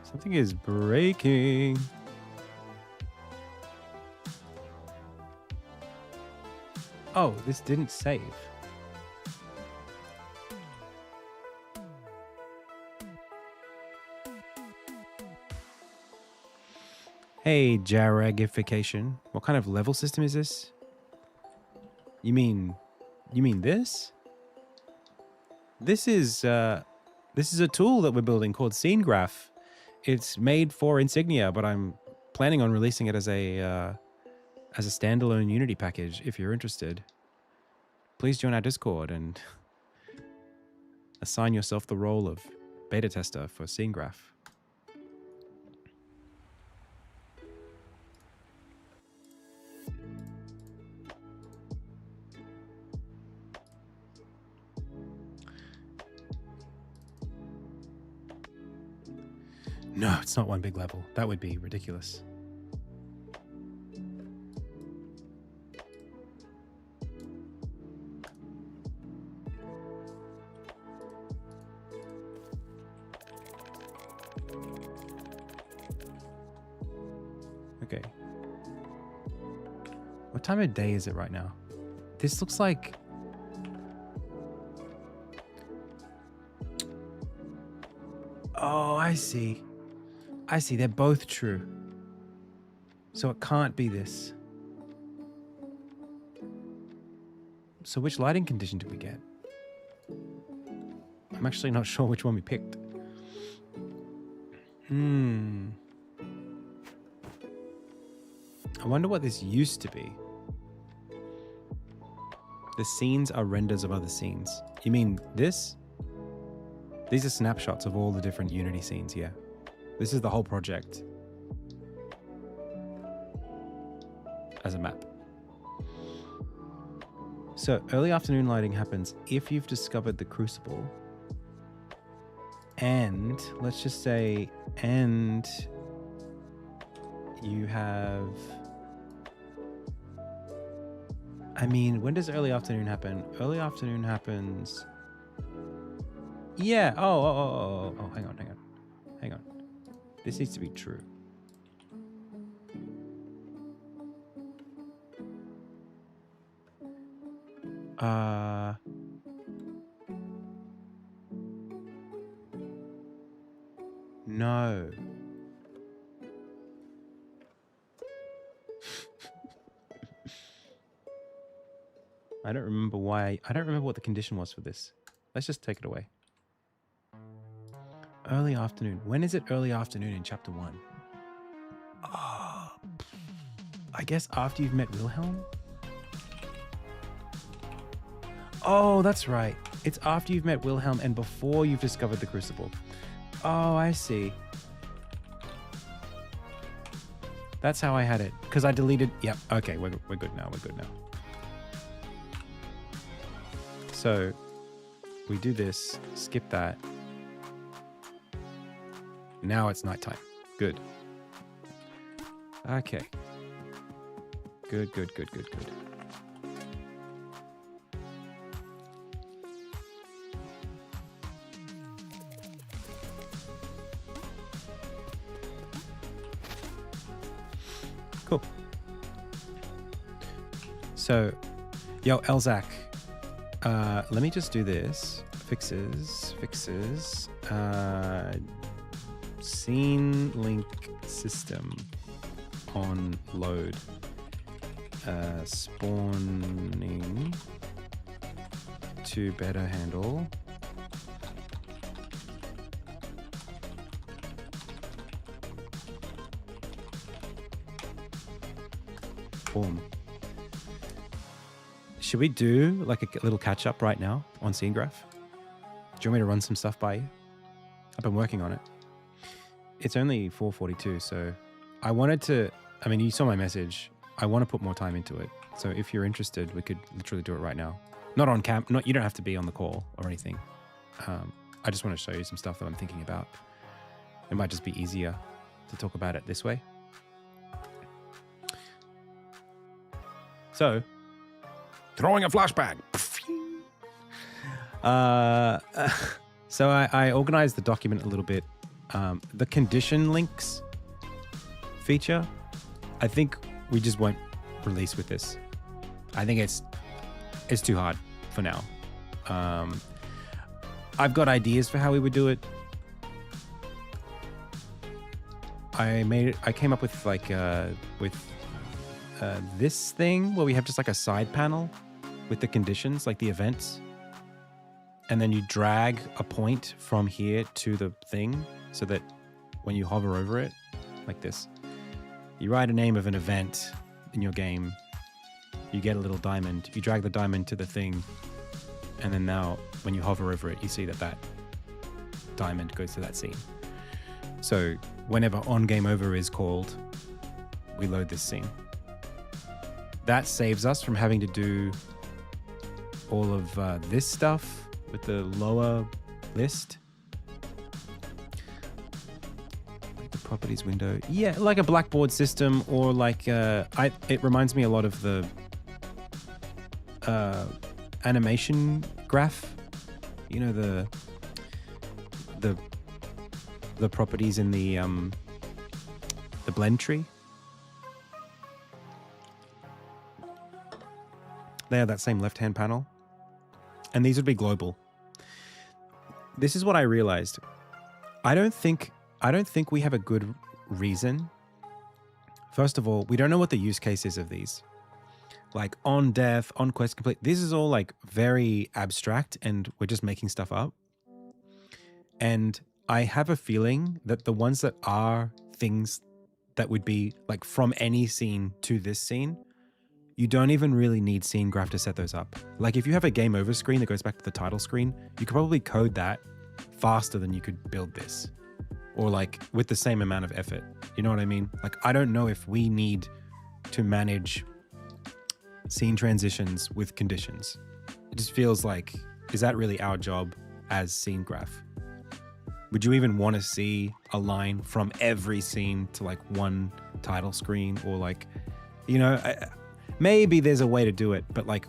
Something is breaking. Oh, this didn't save. Hey, Jaragification. What kind of level system is this? You mean this? This is a tool that we're building called Scene Graph. It's made for Insignia, but I'm planning on releasing it as a standalone Unity package. If you're interested, please join our Discord and assign yourself the role of beta tester for Scene Graph. No, it's not one big level. That would be ridiculous. Okay. What time of day is it right now? This looks like... Oh, I see. I see, they're both true. So it can't be this. So which lighting condition did we get? I'm actually not sure which one we picked. I wonder what this used to be. The scenes are renders of other scenes. You mean this? These are snapshots of all the different Unity scenes, yeah. This is the whole project as a map. So early afternoon lighting happens if you've discovered the crucible, and let's just say, and you have, I mean, when does early afternoon happen? Early afternoon happens, yeah, oh, hang on. This needs to be true. No. I don't remember why. I don't remember what the condition was for this. Let's just take it away. Early afternoon. When is it early afternoon in chapter 1? Oh, I guess after you've met Wilhelm? Oh, that's right. It's after you've met Wilhelm and before you've discovered the crucible. Oh, I see. That's how I had it. Because I deleted... Yep. Okay, we're good now. We're good now. So, we do this. Skip that. Now it's nighttime. Good. Okay. Good. Cool. So, yo, Elzak, let me just do this. Fixes. Scene link system on load. Spawning to better handle form. Should we do like a little catch up right now on scene graph? Do you want me to run some stuff by you? I've been working on it. It's only 4:42, so I wanted to, I mean, you saw my message. I want to put more time into it. So if you're interested, we could literally do it right now. Not on camp, you don't have to be on the call or anything. I just want to show you some stuff that I'm thinking about. It might just be easier to talk about it this way. So, throwing a flashbang. So I organized the document a little bit. The condition links feature, I think we just won't release with this. I think it's too hard for now. I've got ideas for how we would do it. I came up with like this thing where we have just like a side panel with the conditions, like the events. And then you drag a point from here to the thing so that when you hover over it, like this, you write a name of an event in your game, you get a little diamond, you drag the diamond to the thing, and then now when you hover over it, you see that diamond goes to that scene. So whenever on game over is called, we load this scene. That saves us from having to do all of this stuff with the lower list. Like the properties window. Yeah, like a blackboard system, or like it reminds me a lot of the animation graph. You know, the properties in the blend tree. They have that same left-hand panel. And these would be global. This is what I realized. I don't think we have a good reason. First of all, we don't know what the use case is of these. Like on death, on quest complete. This is all like very abstract and we're just making stuff up. And I have a feeling that the ones that are things that would be like from any scene to this scene, you don't even really need scene graph to set those up. Like if you have a game over screen that goes back to the title screen, you could probably code that faster than you could build this, or like with the same amount of effort. You know what I mean? Like, I don't know if we need to manage scene transitions with conditions. It just feels like, is that really our job as scene graph? Would you even want to see a line from every scene to like one title screen, or like, you know, maybe there's a way to do it, but like,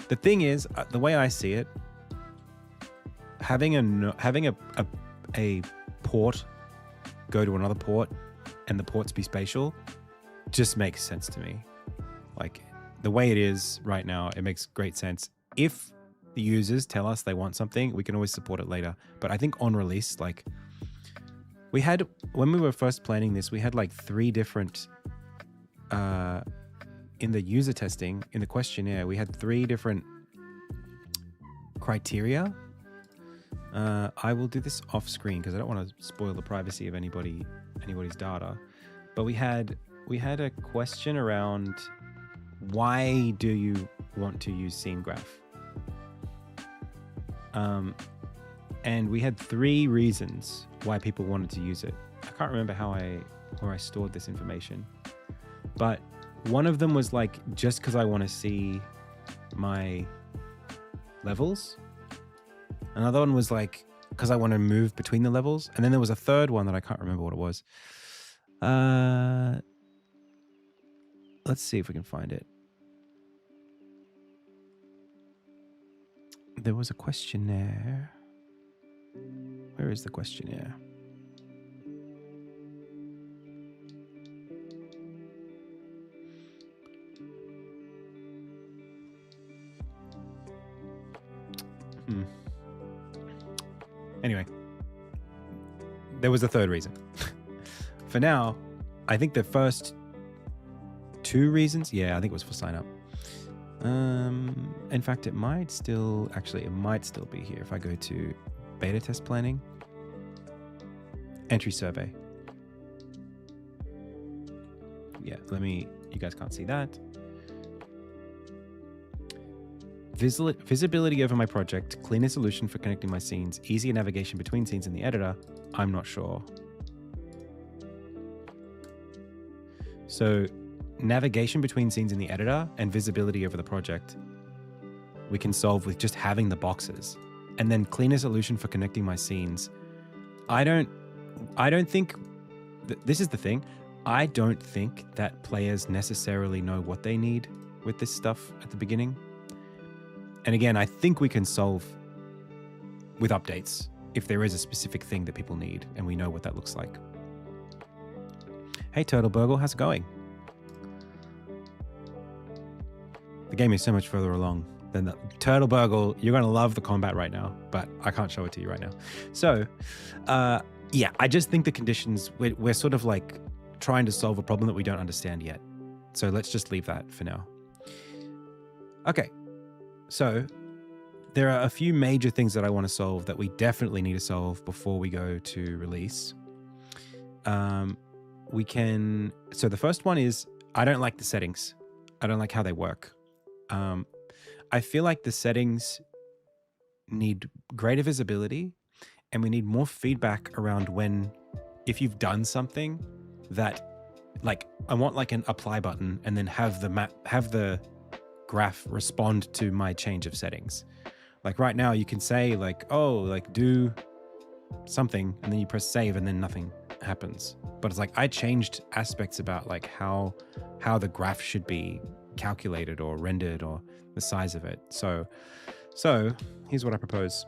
the thing is, the way I see it, having a port go to another port and the ports be spatial just makes sense to me. Like the way it is right now, it makes great sense. If the users tell us they want something, we can always support it later. But I think on release, like when we were first planning this, we had like 3 different in the user testing, in the questionnaire, we had 3 different criteria. I will do this off screen because I don't want to spoil the privacy of anybody's data. But we had a question around, why do you want to use scene graph? And we had 3 reasons why people wanted to use it. I can't remember where I stored this information, but one of them was like, just because I want to see my levels. Another one was like, because I want to move between the levels. And then there was a third one that I can't remember what it was. Let's see if we can find it. There was a questionnaire. Where is the questionnaire? Anyway, there was a third reason. For now, I think the first 2 reasons, I think it was for sign up. In fact, it might still be here if I go to beta test planning, entry survey. Yeah, you guys can't see that. Visibility over my project, cleaner solution for connecting my scenes, easier navigation between scenes in the editor. I'm not sure. So navigation between scenes in the editor and visibility over the project, we can solve with just having the boxes. And then cleaner solution for connecting my scenes. I don't think, this is the thing, I don't think that players necessarily know what they need with this stuff at the beginning. And again, I think we can solve with updates if there is a specific thing that people need and we know what that looks like. Hey, Turtle Burgle, how's it going? The game is so much further along than the Turtle Burgle. You're going to love the combat right now, but I can't show it to you right now. So, yeah, I just think the conditions, we're sort of like trying to solve a problem that we don't understand yet. So let's just leave that for now. Okay. So there are a few major things that I want to solve that we definitely need to solve before we go to release. So the first one is, I don't like the settings. I don't like how they work. I feel like the settings need greater visibility and we need more feedback around if you've done something that, like, I want like an apply button and then have the graph respond to my change of settings. Like right now you can say like, oh, like do something, and then you press save and then nothing happens. But it's like, I changed aspects about like how the graph should be calculated or rendered or the size of it. So here's what I propose.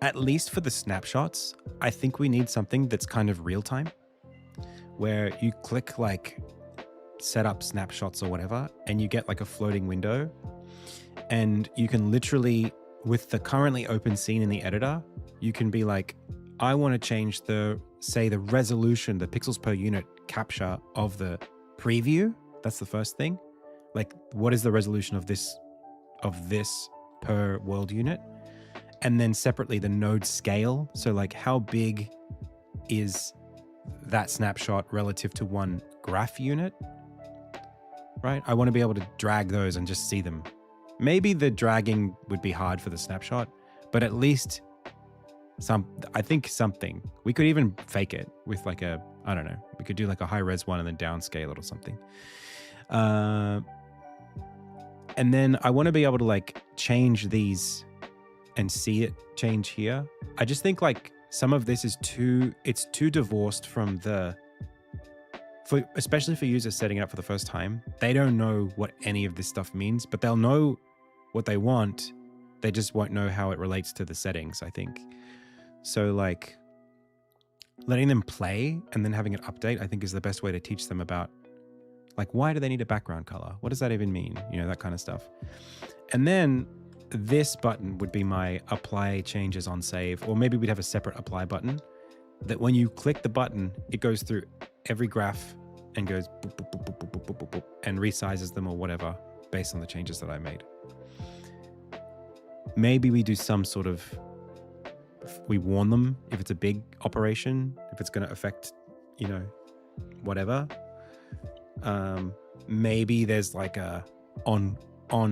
At least for the snapshots, I think we need something that's kind of real time, where you click like set up snapshots or whatever, and you get like a floating window, and you can literally, with the currently open scene in the editor, you can be like, I want to change the resolution, the pixels per unit capture of the preview. That's the first thing. Like, what is the resolution of this per world unit? And then separately the node scale. So like, how big is that snapshot relative to one graph unit? Right? I want to be able to drag those and just see them. Maybe the dragging would be hard for the snapshot, but at least I think something. We could even fake it with like I don't know, we could do like a high res one and then downscale it or something. And then I want to be able to like change these and see it change here. I just think like some of this is too divorced from especially for users setting it up for the first time. They don't know what any of this stuff means, but they'll know what they want. They just won't know how it relates to the settings, I think. So like letting them play and then having it update, I think is the best way to teach them about like, why do they need a background color? What does that even mean? You know, that kind of stuff. And then this button would be my apply changes on save, or maybe we'd have a separate apply button that when you click the button, it goes through every graph and goes boop, boop, boop, boop, boop, boop, boop, boop, and resizes them or whatever based on the changes that I made. Maybe we do some sort of, we warn them if it's a big operation, if it's going to affect, you know, whatever. Maybe there's like a on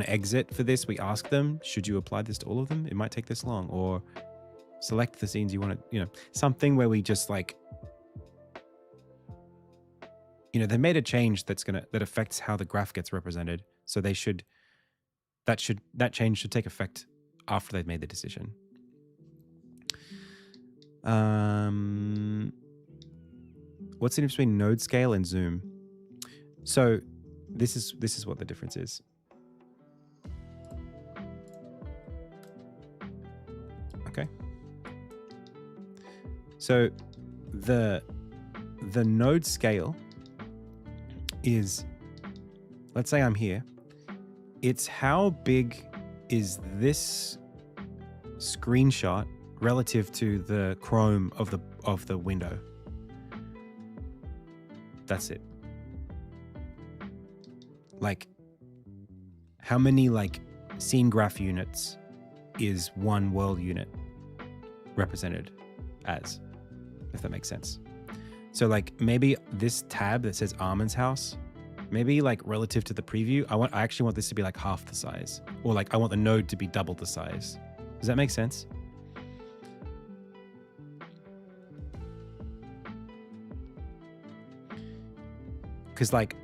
exit for this. We ask them, should you apply this to all of them? It might take this long. Or select the scenes you want to, you know, something where we just like, you know, they made a change that affects how the graph gets represented. So that change should take effect after they've made the decision. What's the difference between node scale and zoom? So this is what the difference is. Okay. So the node scale is, let's say I'm here. It's how big is this screenshot relative to the chrome of the window. That's it. like how many like scene graph units is one world unit represented as, if that makes sense. So like maybe this tab that says Armin's house, maybe like relative to the preview, I actually want this to be like half the size, or like I want the node to be double the size. Does that make sense? Because like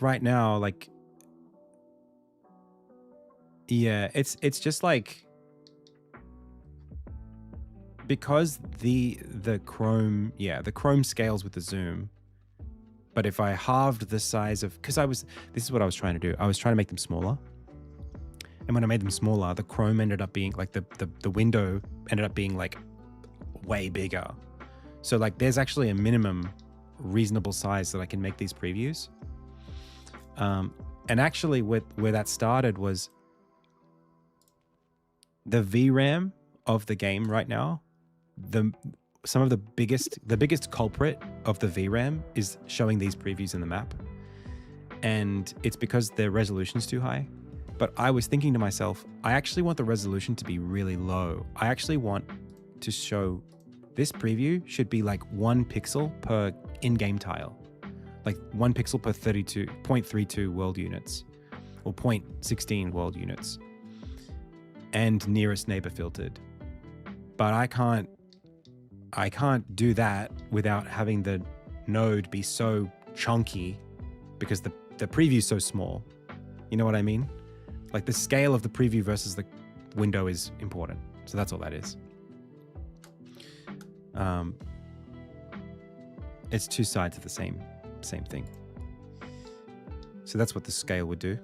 right now, like, yeah, it's just like, because the Chrome, yeah, the Chrome scales with the zoom. But if I halved the size of, because this is what I was trying to do. I was trying to make them smaller. And when I made them smaller, the Chrome ended up being like the window ended up being like way bigger. So like there's actually a minimum reasonable size that I can make these previews. And actually where that started was the VRAM of the game right now. Some of the biggest culprit of the VRAM is showing these previews in the map. And it's because their resolution's too high. But I was thinking to myself, I actually want the resolution to be really low. I actually want to show this preview should be like 1 pixel per in-game tile. Like 1 pixel per 0.32 world units or 0.16 world units, and nearest neighbor filtered. But I can't do that without having the node be so chunky, because the preview is so small. You know what I mean? Like the scale of the preview versus the window is important. So that's all that is. It's two sides of the same thing. So that's what the scale would do.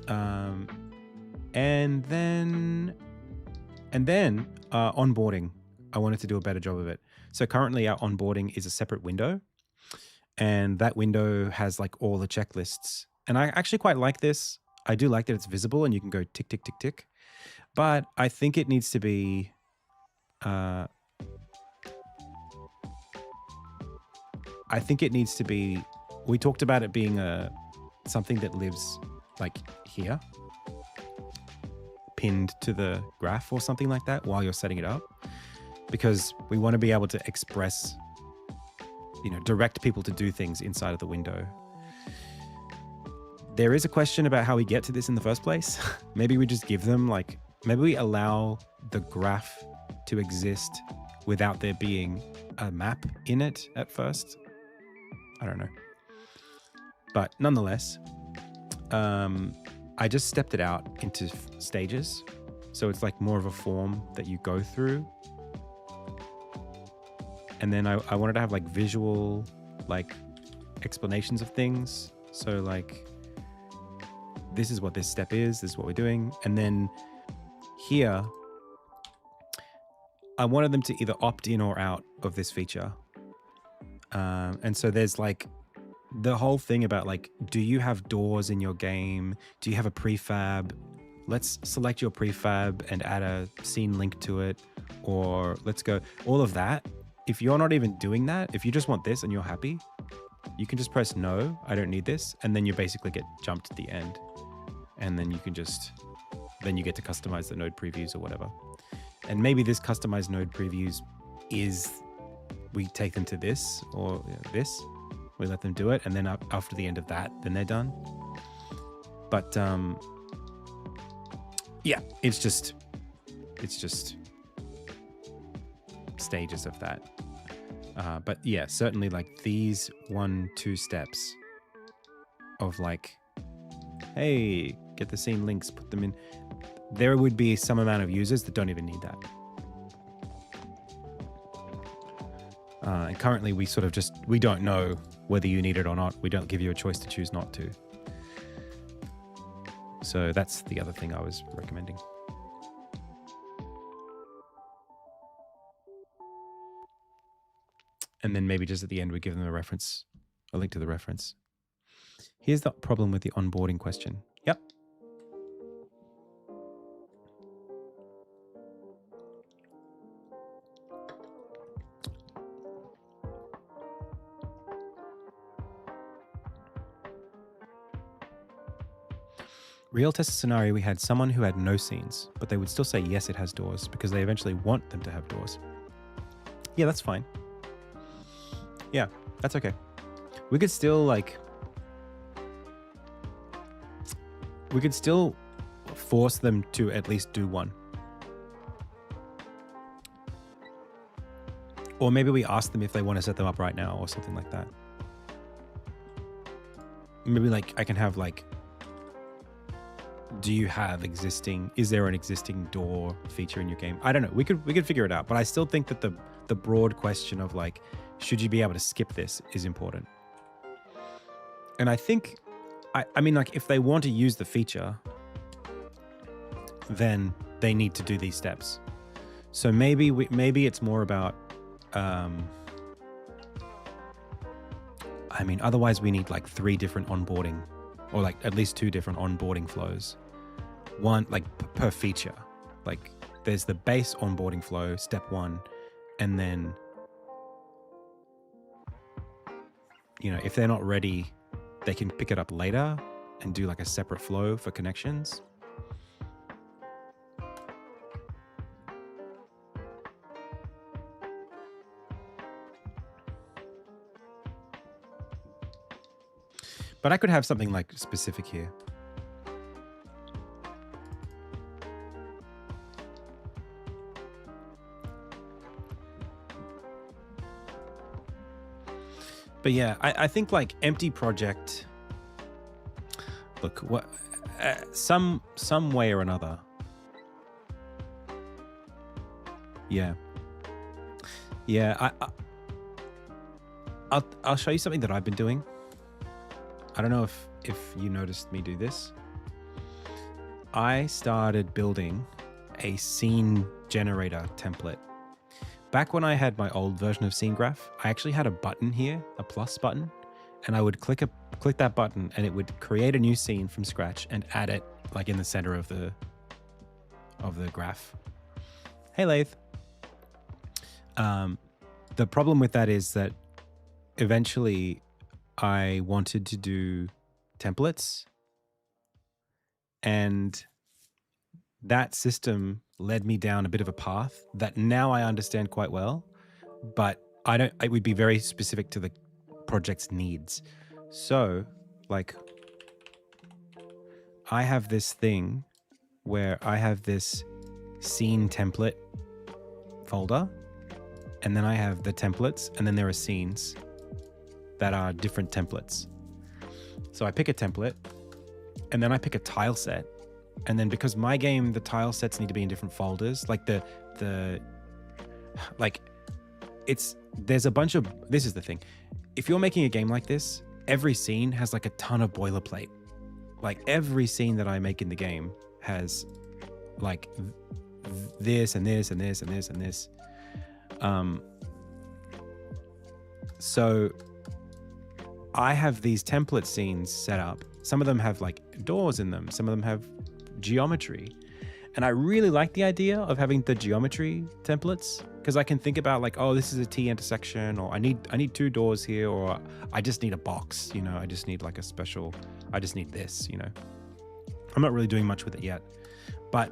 And then onboarding. I wanted to do a better job of it. So currently our onboarding is a separate window, and that window has like all the checklists. And I actually quite like this. I do like that it's visible and you can go tick, tick, tick, tick. But I think it needs to be, we talked about it being something that lives like here, pinned to the graph or something like that while you're setting it up. Because we want to be able to express, direct people to do things inside of the window. There is a question about how we get to this in the first place. Maybe we just give them maybe we allow the graph to exist without there being a map in it at first. I don't know. But nonetheless, I just stepped it out into stages. So it's like more of a form that you go through. And then I wanted to have like visual, like explanations of things. So like, this is what this step is, this is what we're doing. And then here, I wanted them to either opt in or out of this feature. And so there's like the whole thing about like, do you have doors in your game? Do you have a prefab? Let's select your prefab and add a scene link to it. Or let's go, all of that. If you're not even doing that, if you just want this and you're happy, you can just press no, I don't need this. And then you basically get jumped at the end. And then you can then you get to customize the node previews or whatever. And maybe this customized node previews is, we take them to this or this, we let them do it. And then after the end of that, then they're done. But yeah, it's just stages of that. But yeah, certainly like these 1-2 steps of like, hey, get the scene links, put them in. There would be some amount of users that don't even need that. And currently we sort of we don't know whether you need it or not. We don't give you a choice to choose not to. So that's the other thing I was recommending. And then maybe just at the end, we give them a link to the reference. Here's the problem with the onboarding question. Yep. Real test scenario, we had someone who had no scenes, but they would still say, yes, it has doors because they eventually want them to have doors. Yeah, that's fine. Yeah, that's okay. We could still we could still force them to at least do one. Or maybe we ask them if they want to set them up right now or something like that. Maybe I can have do you have is there an existing door feature in your game? I don't know. We could figure it out, but I still think that the broad question of should you be able to skip this is important. And I think, I mean, if they want to use the feature, then they need to do these steps. So maybe it's more about, I mean, otherwise we need 3 different onboarding, or at least 2 different onboarding flows. One per feature. There's the base onboarding flow, step 1, and then, if they're not ready, they can pick it up later and do a separate flow for connections. But I could have something specific here. But yeah, I think empty project. Look, what some way or another. Yeah. Yeah, I'll show you something that I've been doing. I don't know if you noticed me do this. I started building a scene generator template. Back when I had my old version of Scene Graph, I actually had a button here, a plus button, and I would click that button and it would create a new scene from scratch and add it in the center of the graph. Hey, Lathe. The problem with that is that eventually I wanted to do templates, and that system led me down a bit of a path that now I understand quite well, but it would be very specific to the project's needs. So I have this thing where I have this scene template folder, and then I have the templates, and then there are scenes that are different templates. So I pick a template, and then I pick a tile set. And then because my game, the tile sets need to be in different folders, there's a bunch of, this is the thing. If you're making a game like this, every scene has a ton of boilerplate. Every scene that I make in the game has this and this and this and this and this. So I have these template scenes set up. Some of them have doors in them. Some of them have geometry. And I really like the idea of having the geometry templates, because I can think about oh, this is a T intersection, or I need 2 doors here, or I just need a box, I just need I just need this, I'm not really doing much with it yet. But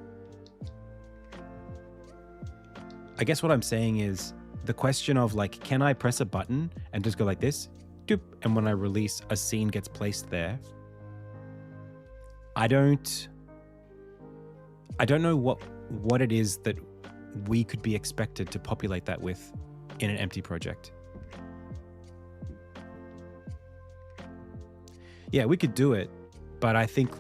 I guess what I'm saying is the question of can I press a button and just go like this, doop, and when I release, a scene gets placed there. I don't know what it is that we could be expected to populate that with in an empty project. Yeah, we could do it, but I think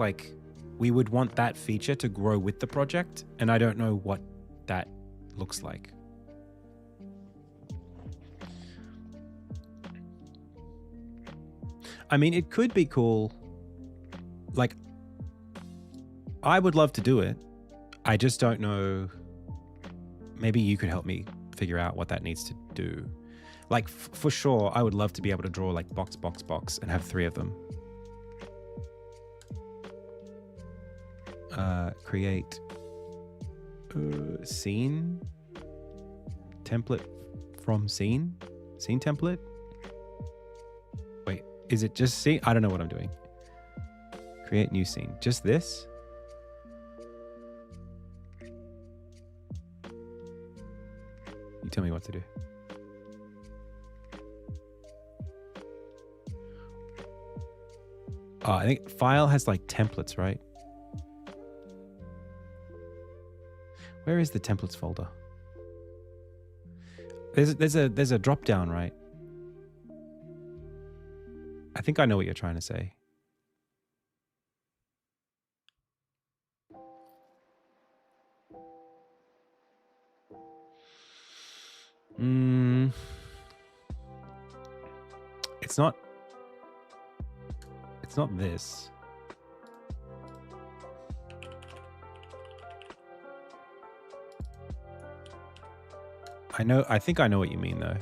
we would want that feature to grow with the project, and I don't know what that looks like. I mean, it could be cool. I would love to do it. I just don't know. Maybe you could help me figure out what that needs to do. For sure, I would love to be able to draw box, box, box and have 3 of them. Create scene template from scene template. Wait, is it just scene? I don't know what I'm doing. Create new scene. Just this? You tell me what to do. I think file has like templates, right? Where is the templates folder? There's a drop down, right? I think I know what you're trying to say. It's not this. I think I know what you mean though.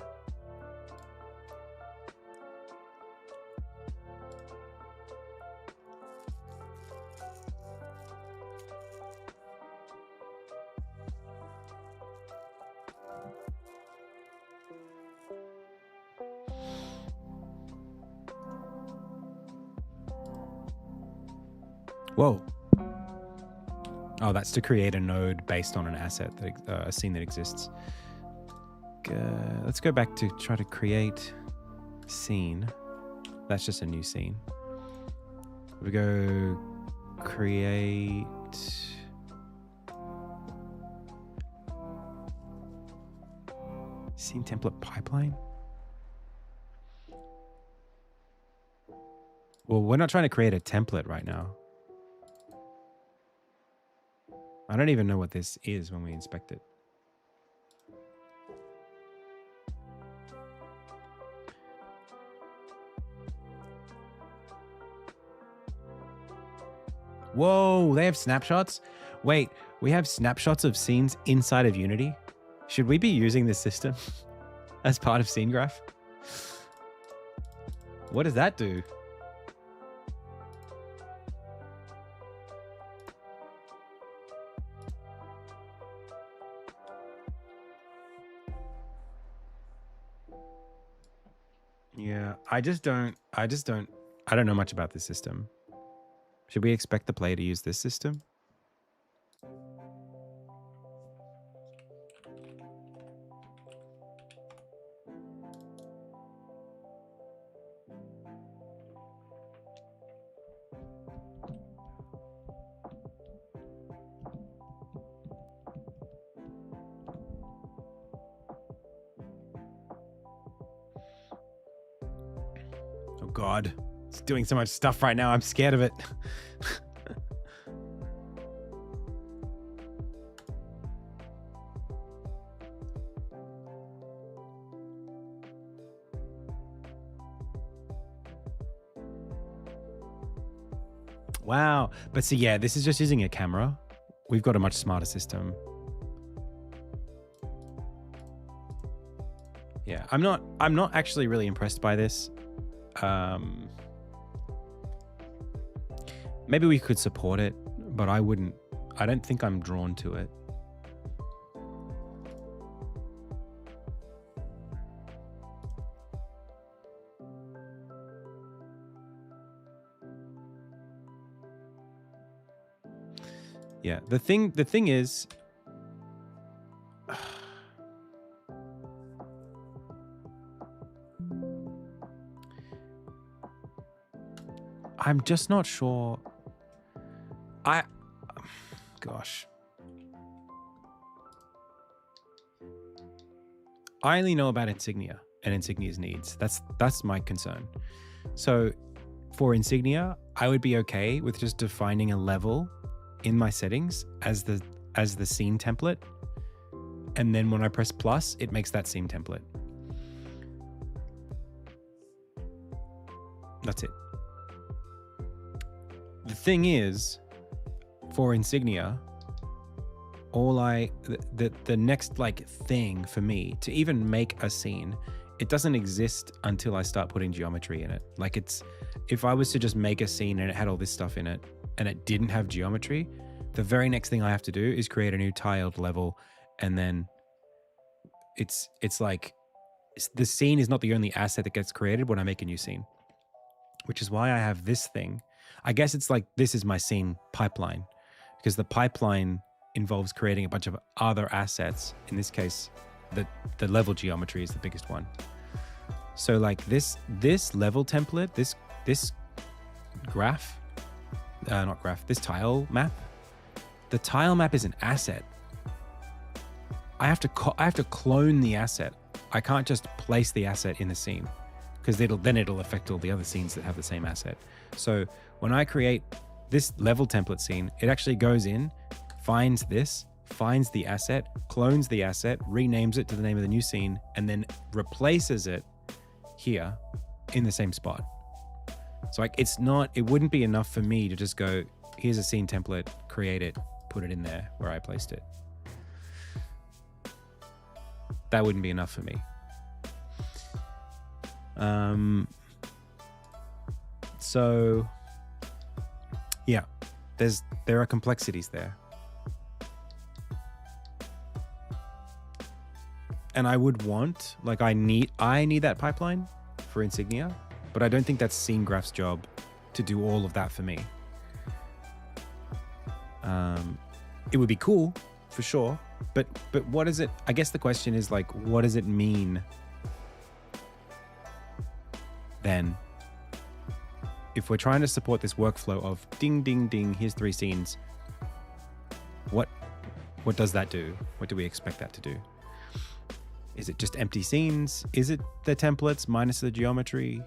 Whoa. Oh, that's to create a node based on an asset, that a scene that exists. Let's go back to try to create scene. That's just a new scene. We go create. Scene template pipeline. Well, we're not trying to create a template right now. I don't even know what this is when we inspect it. Whoa, they have snapshots? Wait, we have snapshots of scenes inside of Unity? Should we be using this system as part of Scene Graph? What does that do? Yeah, I don't know much about this system. Should we expect the player to use this system? Oh God, it's doing so much stuff right now. I'm scared of it. Wow. But see, yeah, this is just using a camera. We've got a much smarter system. Yeah, I'm not actually really impressed by this. Maybe we could support it, but I don't think I'm drawn to it. Yeah, the thing is, I'm just not sure. Gosh. I only know about Insignia and Insignia's needs. That's my concern. So for Insignia, I would be okay with just defining a level in my settings as the scene template. And then when I press plus, it makes that scene template. That's it. The thing is, for Insignia, the next like thing for me to even make a scene, it doesn't exist until I start putting geometry in it. Like if I was to just make a scene and it had all this stuff in it and it didn't have geometry, the very next thing I have to do is create a new tiled level, and then it's like the scene is not the only asset that gets created when I make a new scene, which is why I have this thing, I guess it's like, this is my scene pipeline, because the pipeline involves creating a bunch of other assets. In this case, the level geometry is the biggest one. So like this level template, this graph, not graph, this tile map, the tile map is an asset. I have to clone the asset. I can't just place the asset in the scene, because then it'll affect all the other scenes that have the same asset. So when I create this level template scene, it actually goes in, finds the asset, clones the asset, renames it to the name of the new scene, and then replaces it here in the same spot. So like it wouldn't be enough for me to just go, here's a scene template, create it, put it in there where I placed it. That wouldn't be enough for me. So yeah, there are complexities there. And I would want, like, I need that pipeline for Insignia, but I don't think that's Scene Graph's job to do all of that for me. It would be cool for sure, but what is it? I guess the question is like, what does it mean then? If we're trying to support this workflow of ding, ding, ding, here's 3 scenes, what does that do? What do we expect that to do? Is it just empty scenes? Is it the templates minus the geometry?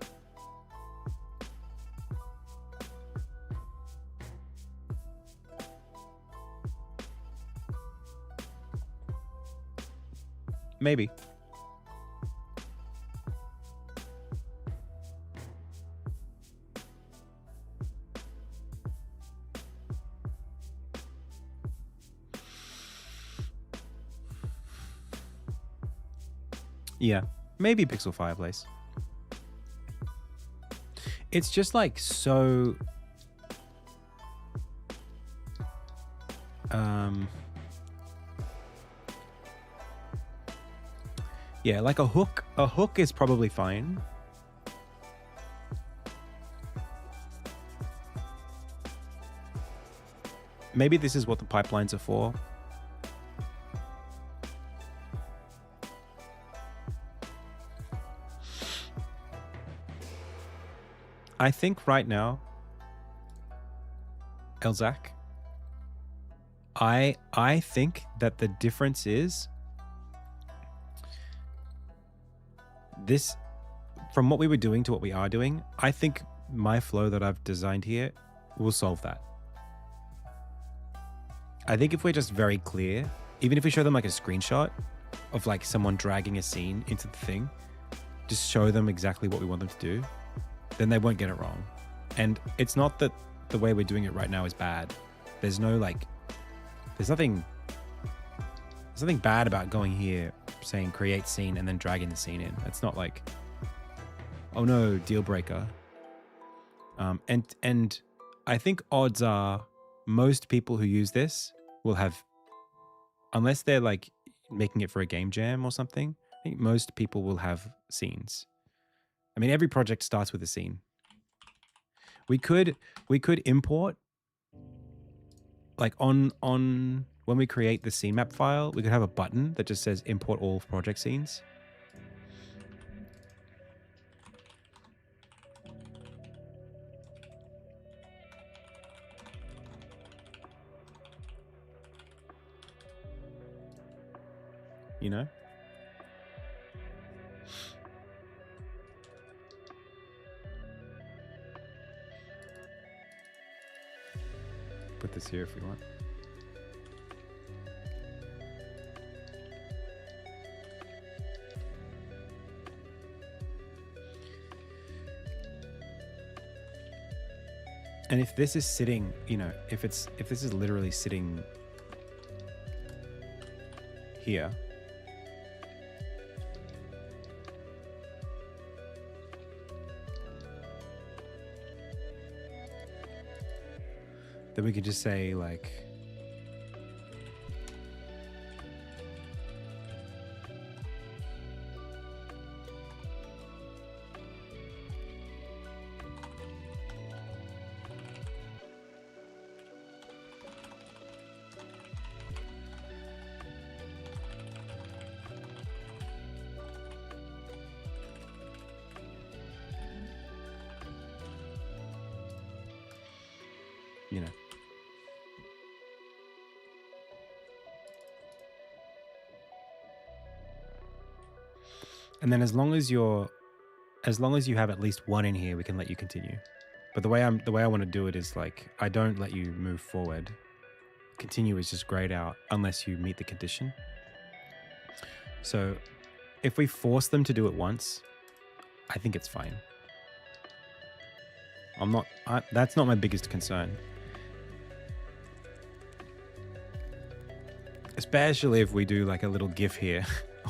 Maybe. Yeah, maybe Pixel Fireplace. It's just like so... yeah, like a hook. A hook is probably fine. Maybe this is what the pipelines are for. I think right now, Elzak, I think that the difference is this, from what we were doing to what we are doing, I think my flow that I've designed here will solve that. I think if we're just very clear, even if we show them like a screenshot of like someone dragging a scene into the thing, just show them exactly what we want them to do, then they won't get it wrong. And it's not that the way we're doing it right now is bad. There's no like, there's nothing bad about going here, saying create scene and then dragging the scene in. It's not like, oh no, deal breaker. And I think odds are most people who use this will have, unless they're like making it for a game jam or something, I think most people will have scenes. I mean, every project starts with a scene. We could import, like on when we create the scene map file, we could have a button that just says import all project scenes. You know? Put this here if we want. And if this is sitting, you know, if this is literally sitting here, then we could just say like, And then as long as you have at least one in here, we can let you continue. But the way I want to do it is like, I don't let you move forward. Continue is just grayed out unless you meet the condition. So if we force them to do it once, I think it's fine. That's not my biggest concern. Especially if we do like a little gif here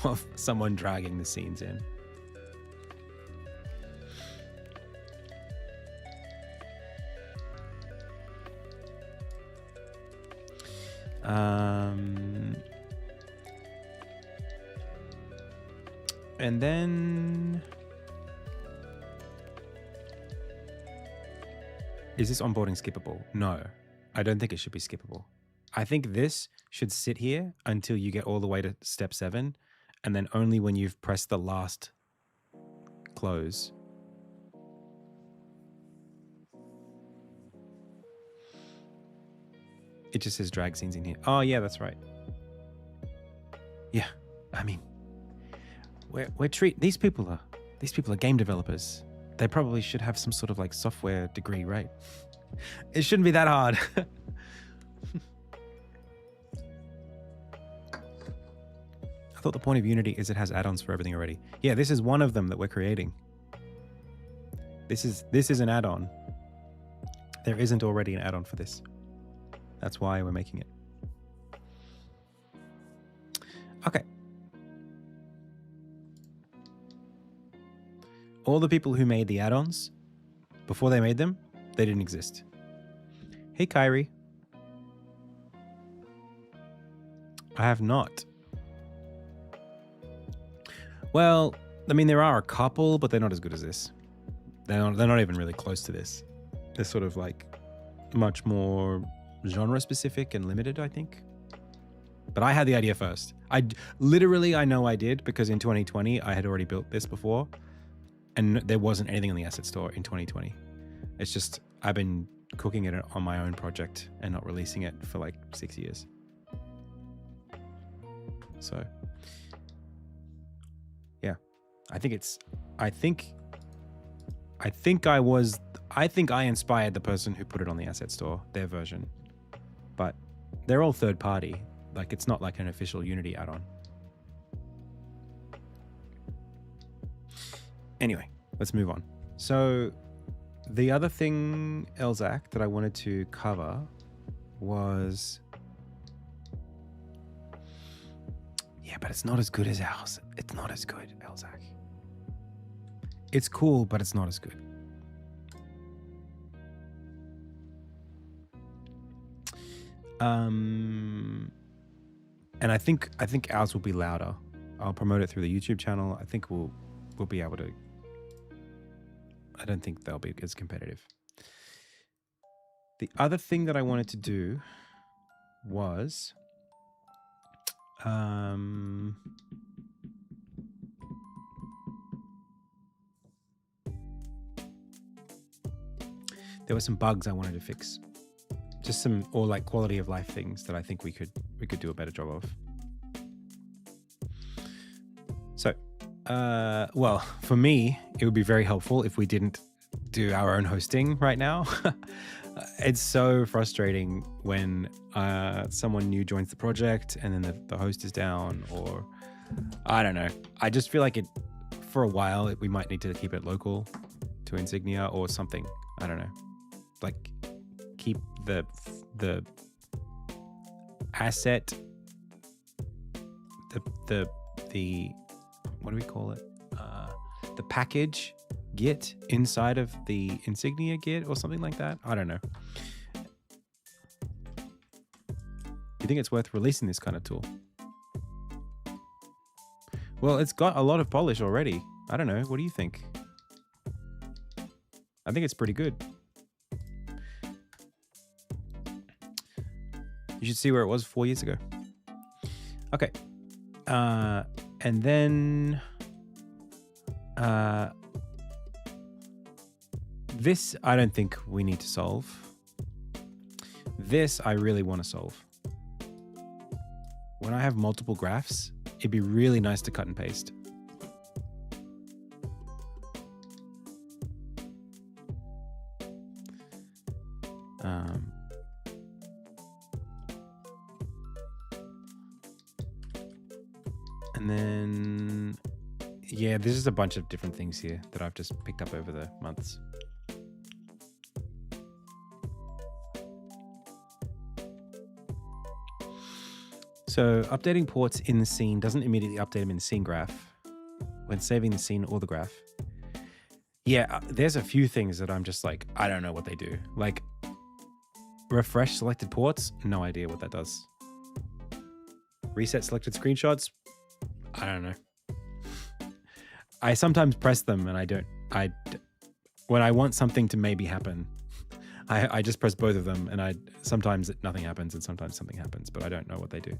of someone dragging the scenes in. And then... Is this onboarding skippable? No, I don't think it should be skippable. I think this should sit here until you get all the way to step 7, and then only when you've pressed the last close. It just says drag scenes in here. Oh yeah, that's right. Yeah, I mean, these people are game developers. They probably should have some sort of like software degree, right? It shouldn't be that hard. I thought the point of Unity is it has add-ons for everything already. Yeah, this is one of them that we're creating. This is an add-on. There isn't already an add-on for this. That's why we're making it. Okay. All the people who made the add-ons, before they made them, they didn't exist. Hey, Kyrie. I have not. Well, I mean, there are a couple, but they're not as good as this. They're not even really close to this. They're sort of like much more genre specific and limited, I think. But I had the idea first. I know I did, because in 2020 I had already built this before, and there wasn't anything on the asset store in 2020. It's just I've been cooking it on my own project and not releasing it for like 6 years. So yeah, I think I inspired the person who put it on the asset store, their version. But they're all third party. Like, it's not like an official Unity add-on. Anyway, let's move on. So the other thing, Elzac, that I wanted to cover was... Yeah, but it's not as good as ours. It's not as good, Elzac. It's cool, but it's not as good. And I think ours will be louder. I'll promote it through the YouTube channel. I think we'll be able to. I don't think they'll be as competitive. The other thing that I wanted to do was there were some bugs I wanted to fix. Just some, or like quality of life things that I think we could do a better job of. So, well, for me, it would be very helpful if we didn't do our own hosting right now. It's so frustrating when someone new joins the project and then the host is down, or I don't know. I just feel like for a while, we might need to keep it local to Insignia or something. I don't know. Like, keep the asset, the what do we call it? The package Git inside of the Insignia Git or something like that. I don't know. Do you think it's worth releasing this kind of tool? Well, it's got a lot of polish already. I don't know. What do you think? I think it's pretty good. You should see where it was 4 years ago. Okay. And then this I don't think we need to solve. This I really want to solve. When I have multiple graphs, it'd be really nice to cut and paste. And then, yeah, there's just a bunch of different things here that I've just picked up over the months. So updating ports in the scene doesn't immediately update them in the scene graph when saving the scene or the graph. Yeah, there's a few things that I'm just like, I don't know what they do. Like refresh selected ports, no idea what that does. Reset selected screenshots, I don't know. I sometimes press them and when I want something to maybe happen, I just press both of them, and sometimes nothing happens and sometimes something happens, but I don't know what they do.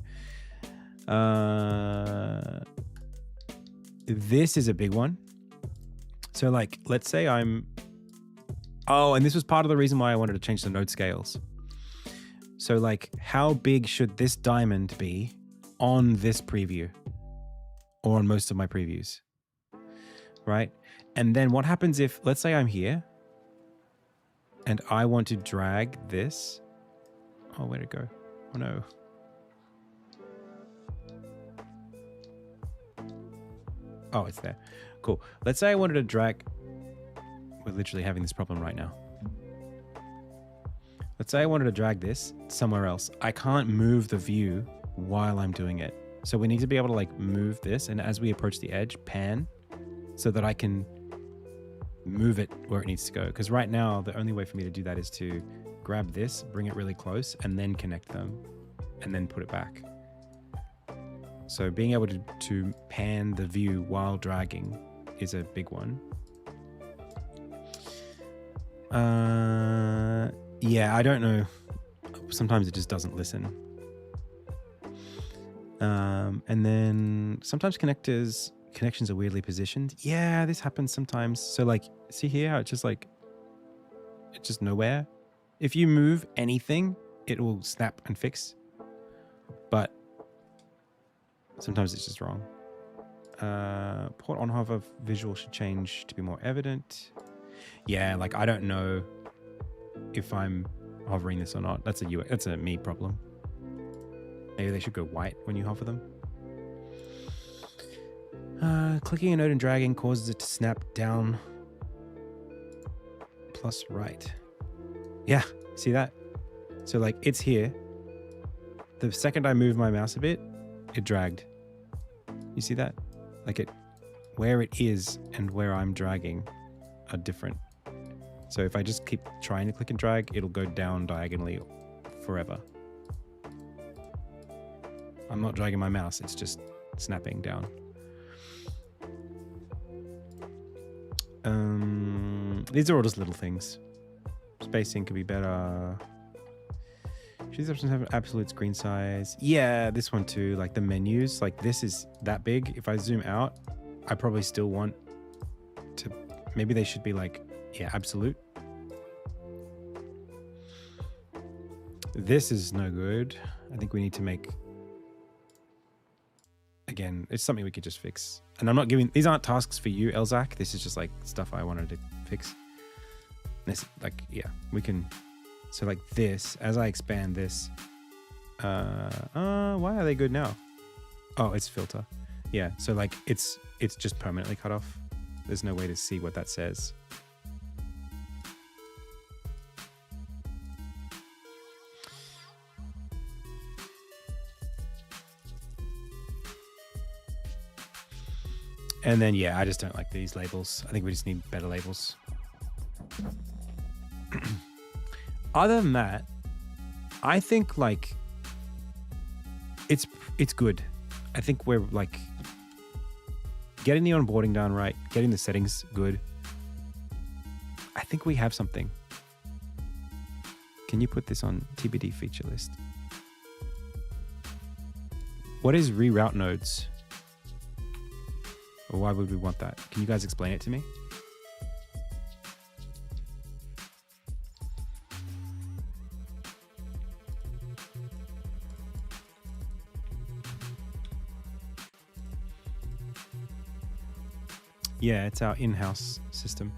This is a big one. So like, let's say and this was part of the reason why I wanted to change the node scales. So like, how big should this diamond be on this preview or on most of my previews, right? And then what happens if, let's say I'm here and I want to drag this. Oh, where'd it go? Oh no. Oh, it's there. Cool. Let's say I wanted to drag. We're literally having this problem right now. Let's say I wanted to drag this somewhere else. I can't move the view while I'm doing it. So we need to be able to like move this, and as we approach the edge, pan so that I can move it where it needs to go. Because right now, the only way for me to do that is to grab this, bring it really close, and then connect them, and then put it back. So being able to pan the view while dragging is a big one. Yeah, I don't know. Sometimes it just doesn't listen. And then sometimes connections are weirdly positioned. Yeah, this happens sometimes. So like, see here how it's just nowhere. If you move anything, it will snap and fix. But sometimes it's just wrong. Port on hover visual should change to be more evident. Yeah, like I don't know if I'm hovering this or not. That's a me problem. Maybe they should go white when you hover them. Clicking a node and dragging causes it to snap down plus right. Yeah, see that? So like it's here. The second I move my mouse a bit, it dragged. You see that? Like where it is and where I'm dragging are different. So if I just keep trying to click and drag, it'll go down diagonally forever. I'm not dragging my mouse, it's just snapping down. These are all just little things. Spacing could be better. Should these options have an absolute screen size? Yeah, this one too. Like the menus, like this is that big. If I zoom out, I probably still want to, maybe they should be like, yeah, absolute. This is no good. I think we need to make, again, it's something we could just fix. And I'm not giving, these aren't tasks for you, Elzak. This is just like stuff I wanted to fix. This, like, yeah, we can, so like this, as I expand this, why are they good now? Oh, it's filter. Yeah, so like it's just permanently cut off. There's no way to see what that says. And then, yeah, I just don't like these labels. I think we just need better labels. Other than that, I think like it's good. I think we're like getting the onboarding done right, getting the settings good. I think we have something. Can you put this on TBD feature list? What is reroute nodes? Or why would we want that? Can you guys explain it to me? Yeah, it's our in-house system.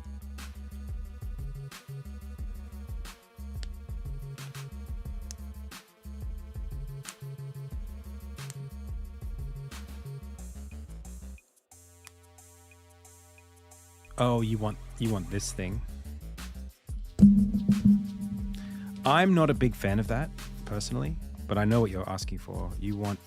Oh, you want this thing. I'm not a big fan of that, personally, but I know what you're asking for. You want...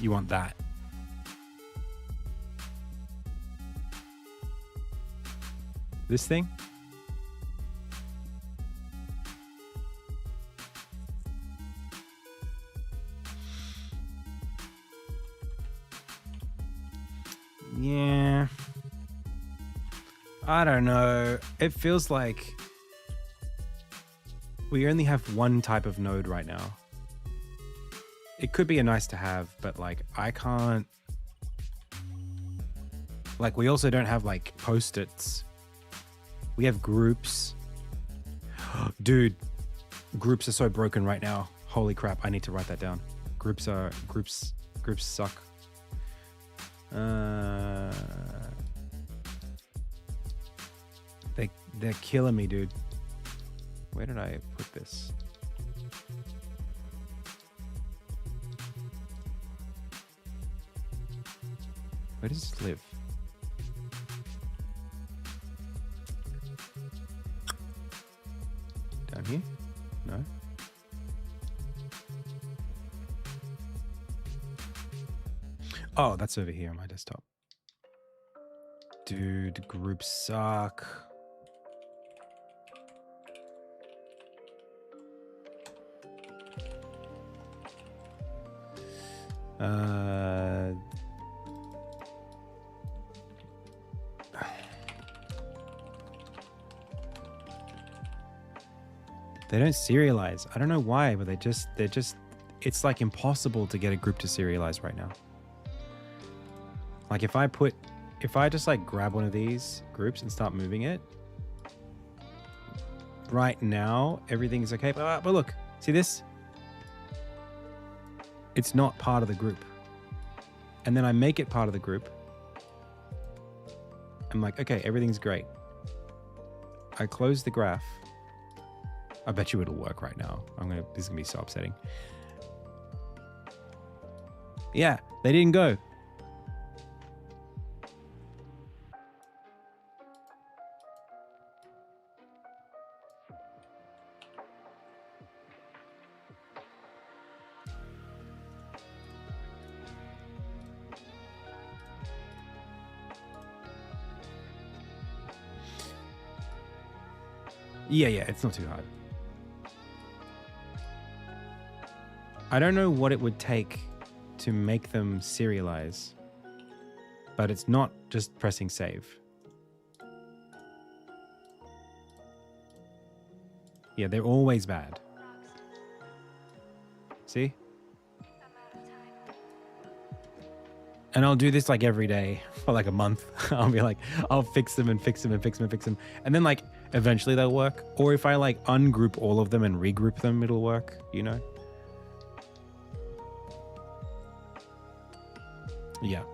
You want that. This thing? Yeah. I don't know. It feels like we only have one type of node right now. It could be a nice to have, but like I can't... Like we also don't have like post-its. We have groups. Dude, groups are so broken right now. Holy crap, I need to write that down. Groups suck. They're killing me, dude. Where did I put this? Where does this live? Down here? No. Oh, that's over here on my desktop. Dude, groups suck. They don't serialize. I don't know why, but they're just, it's like impossible to get a group to serialize right now. Like if I just like grab one of these groups and start moving it, right now, everything's okay. But look, see this? It's not part of the group. And then I make it part of the group. I'm like, okay, everything's great. I close the graph. I bet you it'll work right now. This is gonna be so upsetting. Yeah, they didn't go. Yeah, it's not too hard. I don't know what it would take to make them serialize, but it's not just pressing save. Yeah, they're always bad. See? And I'll do this like every day for like a month. I'll be like, I'll fix them and fix them and fix them and fix them. And then like eventually they'll work. Or if I like ungroup all of them and regroup them, it'll work, you know? Yeah.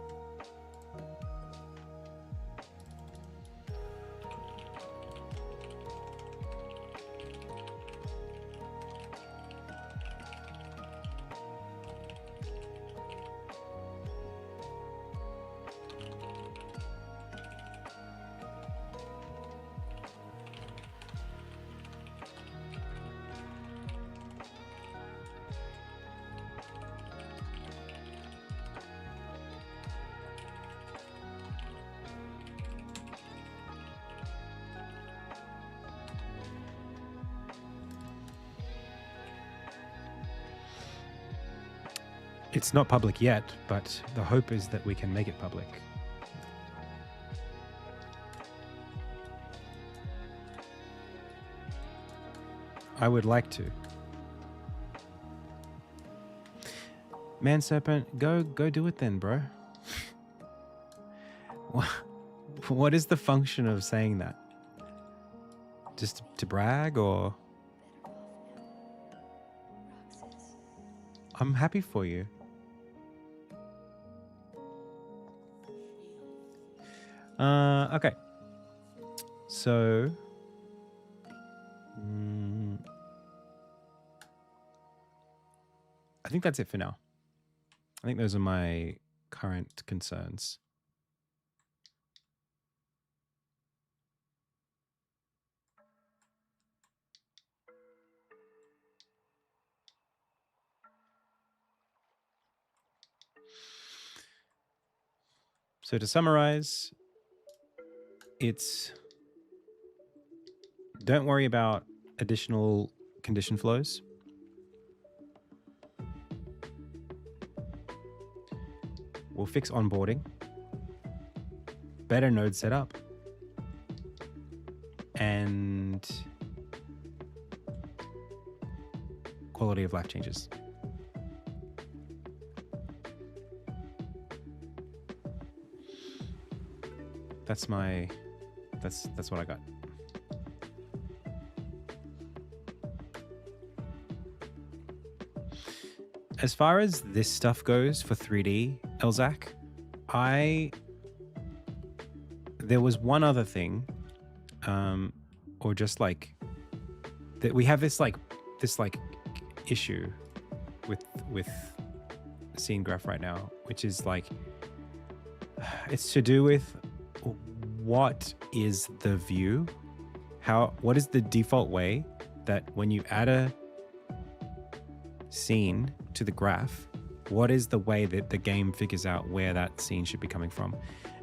It's not public yet, but the hope is that we can make it public. I would like to. Man Serpent, go do it then, bro. What is the function of saying that? Just to brag, or? I'm happy for you. Okay. So I think that's it for now. I think those are my current concerns. So to summarize, it's don't worry about additional condition flows. We'll fix onboarding, better node setup, and quality of life changes. That's what I got. As far as this stuff goes for 3D, Elzac, there was one other thing, or just like that we have this issue with scene graph right now, which is like it's to do with what is the view, what is the default way that when you add a scene to the graph, what is the way that the game figures out where that scene should be coming from?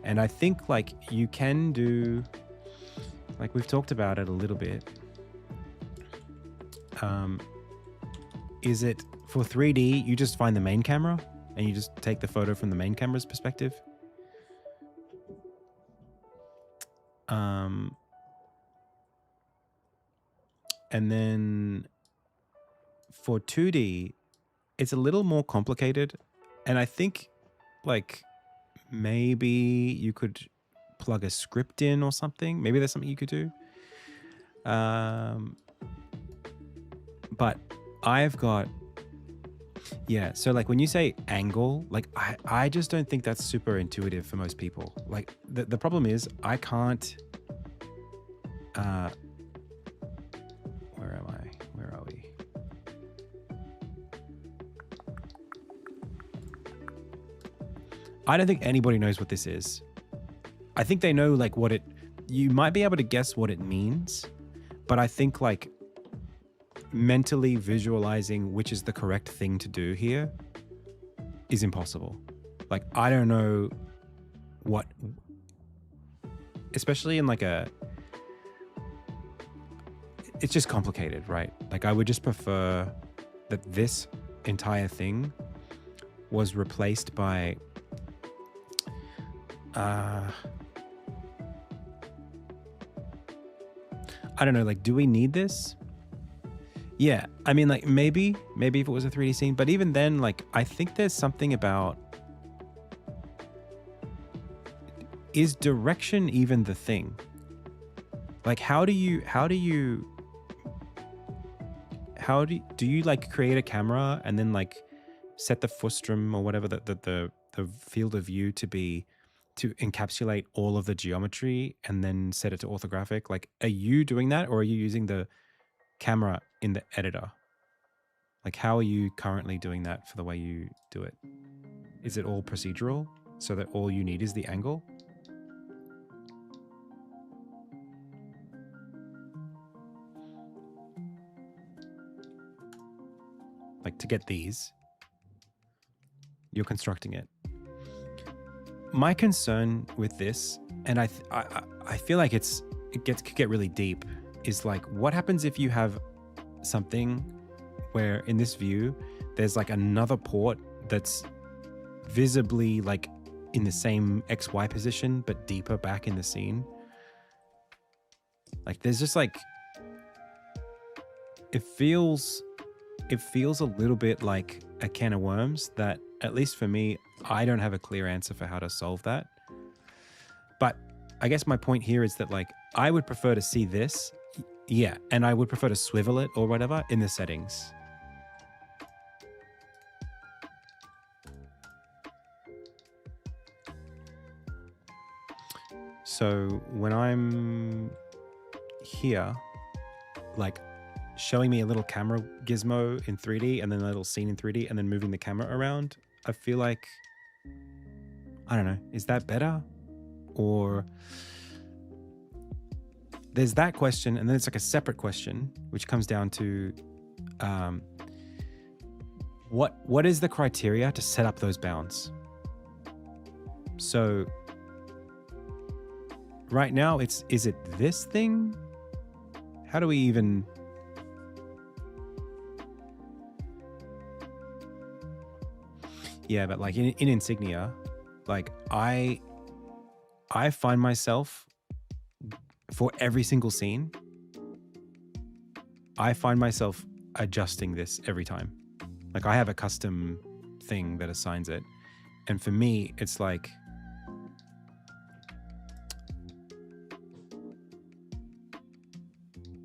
And I think like you can do, like we've talked about it a little bit. Is it for 3D, you just find the main camera and you just take the photo from the main camera's perspective? And then for 2D, it's a little more complicated. And I think like maybe you could plug a script in or something. Maybe there's something you could do. But I've got, yeah. So like when you say angle, like I just don't think that's super intuitive for most people. Like the problem is I can't, where am I? Where are we? I don't think anybody knows what this is. I think they know like what you might be able to guess what it means, but I think like mentally visualizing which is the correct thing to do here is impossible. Like, I don't know what, especially in like it's just complicated, right? Like I would just prefer that this entire thing was replaced by I don't know, like, do we need this? Yeah, I mean, like, maybe if it was a 3D scene, but even then, like, I think there's something about, is direction even the thing? Like, do you like create a camera and then like set the frustum or whatever the field of view to encapsulate all of the geometry and then set it to orthographic? Like, are you doing that, or are you using the camera in the editor? Like, how are you currently doing that for the way you do it? Is it all procedural so that all you need is the angle? Like, to get these, you're constructing it. My concern with this, and I feel like it could get really deep, is like, what happens if you have something where in this view there's like another port that's visibly like in the same XY position but deeper back in the scene? Like, there's just like, it feels a little bit like a can of worms that, at least for me, I don't have a clear answer for how to solve that. But I guess my point here is that, like, I would prefer to see this, yeah, and I would prefer to swivel it or whatever in the settings. So when I'm here, like showing me a little camera gizmo in 3D and then a little scene in 3D and then moving the camera around, I feel like, I don't know, is that better? Or there's that question, and then it's like a separate question, which comes down to what is the criteria to set up those bounds? So right now is it this thing? How do we even... Yeah, but like in Insignia, like I find myself, for every single scene, I find myself adjusting this every time. Like I have a custom thing that assigns it. And for me, it's like,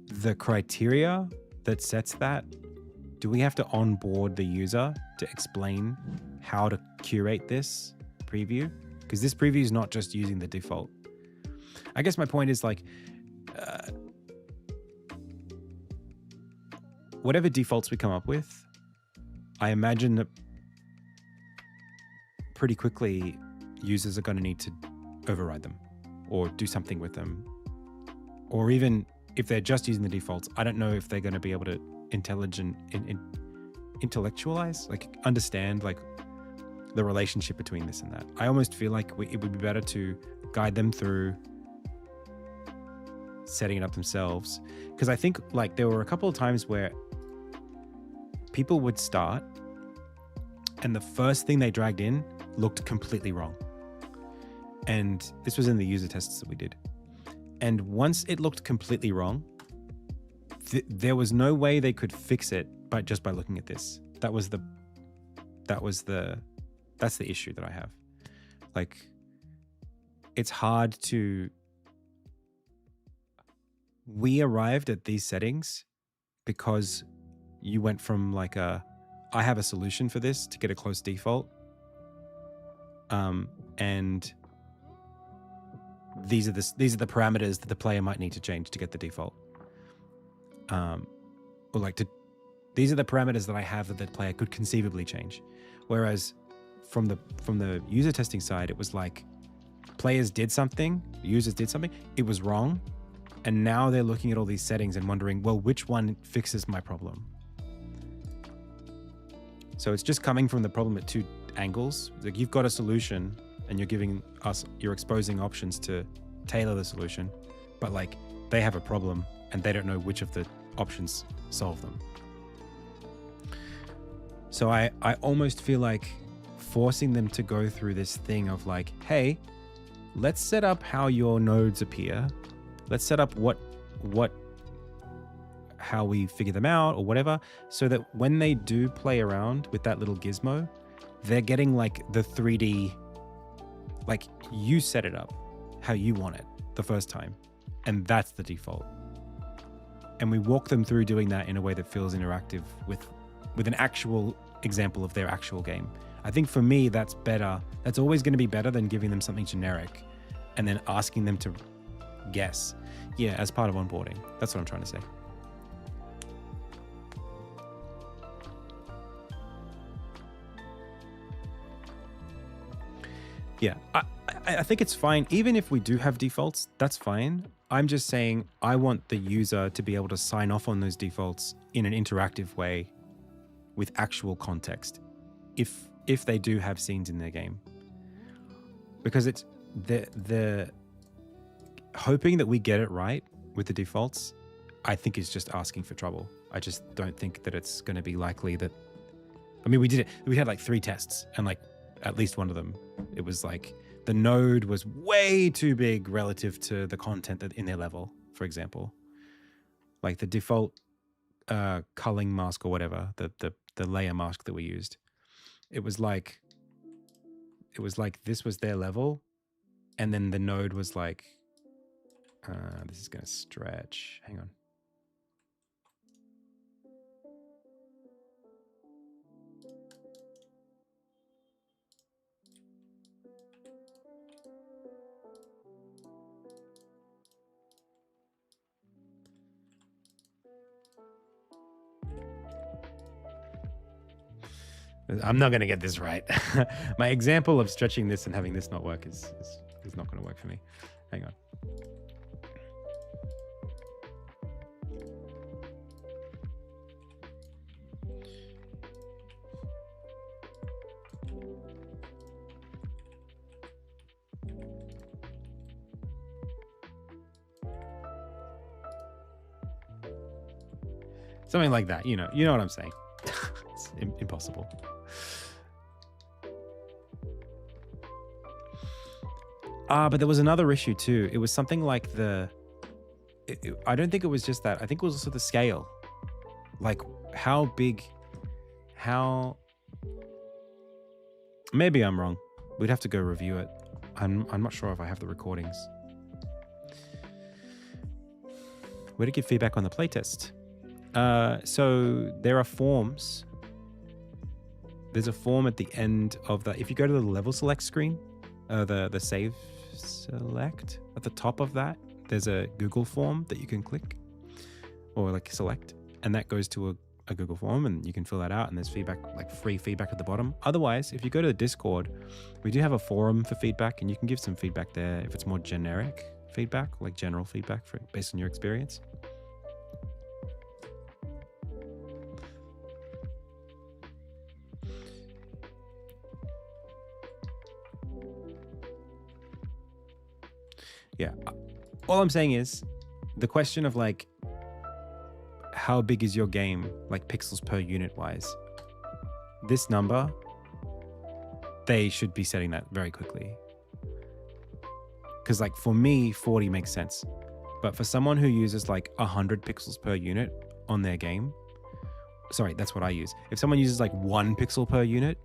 the criteria that sets that, do we have to onboard the user to explain how to curate this preview? Because this preview is not just using the default. I guess my point is like, whatever defaults we come up with, I imagine that pretty quickly users are going to need to override them or do something with them. Or even if they're just using the defaults, I don't know if they're going to be able to intellectualize, like understand like the relationship between this and that. I almost feel like it would be better to guide them through setting it up themselves. Because I think like there were a couple of times where people would start and the first thing they dragged in looked completely wrong. And this was in the user tests that we did. And once it looked completely wrong, there was no way they could fix it just by looking at this. That's the issue that I have. Like, it's hard to... We arrived at these settings because you went from like I have a solution for this to get a close default. And these are the parameters that the player might need to change to get the default. These are the parameters that I have that the player could conceivably change. Whereas from the user testing side, it was like users did something, it was wrong. And now they're looking at all these settings and wondering, well, which one fixes my problem? So it's just coming from the problem at two angles. Like you've got a solution and you're exposing options to tailor the solution, but like they have a problem and they don't know which of the options solve them. So I almost feel like forcing them to go through this thing of like, hey, let's set up how your nodes appear. Let's set up how we figure them out or whatever, so that when they do play around with that little gizmo, they're getting like the 3D, like you set it up how you want it the first time, and that's the default. And we walk them through doing that in a way that feels interactive with an actual example of their actual game. I think for me, that's better. That's always going to be better than giving them something generic and then asking them to guess. Yeah, as part of onboarding. That's what I'm trying to say. Yeah, I think it's fine. Even if we do have defaults, that's fine. I'm just saying I want the user to be able to sign off on those defaults in an interactive way with actual context, if they do have scenes in their game. Because it's the hoping that we get it right with the defaults, I think is just asking for trouble. I just don't think that it's going to be likely that... I mean, we did it. We had like 3 tests, and like at least one of them, it was like the node was way too big relative to the content that in their level, for example. Like the default culling mask or whatever, the layer mask that we used. It was like this was their level, and then the node was like, this is going to stretch. Hang on. I'm not going to get this right. My example of stretching this and having this not work is not going to work for me. Hang on. Something like that, you know what I'm saying. It's impossible. But there was another issue too. It was something like I don't think it was just that. I think it was also the scale. Like how big, maybe I'm wrong. We'd have to go review it. I'm not sure if I have the recordings. Where to give feedback on the playtest? So there are forms. There's a form at the end of if you go to the level select screen, the save select at the top of that, there's a Google form that you can click or like select, and that goes to a Google form, and you can fill that out, and there's feedback, like free feedback at the bottom. Otherwise, if you go to the Discord, we do have a forum for feedback, and you can give some feedback there if it's more generic feedback, like general feedback based on your experience. Yeah. All I'm saying is the question of like, how big is your game, like pixels per unit wise? This number, they should be setting that very quickly. Because like for me, 40 makes sense. But for someone who uses like 100 pixels per unit on their game, sorry, that's what I use. If someone uses like 1 pixel per unit,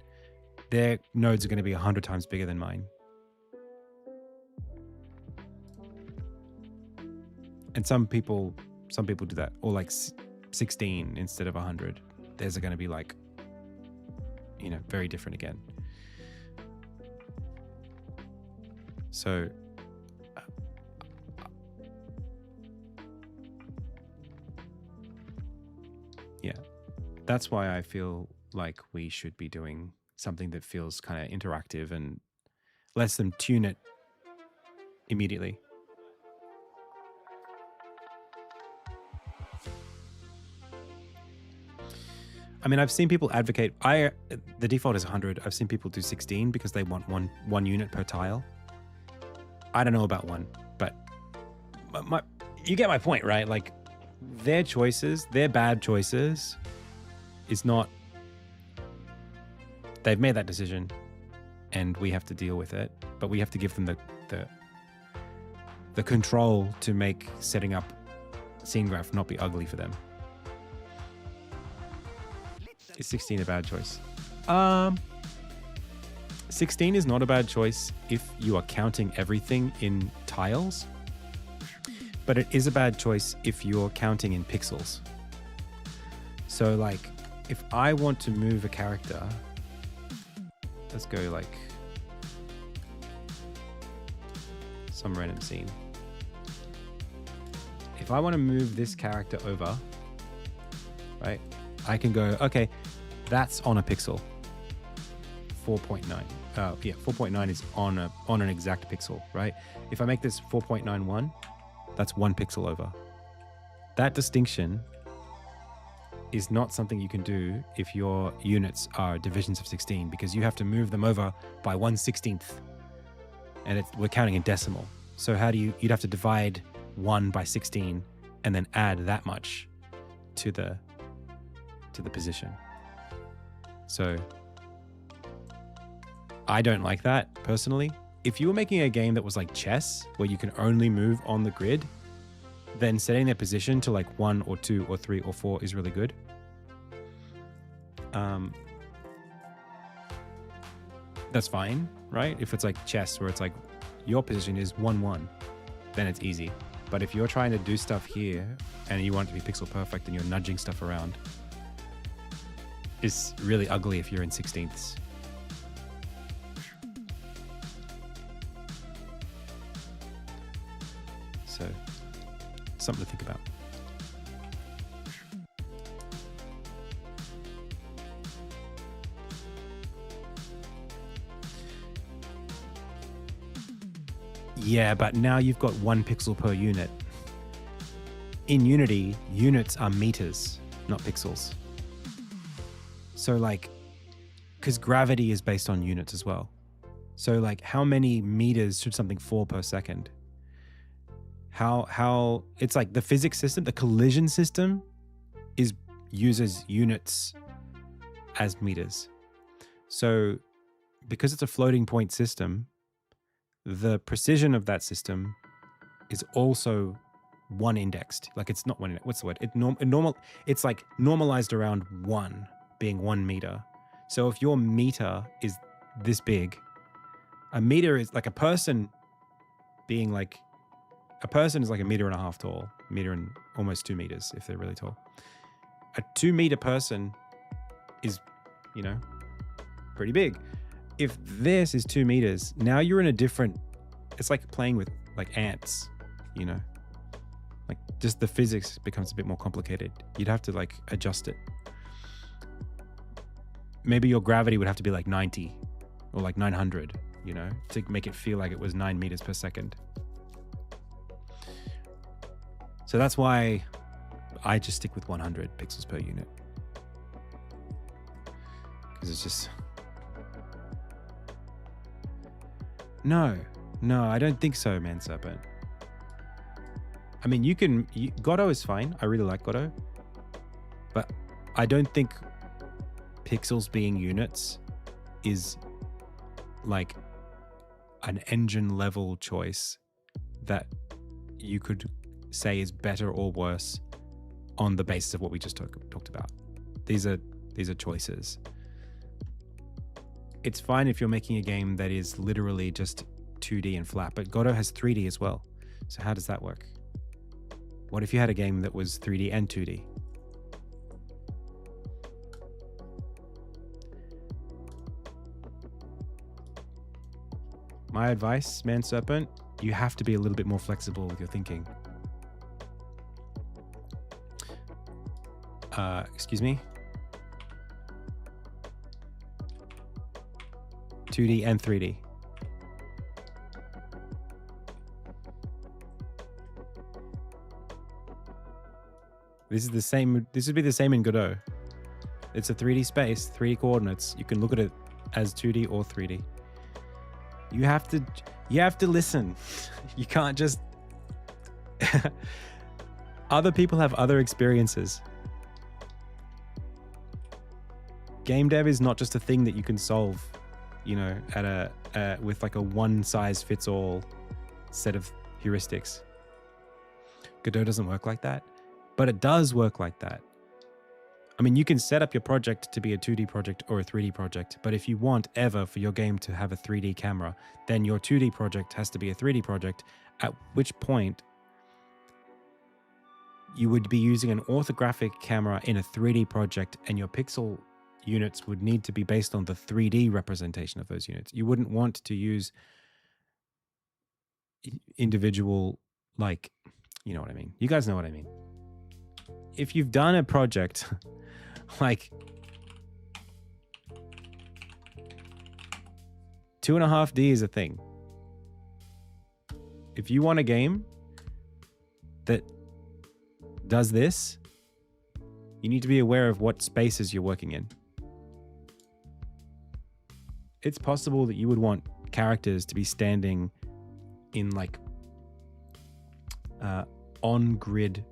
their nodes are going to be 100 times bigger than mine. And some people do that, or like 16 instead of 100. Theirs are going to be like, very different again. So yeah, that's why I feel like we should be doing something that feels kind of interactive and lets them tune it immediately. I mean, I've seen people advocate. The default is 100. I've seen people do 16 because they want one unit per tile. I don't know about 1, but you get my point, right? Like their choices, their bad choices, is not. They've made that decision, and we have to deal with it. But we have to give them the control to make setting up scene graph not be ugly for them. Is 16 a bad choice? 16 is not a bad choice if you are counting everything in tiles, but it is a bad choice if you're counting in pixels. So like, if I want to move a character, let's go like some random scene. If I want to move this character over, right? I can go, okay, that's on a pixel. 4.9. Yeah, 4.9 is on an exact pixel, right? If I make this 4.91, that's 1 pixel over. That distinction is not something you can do if your units are divisions of 16, because you have to move them over by 1/16th, and we're counting in decimal. So you'd have to divide 1 by 16 and then add that much to the position. So I don't like that personally. If you were making a game that was like chess, where you can only move on the grid, then setting their position to like 1 or 2 or 3 or 4 is really good. That's fine, right? If it's like chess, where it's like your position is 1-1, then it's easy. But if you're trying to do stuff here and you want it to be pixel perfect and you're nudging stuff around, it's really ugly if you're in 16ths. So, something to think about. Yeah, but now you've got 1 pixel per unit. In Unity, units are meters, not pixels. So like, because gravity is based on units as well. So like, how many meters should something fall per second? How it's like the physics system, the collision system uses units as meters. So because it's a floating point system, the precision of that system is also 1 indexed. Like it's not 1, what's the word? It's like normalized around 1 being 1 meter. So if your meter is this big, a meter is like a person being like, a person is like 1.5 meters tall, meter and almost 2 meters if they're really tall. A 2 meter person is, you know, pretty big. If this is 2 meters, now you're in a different, it's like playing with like ants, you know, like just the physics becomes a bit more complicated. You'd have to like adjust it. Maybe your gravity would have to be like 90 or like 900, you know, to make it feel like it was 9 meters per second. So that's why I just stick with 100 pixels per unit. Because it's just... No, I don't think so, Man Serpent. I mean, Godot is fine. I really like Godot. But I don't think pixels being units is like an engine level choice that you could say is better or worse on the basis of what we just talked about. These are choices. It's fine if you're making a game that is literally just 2D and flat, but Godot has 3D as well. So how does that work? What if you had a game that was 3D and 2D? My advice, Man Serpent, you have to be a little bit more flexible with your thinking. Excuse me? 2D and 3D. This is the same. This would be the same in Godot. It's a 3D space, 3D coordinates. You can look at it as 2D or 3D. You have to listen. You can't just... Other people have other experiences. Game dev is not just a thing that you can solve, you know, at with like a one-size-fits-all set of heuristics. Godot doesn't work like that, but it does work like that. I mean, you can set up your project to be a 2D project or a 3D project, but if you want ever for your game to have a 3D camera, then your 2D project has to be a 3D project, at which point you would be using an orthographic camera in a 3D project, and your pixel units would need to be based on the 3D representation of those units. You wouldn't want to use individual, like, you know what I mean? You guys know what I mean. If you've done a project like 2.5D is a thing. If you want a game that does this, you need to be aware of what spaces you're working in. It's possible that you would want characters to be standing in like on-grid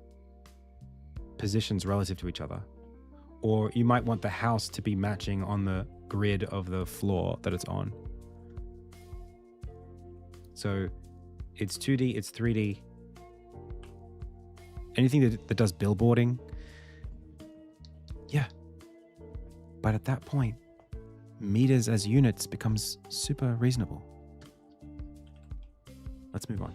positions relative to each other. Or you might want the house to be matching on the grid of the floor that it's on. So it's 2D, it's 3D. Anything that does billboarding. Yeah. But at that point, meters as units becomes super reasonable. Let's move on.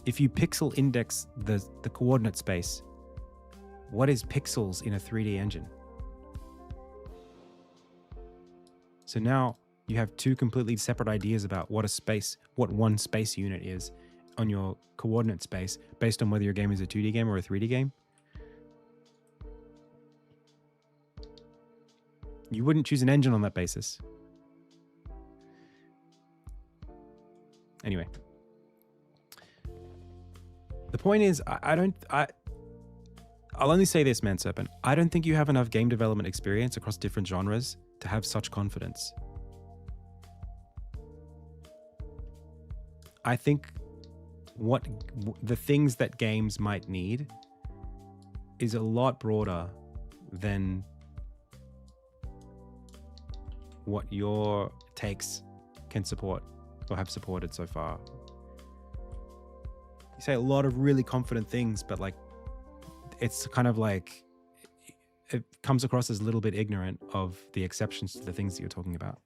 If you pixel index the coordinate space, what is pixels in a 3D engine? So now you have two completely separate ideas about what one space unit is on your coordinate space based on whether your game is a 2D game or a 3D game. You wouldn't choose an engine on that basis. Anyway, the point is, I'll only say this, Man Serpent. I don't think you have enough game development experience across different genres to have such confidence. I think the things that games might need is a lot broader than what your takes can support or have supported so far. You say a lot of really confident things, but like, it's kind of like, it comes across as a little bit ignorant of the exceptions to the things that you're talking about,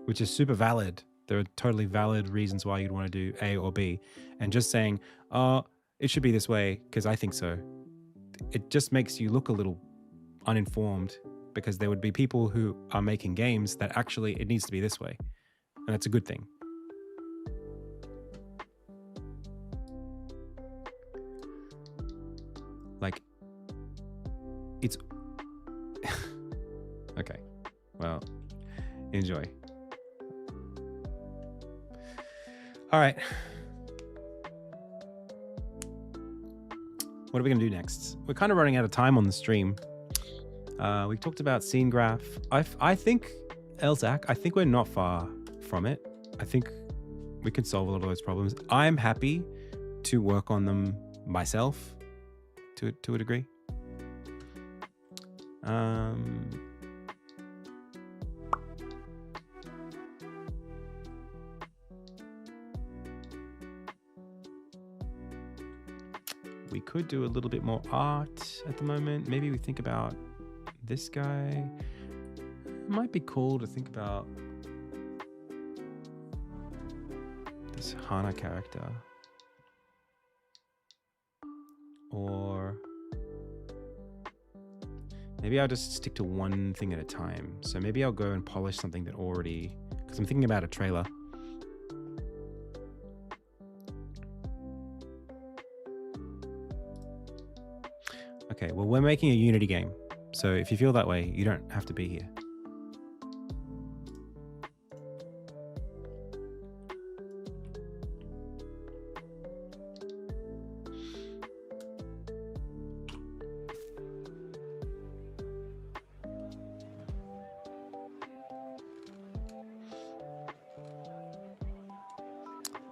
which is super valid. There are totally valid reasons why you'd want to do A or B. And just saying, oh, it should be this way because I think so, it just makes you look a little uninformed, because there would be people who are making games that actually it needs to be this way. And that's a good thing. Like, it's... Okay, well, enjoy. All right. What are we going to do next? We're kind of running out of time on the stream. We talked about scene graph. I think, Elzak, I think we're not far from it. I think we can solve a lot of those problems. I'm happy to work on them myself to a degree. We could do a little bit more art at the moment. Maybe we think about this guy. It might be cool to think about this Hana character. Or maybe I'll just stick to one thing at a time. So maybe I'll go and polish something that already, because I'm thinking about a trailer. Okay, well, we're making a Unity game. So if you feel that way, you don't have to be here.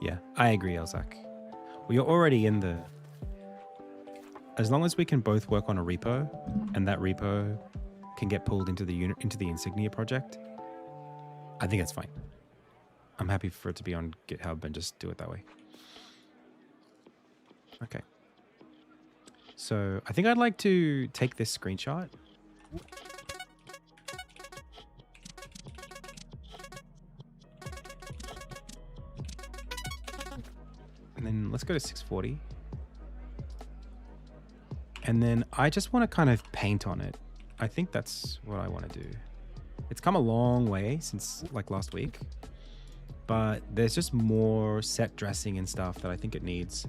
Yeah, I agree, Elzak. Well, you're already in the... As long as we can both work on a repo, and that repo can get pulled into the Insignia project, I think that's fine. I'm happy for it to be on GitHub and just do it that way. Okay. So I think I'd like to take this screenshot. And then let's go to 640. And then I just want to kind of paint on it. I think that's what I want to do. It's come a long way since like last week, but there's just more set dressing and stuff that I think it needs.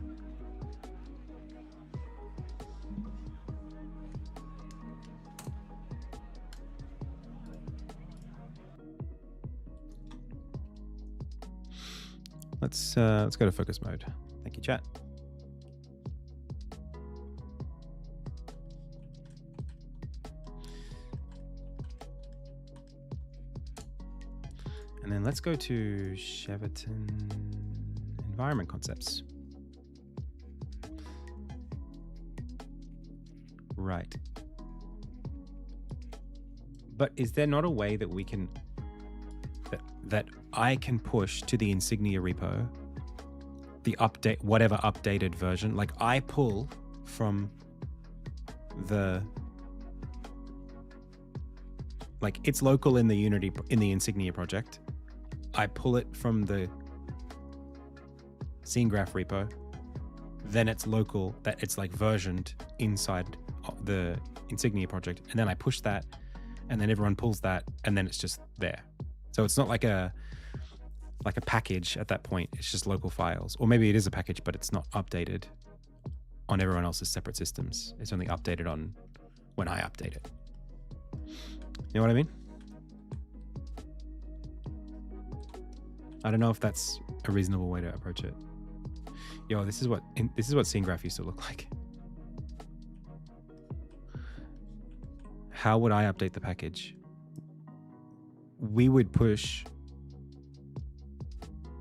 Let's go to focus mode. Thank you, chat. And then let's go to Cheverton environment concepts. Right. But is there not a way that we can, that I can push to the Insignia repo the update, whatever updated version? Like I pull from the, like it's local in the Insignia project. I pull it from the scene graph repo, then it's local, that it's like versioned inside the Insignia project, and then I push that, and then everyone pulls that, and then it's just there. So it's not like a package at that point. It's just local files, or maybe it is a package, but it's not updated on everyone else's separate systems. It's only updated on when I update it. You know what I mean? I don't know if that's a reasonable way to approach it. Yo, this is what scene graph used to look like. How would I update the package? We would push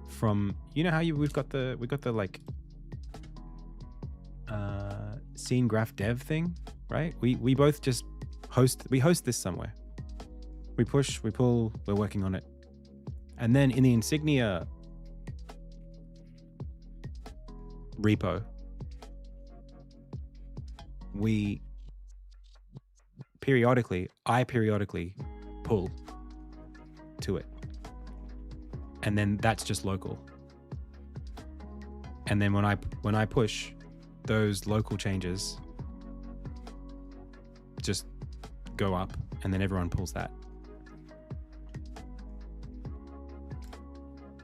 from, you know how we've got the like scene graph dev thing, right? We both just host this somewhere. We push, we pull, we're working on it. And then in the Insignia repo, I periodically pull to it. And then that's just local. And then when I push, those local changes just go up, and then everyone pulls that.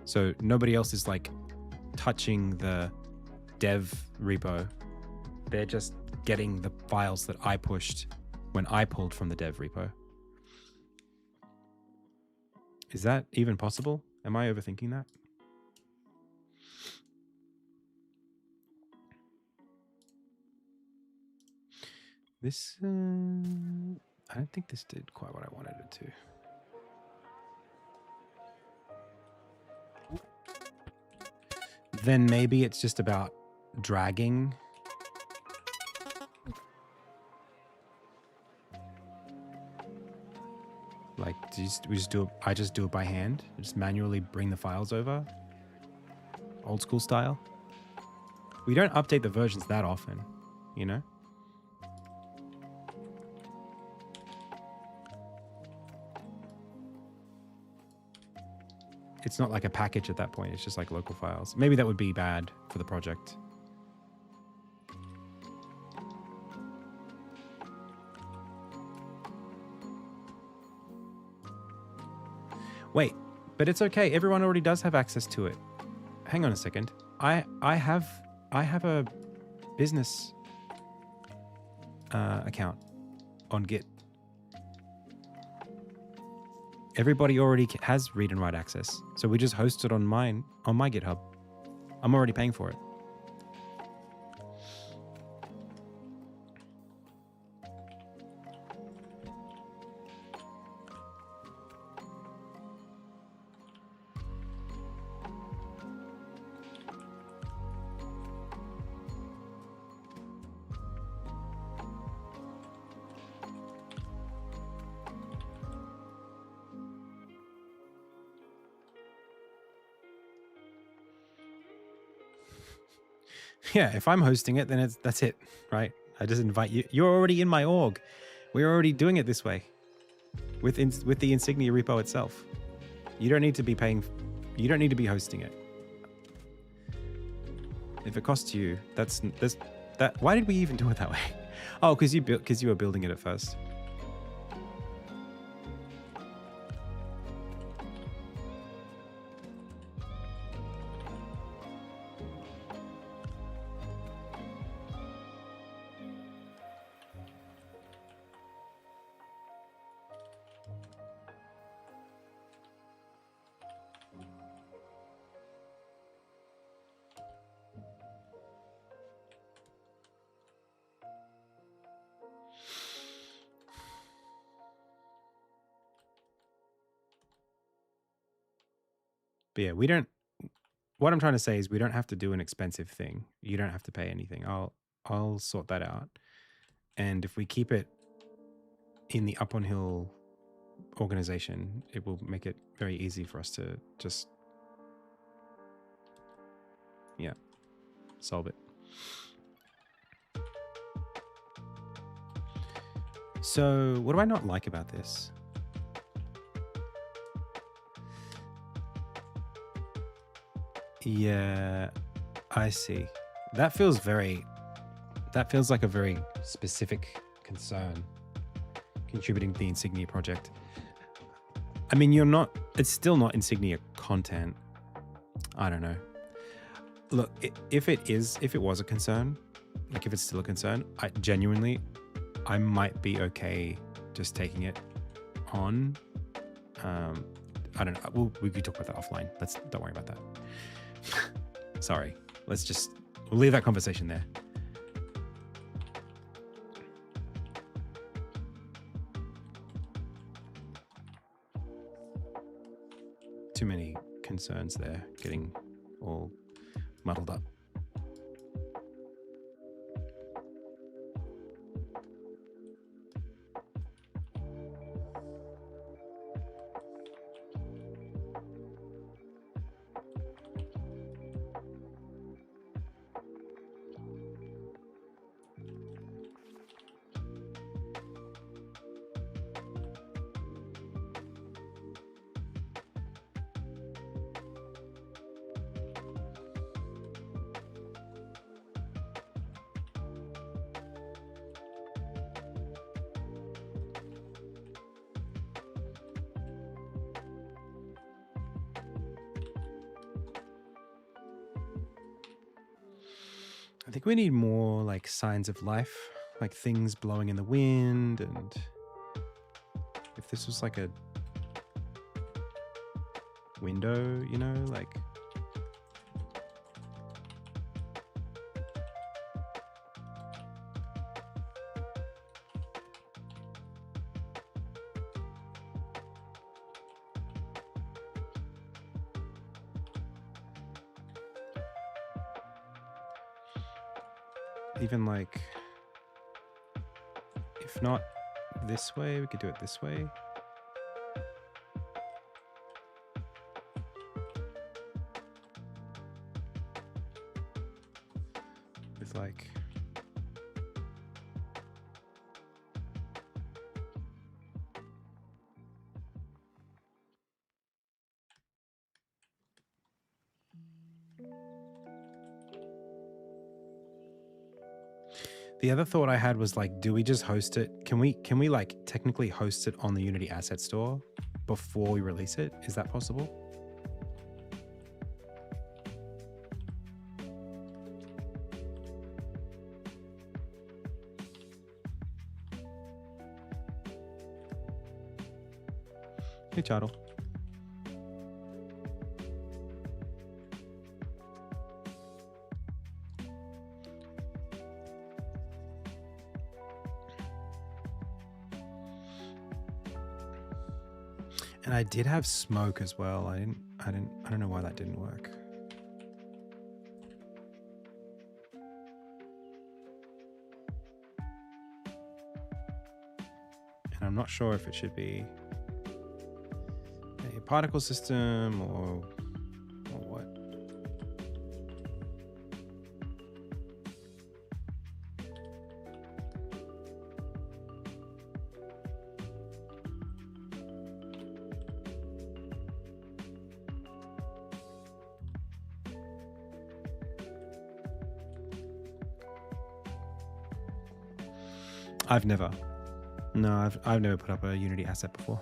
So nobody else is like touching the dev repo. They're just getting the files that I pushed when I pulled from the dev repo. Is that even possible? Am I overthinking that? This, I don't think this did quite what I wanted it to. Then maybe it's just about dragging. Like, I just do it by hand. Just manually bring the files over. Old school style. We don't update the versions that often, you know? It's not like a package at that point. It's just like local files. Maybe that would be bad for the project. Wait, but it's okay. Everyone already does have access to it. Hang on a second. I have a business account on Git. Everybody already has read and write access. So we just host it on my GitHub. I'm already paying for it. Yeah, if I'm hosting it, then that's it, right? I just invite you. You're already in my org. We're already doing it this way with the Insignia repo itself. You don't need to be paying. You don't need to be hosting it. If it costs you, that's that. Why did we even do it that way? Oh, because you were building it at first. But yeah, we don't. What I'm trying to say is we don't have to do an expensive thing. You don't have to pay anything. I'll sort that out. And if we keep it in the Up on Hill organization, it will make it very easy for us to just, yeah, solve it. So what do I not like about this? Yeah, I see. That feels like a very specific concern contributing to the Insignia project. I mean, it's still not Insignia content. I don't know. Look, if it was a concern, like if it's still a concern, I might be okay just taking it on. I don't know. We could talk about that offline. Don't worry about that. Sorry. We'll leave that conversation there. Too many concerns there, getting all muddled up. I think we need more like signs of life, like things blowing in the wind, and if this was like a window, you know, like even like, if not this way, we could do it this way. With like, the other thought I had was like, do we just host it? Can we like technically host it on the Unity Asset Store before we release it? Is that possible? Hey, Chartle. And I did have smoke as well. I don't know why that didn't work. And I'm not sure if it should be a particle system or what. I've never put up a Unity asset before.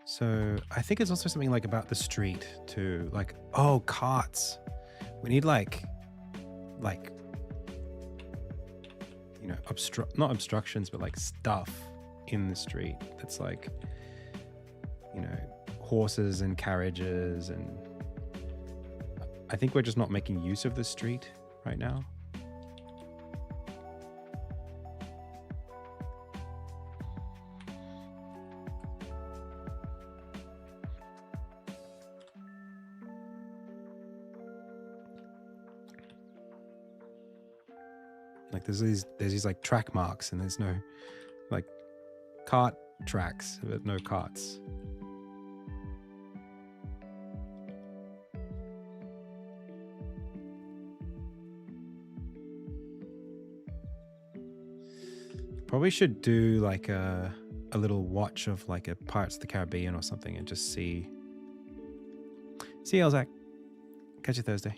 So I think it's also something like about the street too. Like, oh, carts. We need like, you know, not obstructions, but like stuff in the street that's like, you know, horses and carriages, and I think we're just not making use of the street right now. Like there's these like track marks, and there's no like cart tracks, but no carts. Probably should do like a little watch of like a Pirates of the Caribbean or something, and just see. See you, Elzak. Catch you Thursday.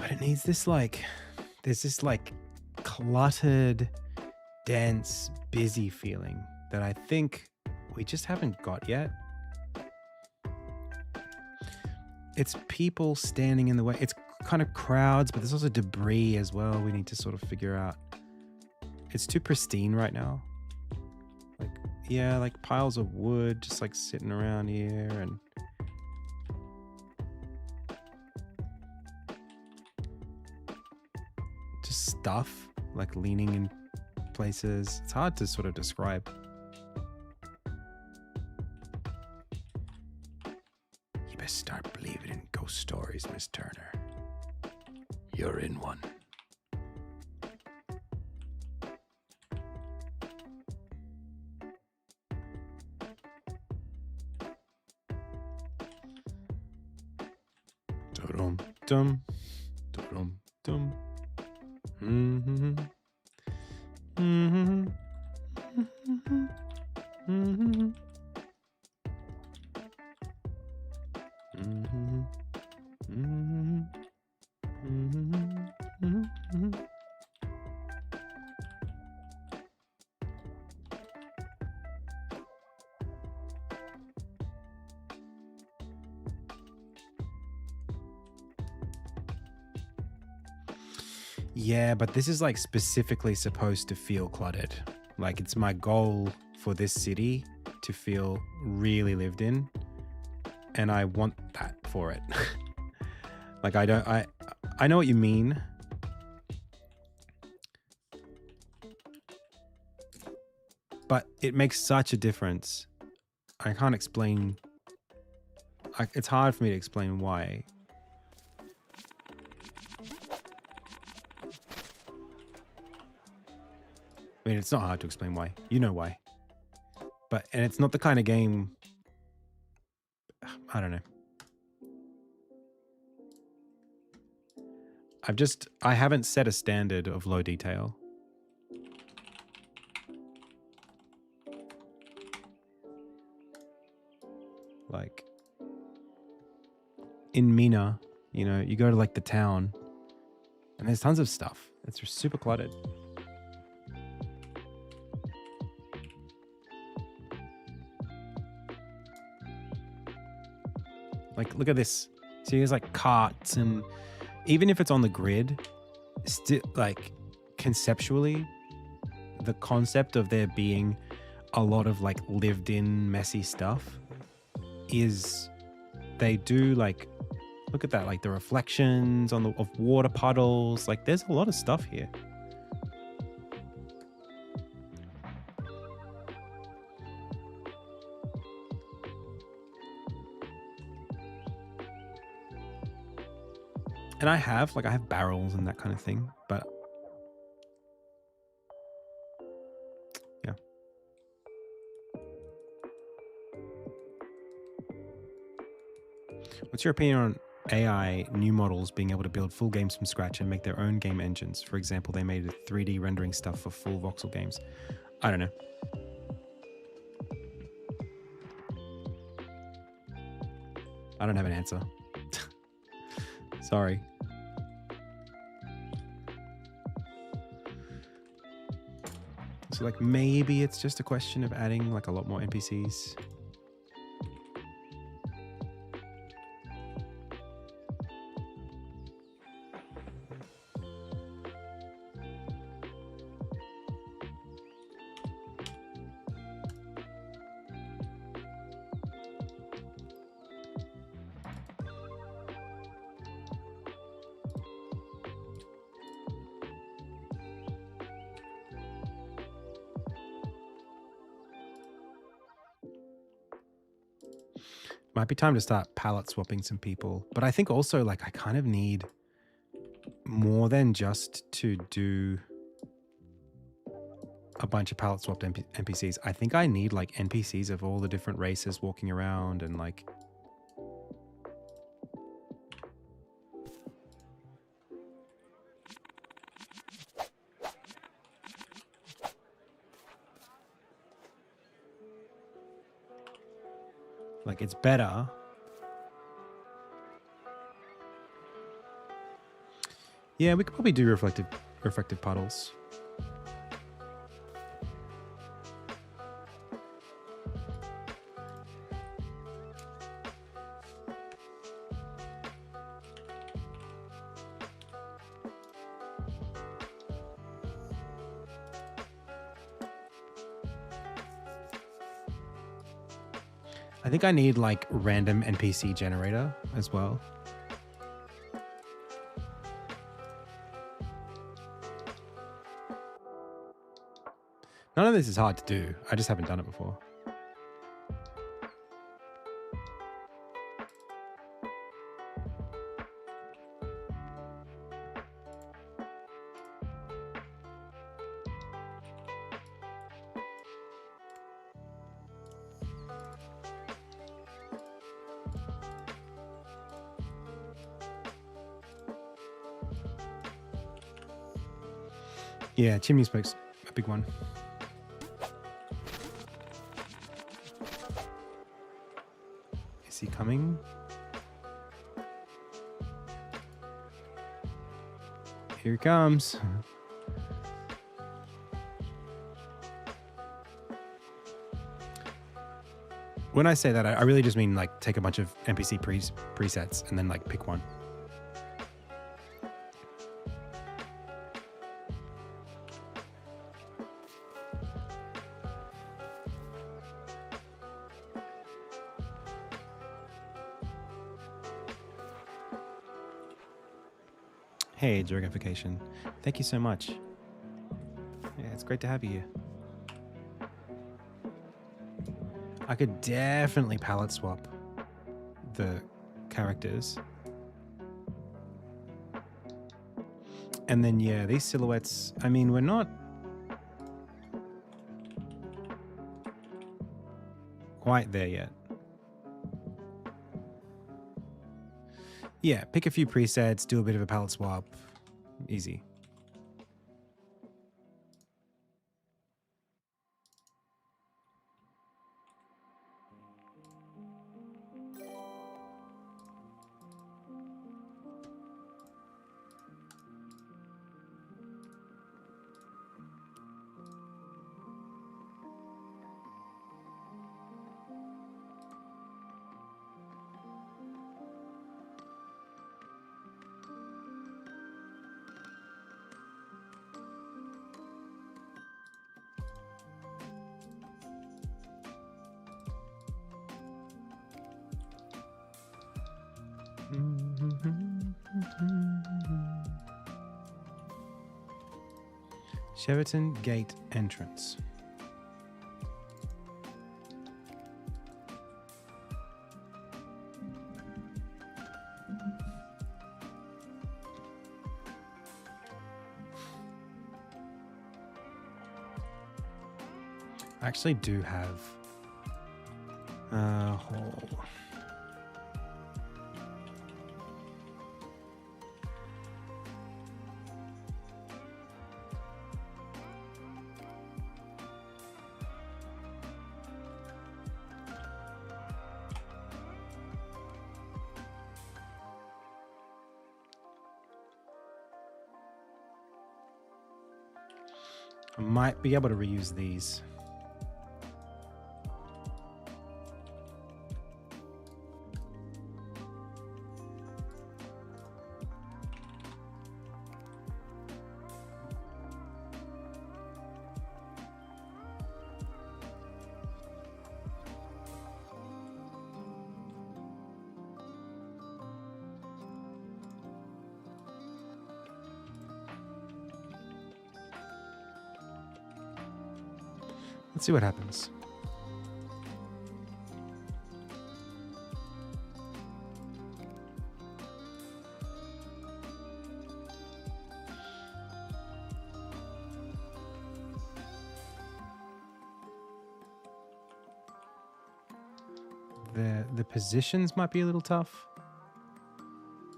But it needs this like, there's this like cluttered, dense, busy feeling that I think we just haven't got yet. It's people standing in the way. It's kind of crowds, but there's also debris as well. We need to sort of figure out. It's too pristine right now. Like, yeah, like piles of wood just like sitting around here and just stuff like leaning in places. It's hard to sort of describe. You best start believing in ghost stories, Miss Turner. You're in one. Dum dum dum dum. Mm-hmm. Mm-hmm. Mm-hmm. Mm-hmm. Mm-hmm. Mm-hmm. Yeah, but this is like specifically supposed to feel cluttered. Like it's my goal for this city to feel really lived in, and I want that for it. Like I know what you mean. But it makes such a difference. I can't explain. It's hard for me to explain why. I mean, it's not hard to explain why. You know why. And it's not the kind of game. I don't know. I haven't set a standard of low detail. Like in Mina, you know, you go to like the town and there's tons of stuff. It's just super cluttered. Like, look at this. See, there's like carts, and even if it's on the grid, still like conceptually, the concept of there being a lot of like lived in messy stuff is they do like, look at that, like the reflections on of water puddles. Like there's a lot of stuff here. And I have barrels and that kind of thing, but yeah. What's your opinion on AI new models being able to build full games from scratch and make their own game engines? For example, they made 3D rendering stuff for full voxel games. I don't know. I don't have an answer. Sorry. So like maybe it's just a question of adding like a lot more NPCs. Might be time to start palette swapping some people. But I think also like I kind of need more than just to do a bunch of palette swapped NPCs. I think I need like NPCs of all the different races walking around and like... Like it's better. Yeah, we could probably do reflective puddles. I think I need like random NPC generator as well. None of this is hard to do. I just haven't done it before. Yeah, chimney smoke's a big one. Is he coming? Here he comes. When I say that, I really just mean like take a bunch of NPC presets and then like pick one. Hey, Dragonification. Thank you so much. Yeah, it's great to have you here. I could definitely palette swap the characters. And then, yeah, these silhouettes, I mean, we're not quite there yet. Yeah, pick a few presets, do a bit of a palette swap. Easy. Sheraton Gate entrance. I actually do have a hole. I might be able to reuse these. Let's see what happens. The positions might be a little tough.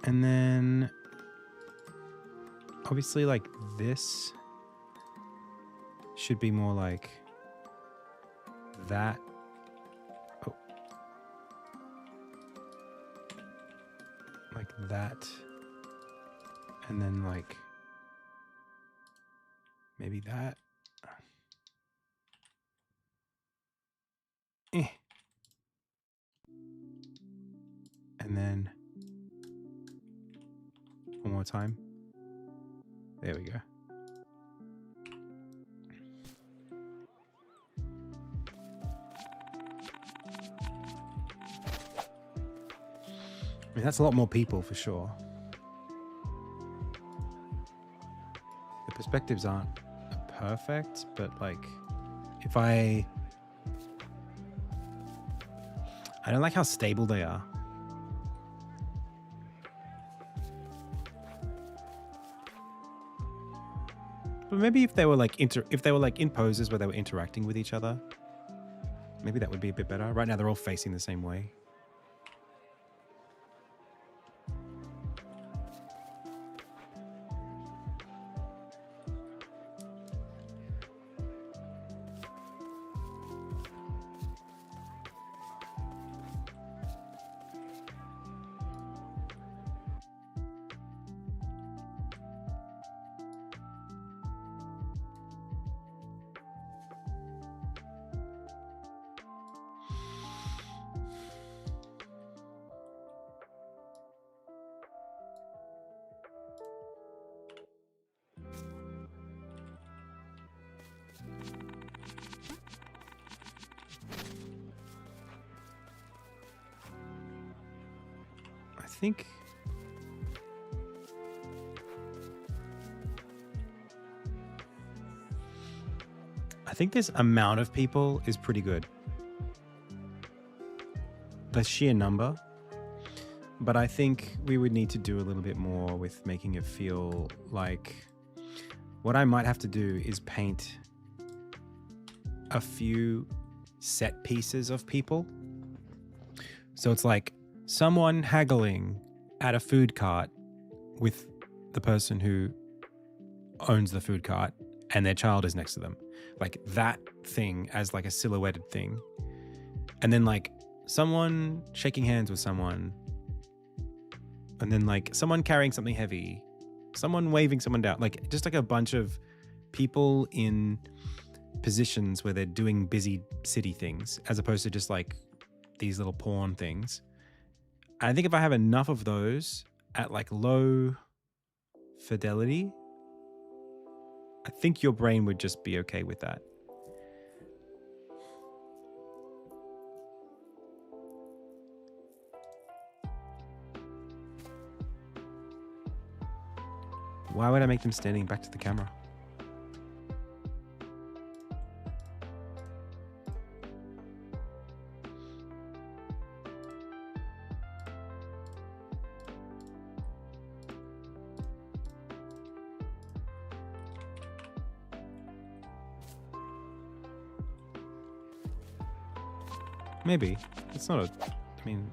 And then obviously like this should be more like that. Oh. Like that. And then like maybe that. And then one more time. There we go. I mean, that's a lot more people for sure. The perspectives aren't perfect, but like if I don't like how stable they are. But maybe if they were like in poses where they were interacting with each other, maybe that would be a bit better. Right now they're all facing the same way. I think this amount of people is pretty good. The sheer number. But I think we would need to do a little bit more with making it feel like what I might have to do is paint a few set pieces of people. So it's like someone haggling at a food cart with the person who owns the food cart and their child is next to them. Like that thing as like a silhouetted thing. And then like someone shaking hands with someone. And then like someone carrying something heavy. Someone waving someone down. Like just like a bunch of people in positions where they're doing busy city things as opposed to just like these little pawn things. I think if I have enough of those at like low fidelity, I think your brain would just be okay with that. Why would I make them standing back to the camera? Maybe. It's not I mean,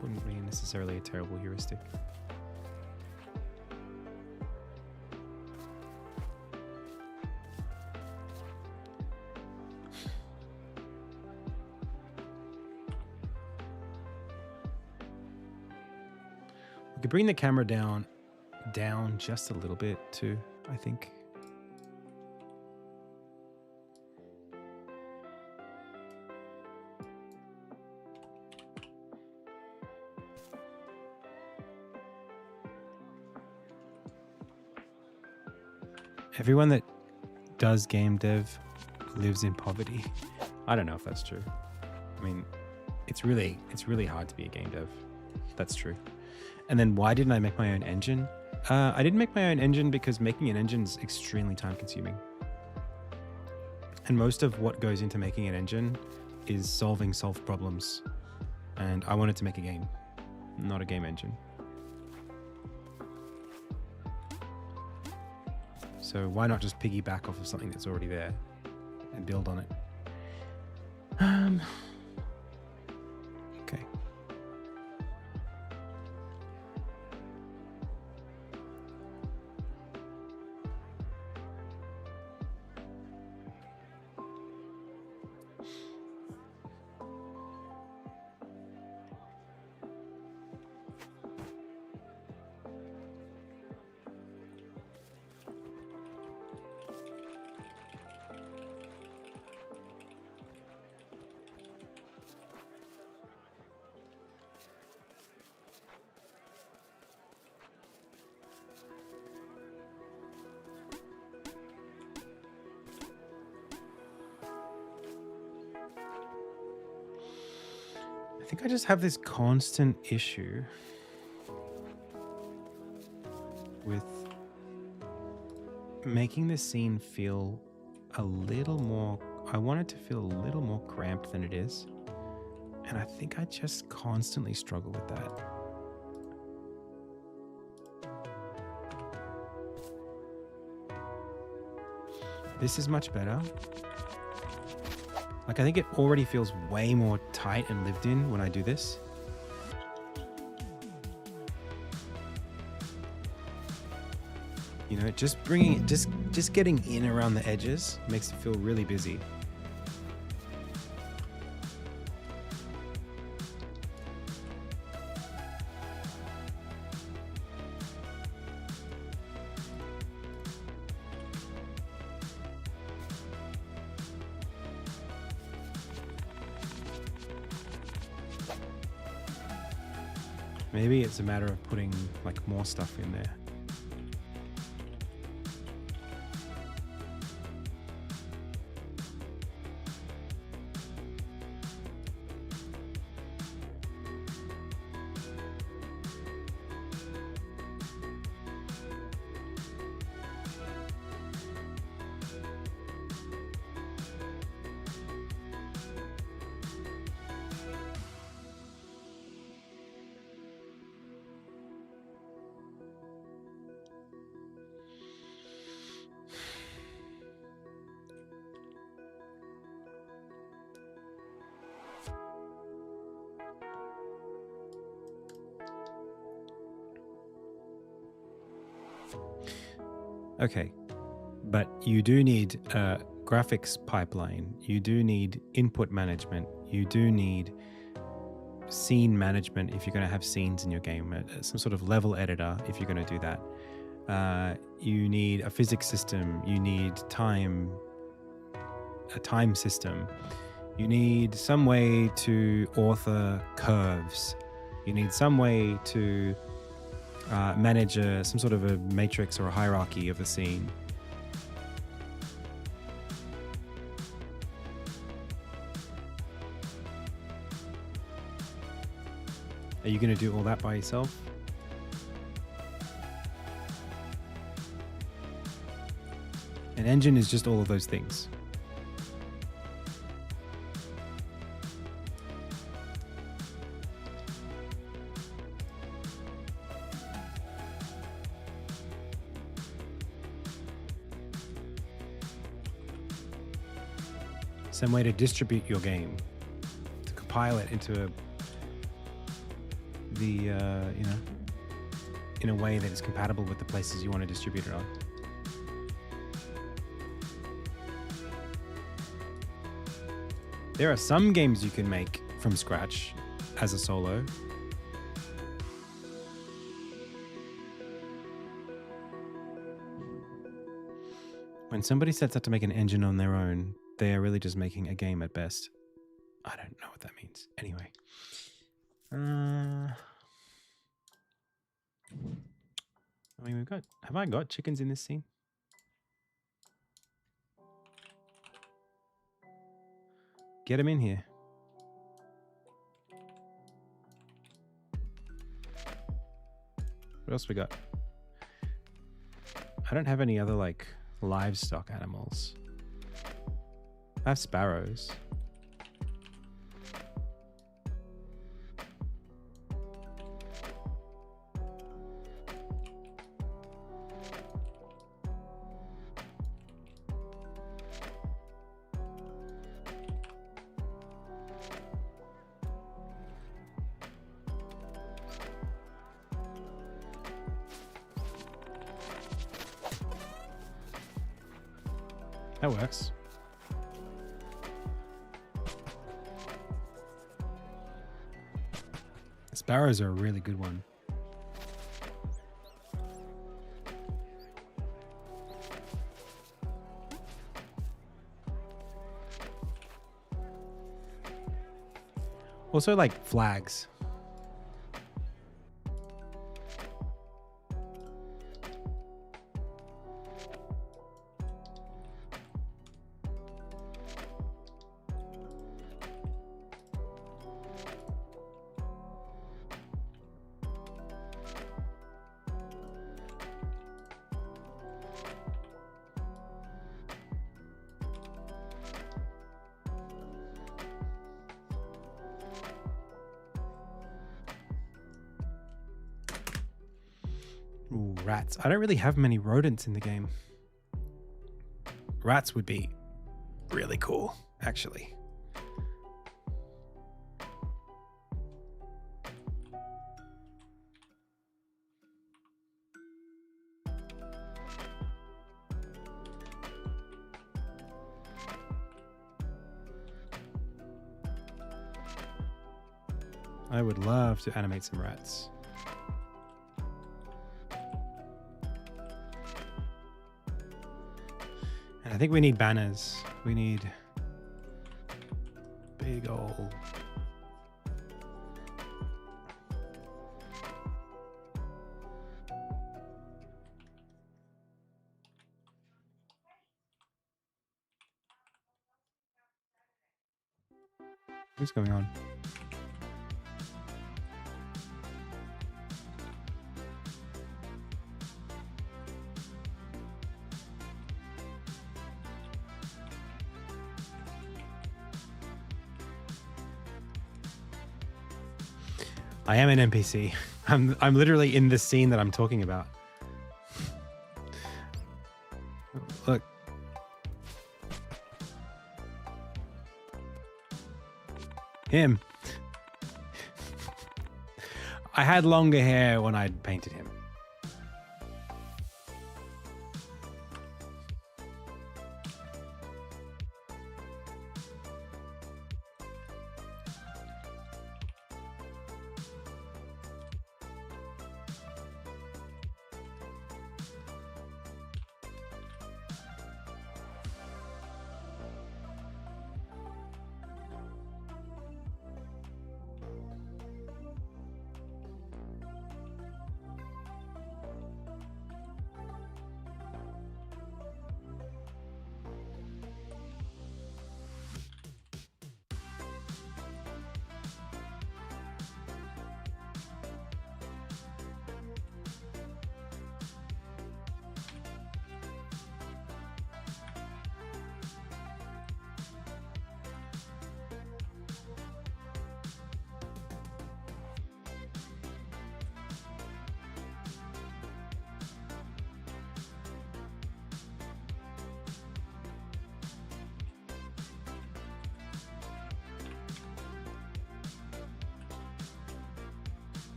wouldn't be necessarily a terrible heuristic. We could bring the camera down just a little bit too, I think. Everyone that does game dev lives in poverty. I don't know if that's true. I mean, it's really hard to be a game dev. That's true. And then why didn't I make my own engine? I didn't make my own engine because making an engine is extremely time consuming. And most of what goes into making an engine is solving solved problems. And I wanted to make a game, not a game engine. So why not just piggyback off of something that's already there and build on it? Okay. think I just have this constant issue with making this scene feel a little more, I want it to feel a little more cramped than it is. And I think I just constantly struggle with that. This is much better. Like, I think it already feels way more tight and lived in when I do this. You know, just bringing it, just getting in around the edges makes it feel really busy. Maybe it's a matter of putting like more stuff in there. Okay, but you do need a graphics pipeline. You do need input management. You do need scene management if you're going to have scenes in your game. Some sort of level editor if you're going to do that. You need a physics system. You need a time system. You need some way to author curves. You need some way to manage some sort of a matrix or a hierarchy of the scene. Are you going to do all that by yourself? An engine is just all of those things. Some way to distribute your game, to compile it into in a way that is compatible with the places you want to distribute it on. There are some games you can make from scratch as a solo. When somebody sets out to make an engine on their own, they are really just making a game at best. I don't know what that means. Anyway. I mean, have I got chickens in this scene? Get them in here. What else we got? I don't have any other like livestock animals. I have sparrows. That works. Sparrows are a really good one. Also like flags. rats. I don't really have many rodents in the game. Rats would be really cool, actually. I would love to animate some rats. And I think we need banners. We need big old... What's going on? I am an NPC. I'm literally in the scene that I'm talking about. Look. Him. I had longer hair when I'd painted him.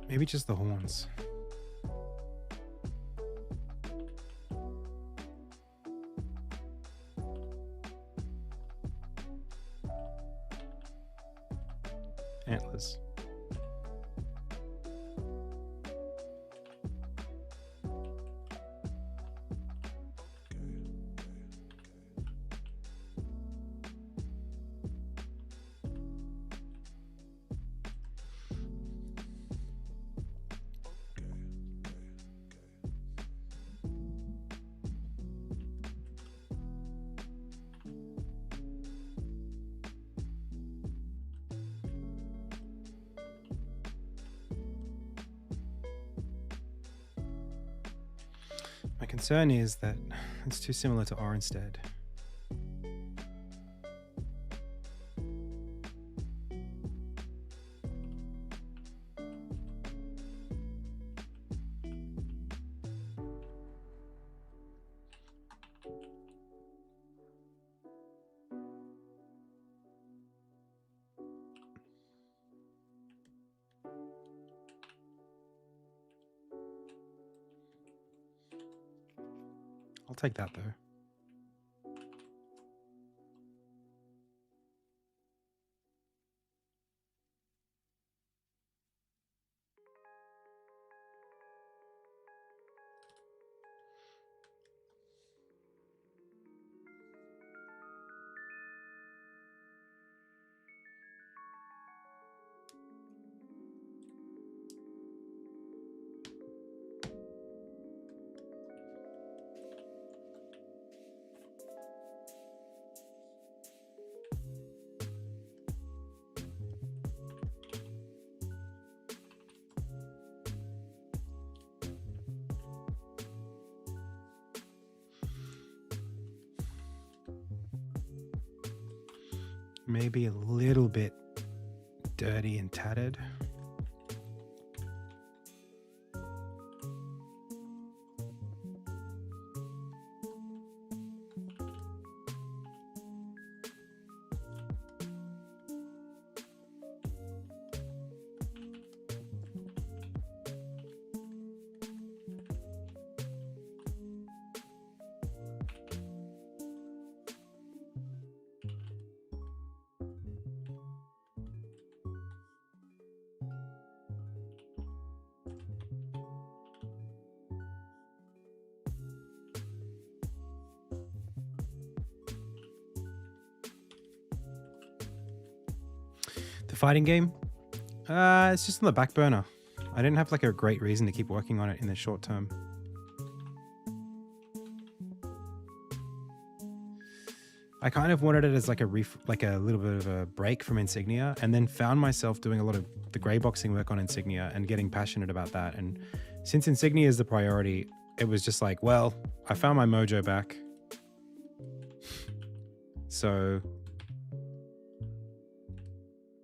Maybe just the horns. Antlers. My concern is that it's too similar to Orenstead. I'll take that though. Maybe a little bit dirty and tattered. The fighting game, it's just on the back burner. I didn't have like a great reason to keep working on it in the short term. I kind of wanted it as like a little bit of a break from Insignia, and then found myself doing a lot of the grey boxing work on Insignia and getting passionate about that. And since Insignia is the priority, it was just like, well, I found my mojo back. So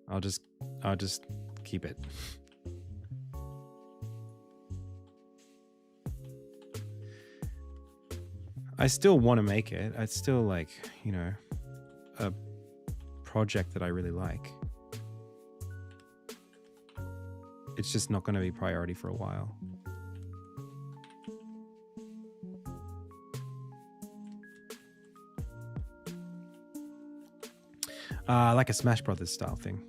I'll just keep it. I still want to make it. It's still like, you know, a project that I really like. It's just not going to be priority for a while. Like a Smash Brothers style thing.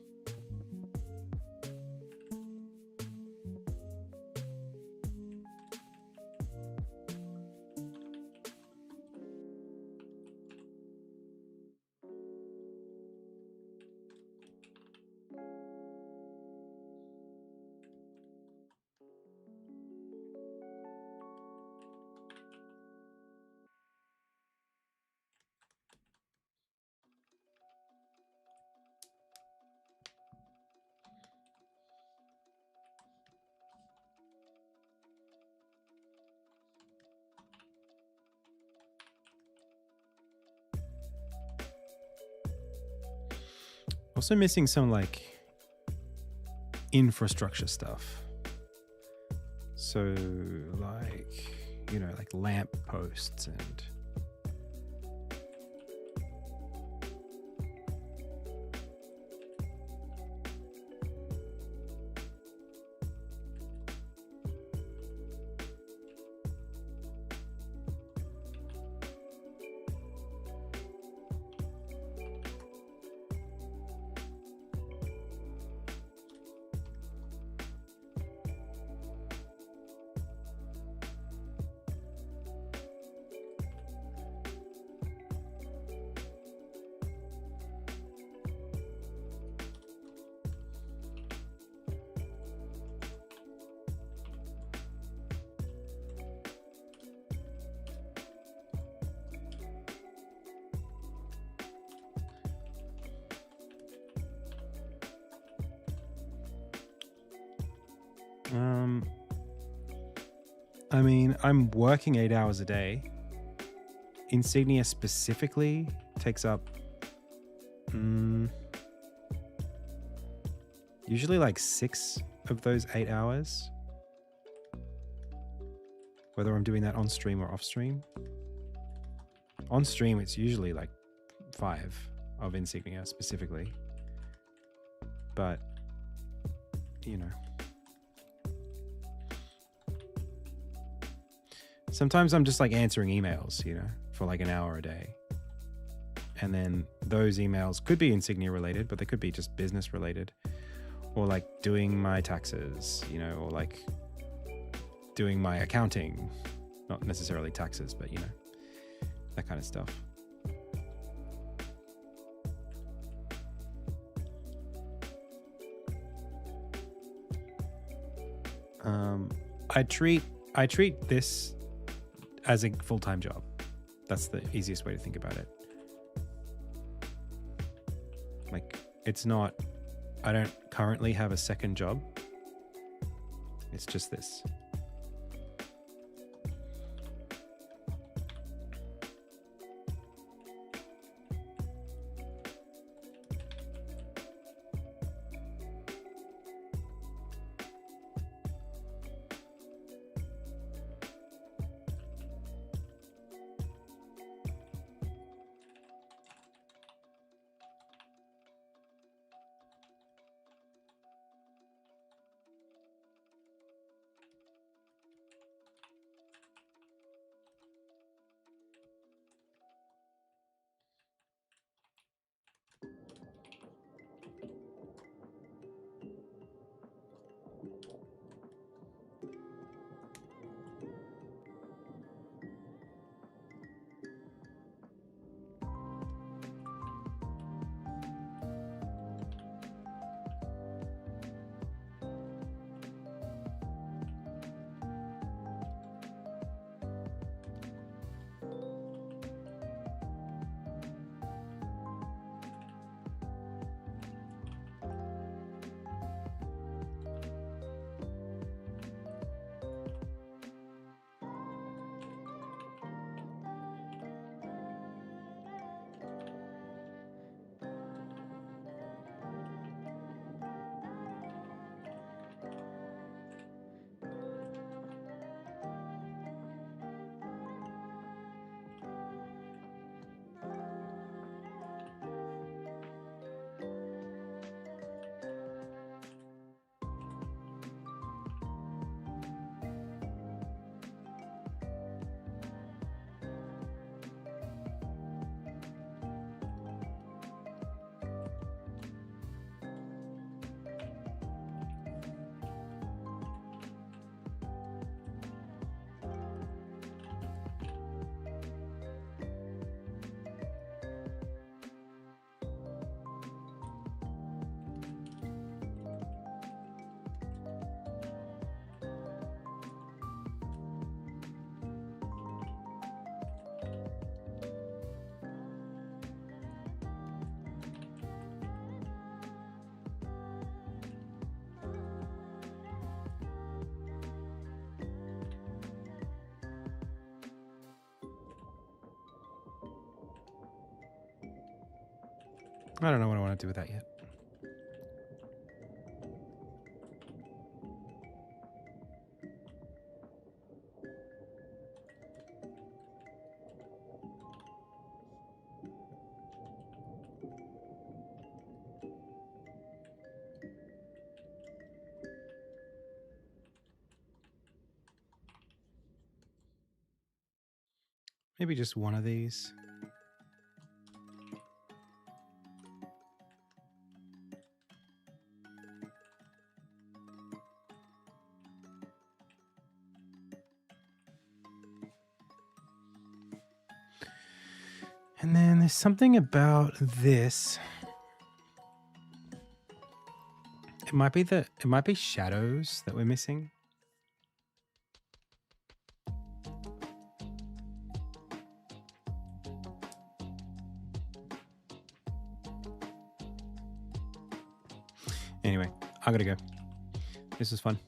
Also missing some like infrastructure stuff. So like, you know, like lamp posts and I mean, I'm working 8 hours a day. Insignia specifically takes up usually like 6 of those 8 hours, whether I'm doing that on stream or off stream. On stream, it's usually like 5 of Insignia specifically, but you know. Sometimes I'm just like answering emails, you know, for like an hour a day. And then those emails could be Insignia related, but they could be just business related, or like doing my taxes, you know, or like doing my accounting, not necessarily taxes, but you know, that kind of stuff. I treat this as a full-time job. That's the easiest way to think about it. Like, it's not, I don't currently have a second job. It's just this. I don't know what I want to do with that yet. Maybe just one of these. And then there's something about this. It might be shadows that we're missing. Anyway, I gotta go. This was fun.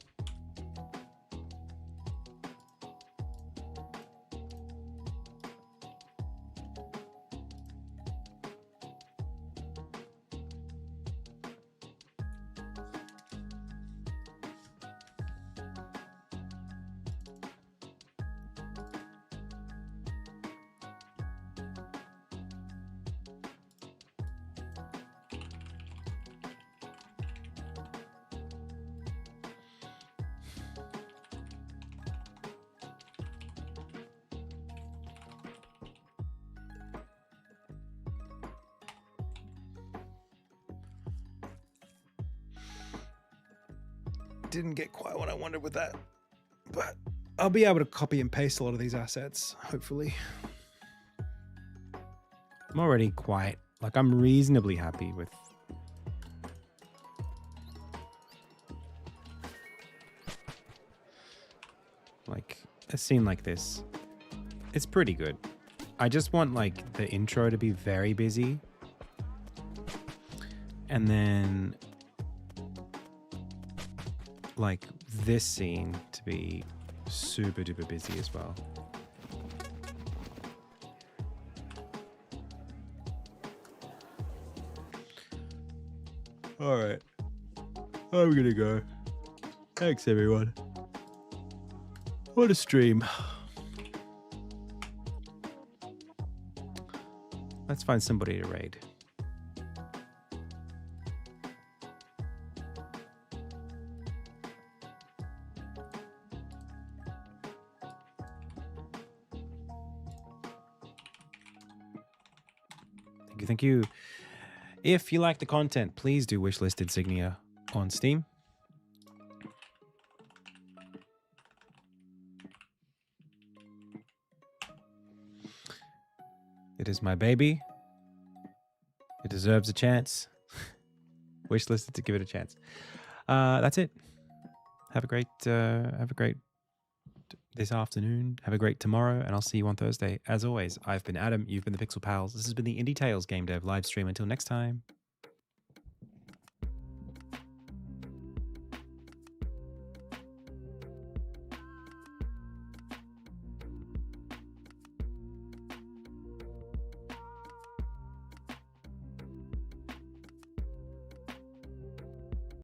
didn't get quite what I wanted with that. But I'll be able to copy and paste a lot of these assets, hopefully. I'm already quite, like, I'm reasonably happy with... like, a scene like this. It's pretty good. I just want, like, the intro to be very busy. And then, like, this scene to be super duper busy as well. All right. I'm gonna go. Thanks, everyone. What a stream. Let's find somebody to raid. Thank you. If you like the content, please do wishlist Insignia on Steam. It is my baby. It deserves a chance. Wishlisted to give it a chance. That's it. Have a great this afternoon. Have a great tomorrow, and I'll see you on Thursday. As always, I've been Adam. You've been the Pixel Pals. This has been the Indie Tales Game Dev live stream. Until next time.